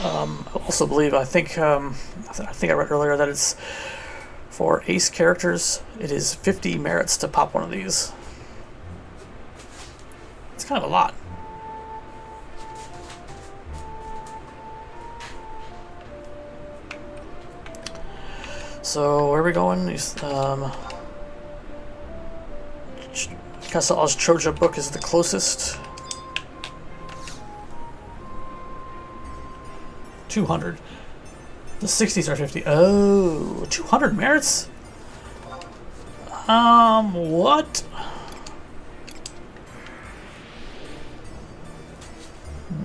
I also believe, I think I read earlier that it's for ace characters, it is 50 merits to pop one of these. It's kind of a lot. So where are we going? Colossal Troja book is the closest. 200. The 60s are 50. Oh, 200 merits? What?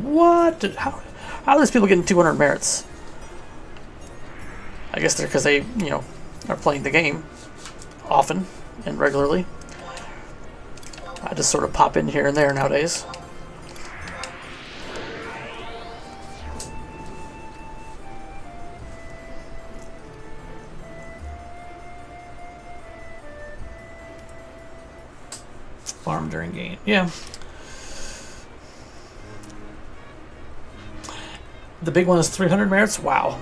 What? How are these people getting 200 merits? I guess they're because they, are playing the game often and regularly. I just sort of pop in here and there nowadays. Farm during game. Yeah. The big one is 300 merits? Wow.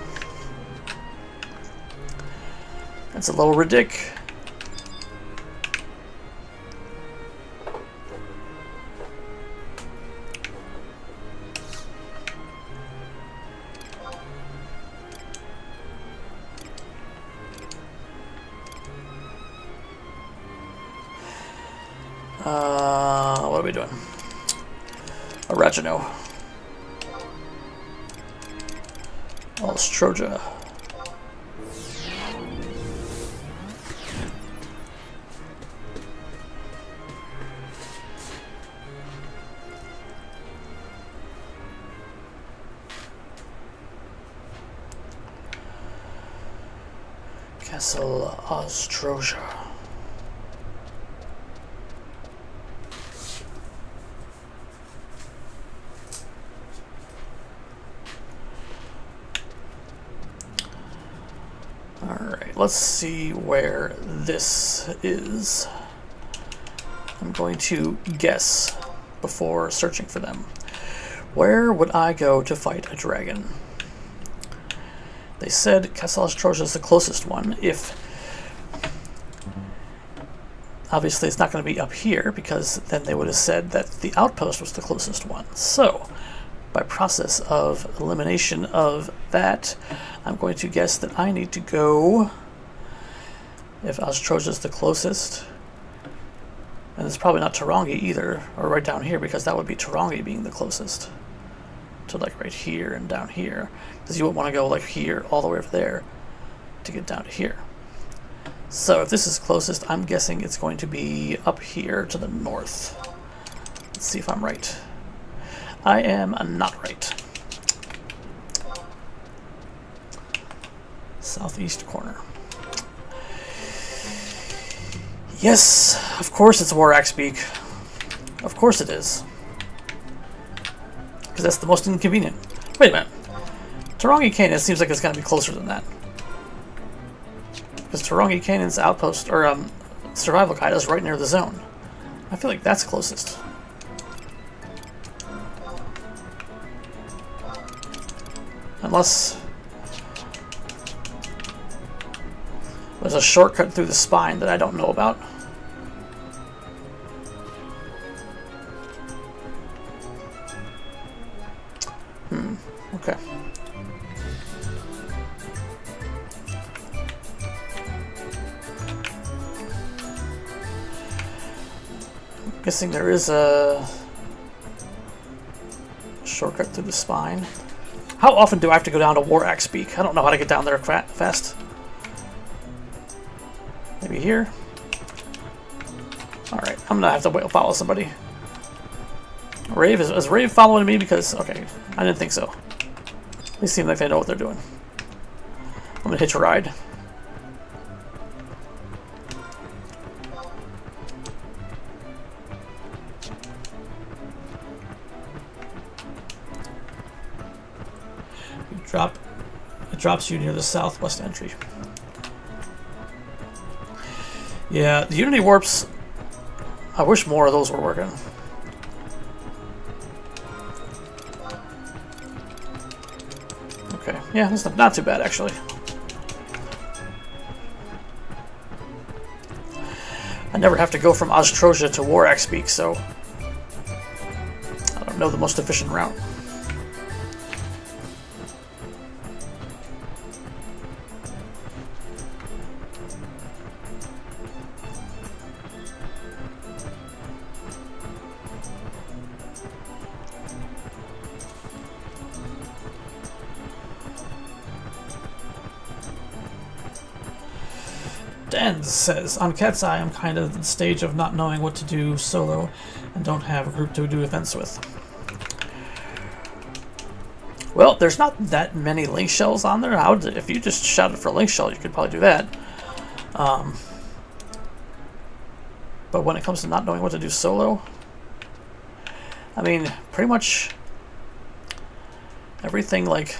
That's a little ridiculous. What are we doing? Oregano. Ostroja. Castle Ostroja. Let's see where this is. I'm going to guess before searching for them. Where would I go to fight a dragon? They said Castle Ostroja is the closest one. If obviously it's not going to be up here, because then they would have said that the outpost was the closest one. So by process of elimination of that, I'm going to guess that I need to go, if Ostroja is the closest, and it's probably not Tarangi either, or right down here, because that would be Tarangi being the closest to like right here and down here, because you wouldn't want to go like here all the way over there to get down to here. So if this is closest, I'm guessing it's going to be up here to the north. Let's see if I'm right. I am not right. Southeast corner. Yes, of course it's Warak's Beak. Of course it is. Because that's the most inconvenient. Wait a minute. Tarangi Canyon seems like it's going to be closer than that. Because Tarangi Canyon's outpost, or survival guide, is right near the zone. I feel like that's closest. Unless there's a shortcut through the spine that I don't know about. Okay. Guessing there is a shortcut through the spine. How often do I have to go down to War Axe Peak? I don't know how to get down there fast. Maybe here? Alright, I'm gonna have to follow somebody. Rave? Is Rave following me? Because, okay, I didn't think so. They seem like they know what they're doing. I'm gonna hitch a ride. It drops you near the southwest entry. Yeah, the Unity warps, I wish more of those were working. Okay, yeah, that's not too bad actually. I never have to go from Ostrosia to War Axe Peak, so I don't know the most efficient route. Dens says, on Cat's Eye, I'm kind of at the stage of not knowing what to do solo and don't have a group to do events with. Well, there's not that many link shells on there. If you just shouted for a link shell, you could probably do that. But when it comes to not knowing what to do solo, I mean, pretty much everything like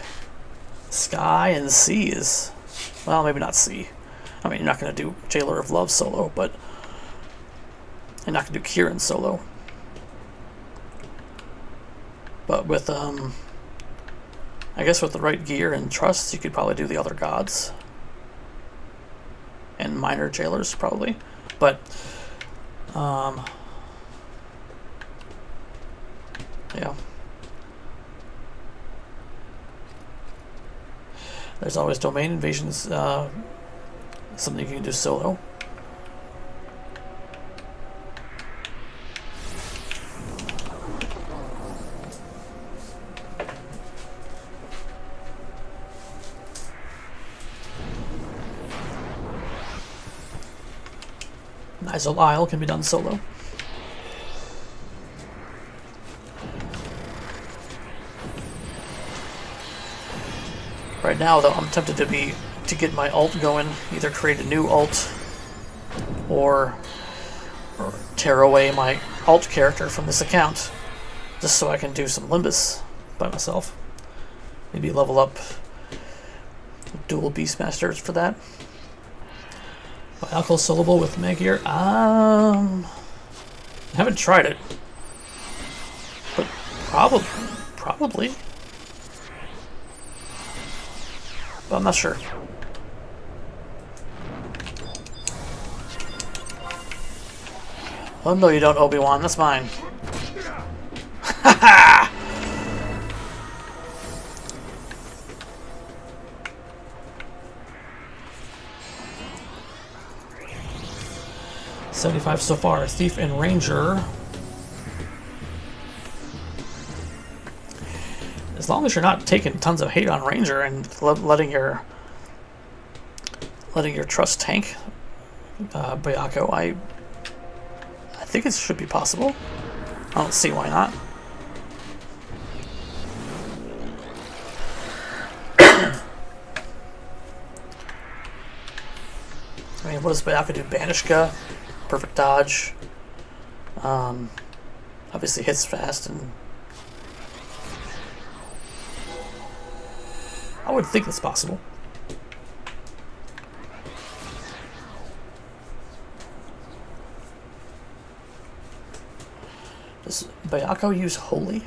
Sky and Sea is, well, maybe not Sea. I mean, you're not going to do Jailer of Love solo, but you're not going to do Kieran solo. But with, I guess with the right gear and trust, you could probably do the other gods. And minor jailers, probably. But, yeah. There's always domain invasions, something you can do solo. Nizal Isle can be done solo. Right now, though, I'm tempted to get my alt going, either create a new alt or tear away my alt character from this account, just so I can do some Limbus by myself. Maybe level up dual Beastmasters for that. Alcohol soloable with Magir? I haven't tried it, but probably. But I'm not sure. Oh no, you don't, Obi-Wan. That's mine. Ha ha! 75 so far. Thief and Ranger. As long as you're not taking tons of hate on Ranger and letting your trust tank Bayako, I think it should be possible. I don't see why not. I mean, what does Bayako do? Banishka, perfect dodge. Obviously hits fast, and I would think it's possible. Does Bayako use Holy?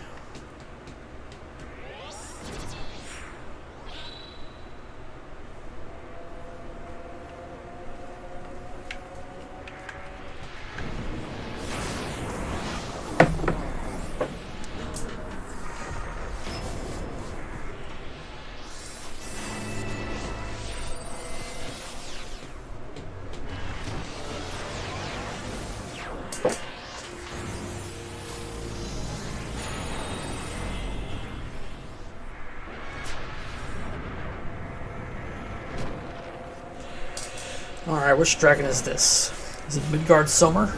Alright, which dragon is this? Is it Midgard Sommer?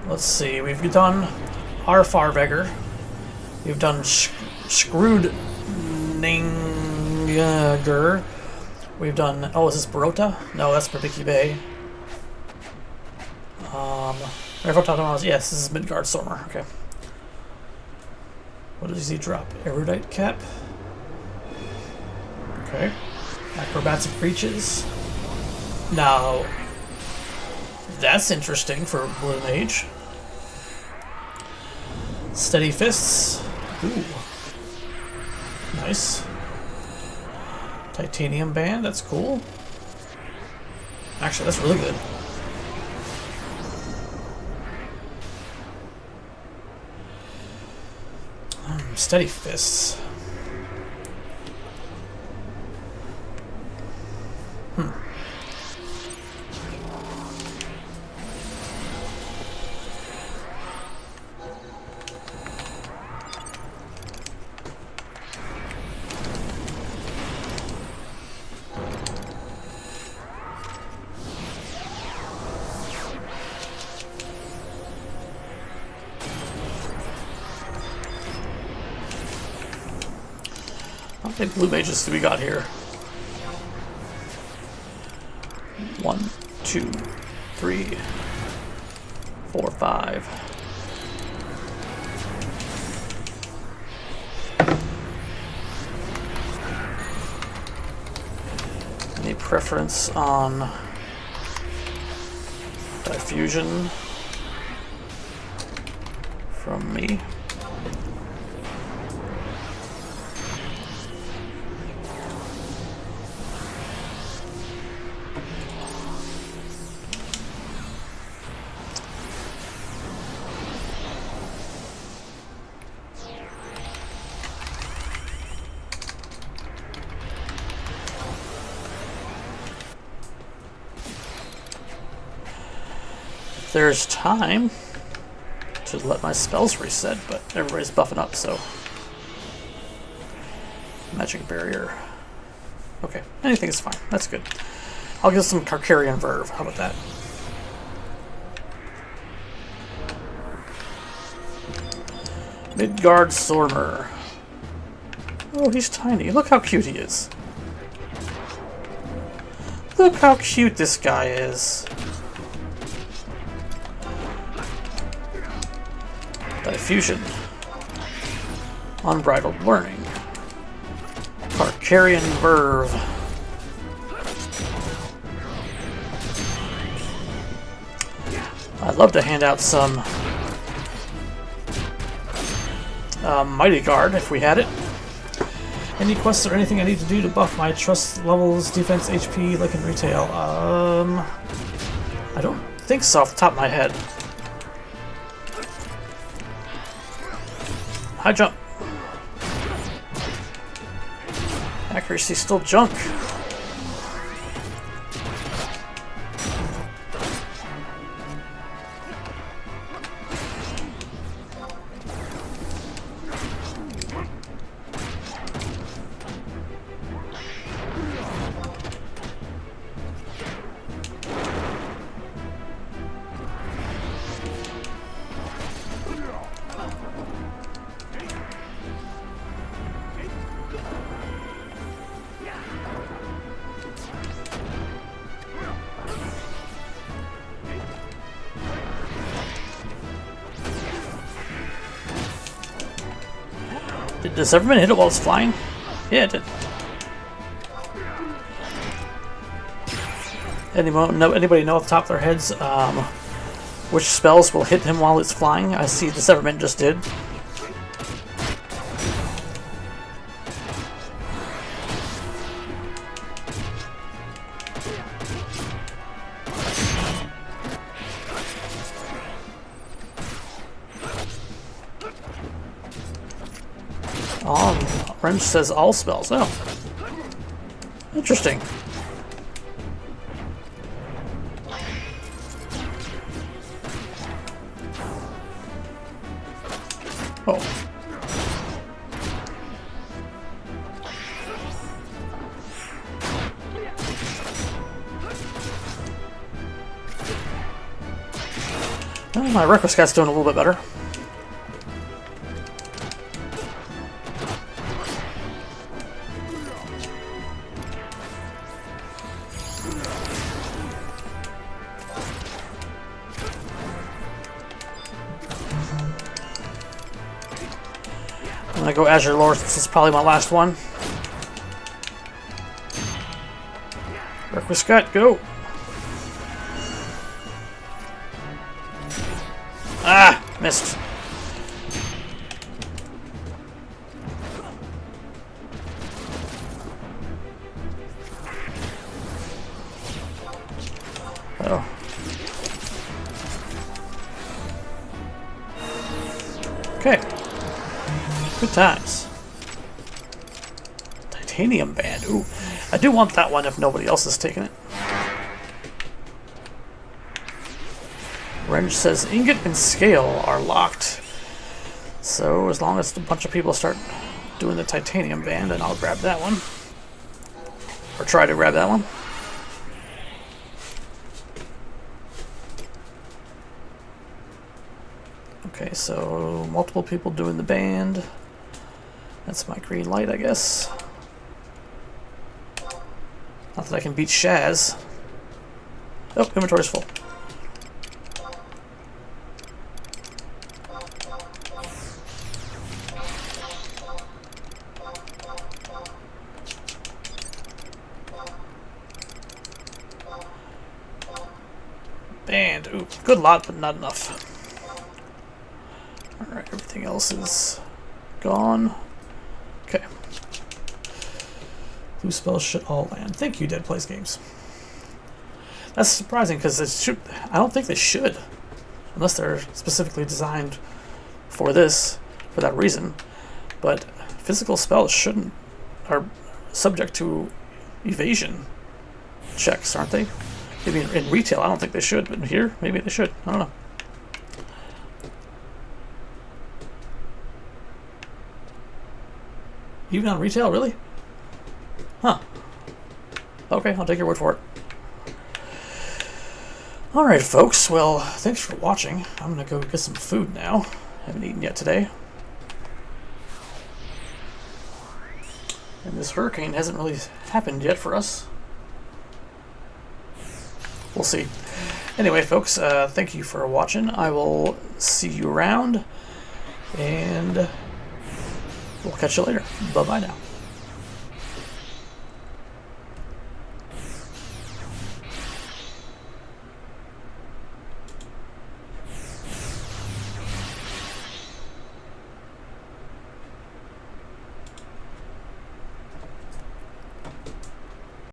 Let's see, we've done Arfarvegger, we've done Screwed Ninger, we've done, oh, is this Barota? No, that's Perdiki Bay. Yes, this is Midgard Stormer, okay. What does he drop? Erudite Cap? Okay. Acrobatic Breaches. Now, that's interesting for Blue Mage. Steady Fists. Ooh. Nice. Titanium Band, that's cool. Actually, that's really good. Steady Fists. How many blue mages do we got here? 1, 2, 3, 4, 5. Any preference on diffusion from me? There's time to let my spells reset, but everybody's buffing up, so. Magic Barrier. Okay, anything is fine. That's good. I'll get some Carcarian Verve. How about that? Midgard Stormer. Oh, he's tiny. Look how cute he is. Look how cute this guy is. Diffusion. Unbridled Learning. Carcarian Verve. I'd love to hand out some Mighty Guard if we had it. Any quests or anything I need to do to buff my trust levels, defense, HP, like in retail? I don't think so off the top of my head. High jump. Accuracy still junk. Does everyone hit it while it's flying? Yeah, it did. Anybody know off the top of their heads which spells will hit him while it's flying? I see the Severment just did. Wrench says all spells. Oh. Interesting. Oh. Well, my Referral's doing a little bit better. I'm gonna go Azure Lore since this is probably my last one. Referral, go! Ah! Missed. Oh. Okay. Good times. Titanium band. Ooh. I do want that one if nobody else is taking it. Wrench says ingot and scale are locked. So as long as a bunch of people start doing the titanium band, then I'll grab that one. Or try to grab that one. Okay, so multiple people doing the band. That's my green light, I guess. Not that I can beat Shaz. Oh, inventory's full. Band. Ooh, good lot, but not enough. Alright, everything else is gone. Okay. Blue spells should all land. Thank you, Dead Plays Games. That's surprising because I don't think they should. Unless they're specifically designed for this, for that reason. But physical spells are subject to evasion checks, aren't they? Maybe in retail, I don't think they should, but here, maybe they should. I don't know. Even on retail, really? Huh. Okay, I'll take your word for it. Alright, folks. Well, thanks for watching. I'm gonna go get some food now. Haven't eaten yet today. And this hurricane hasn't really happened yet for us. We'll see. Anyway, folks, thank you for watching. I will see you around, and we'll catch you later. Bye-bye now.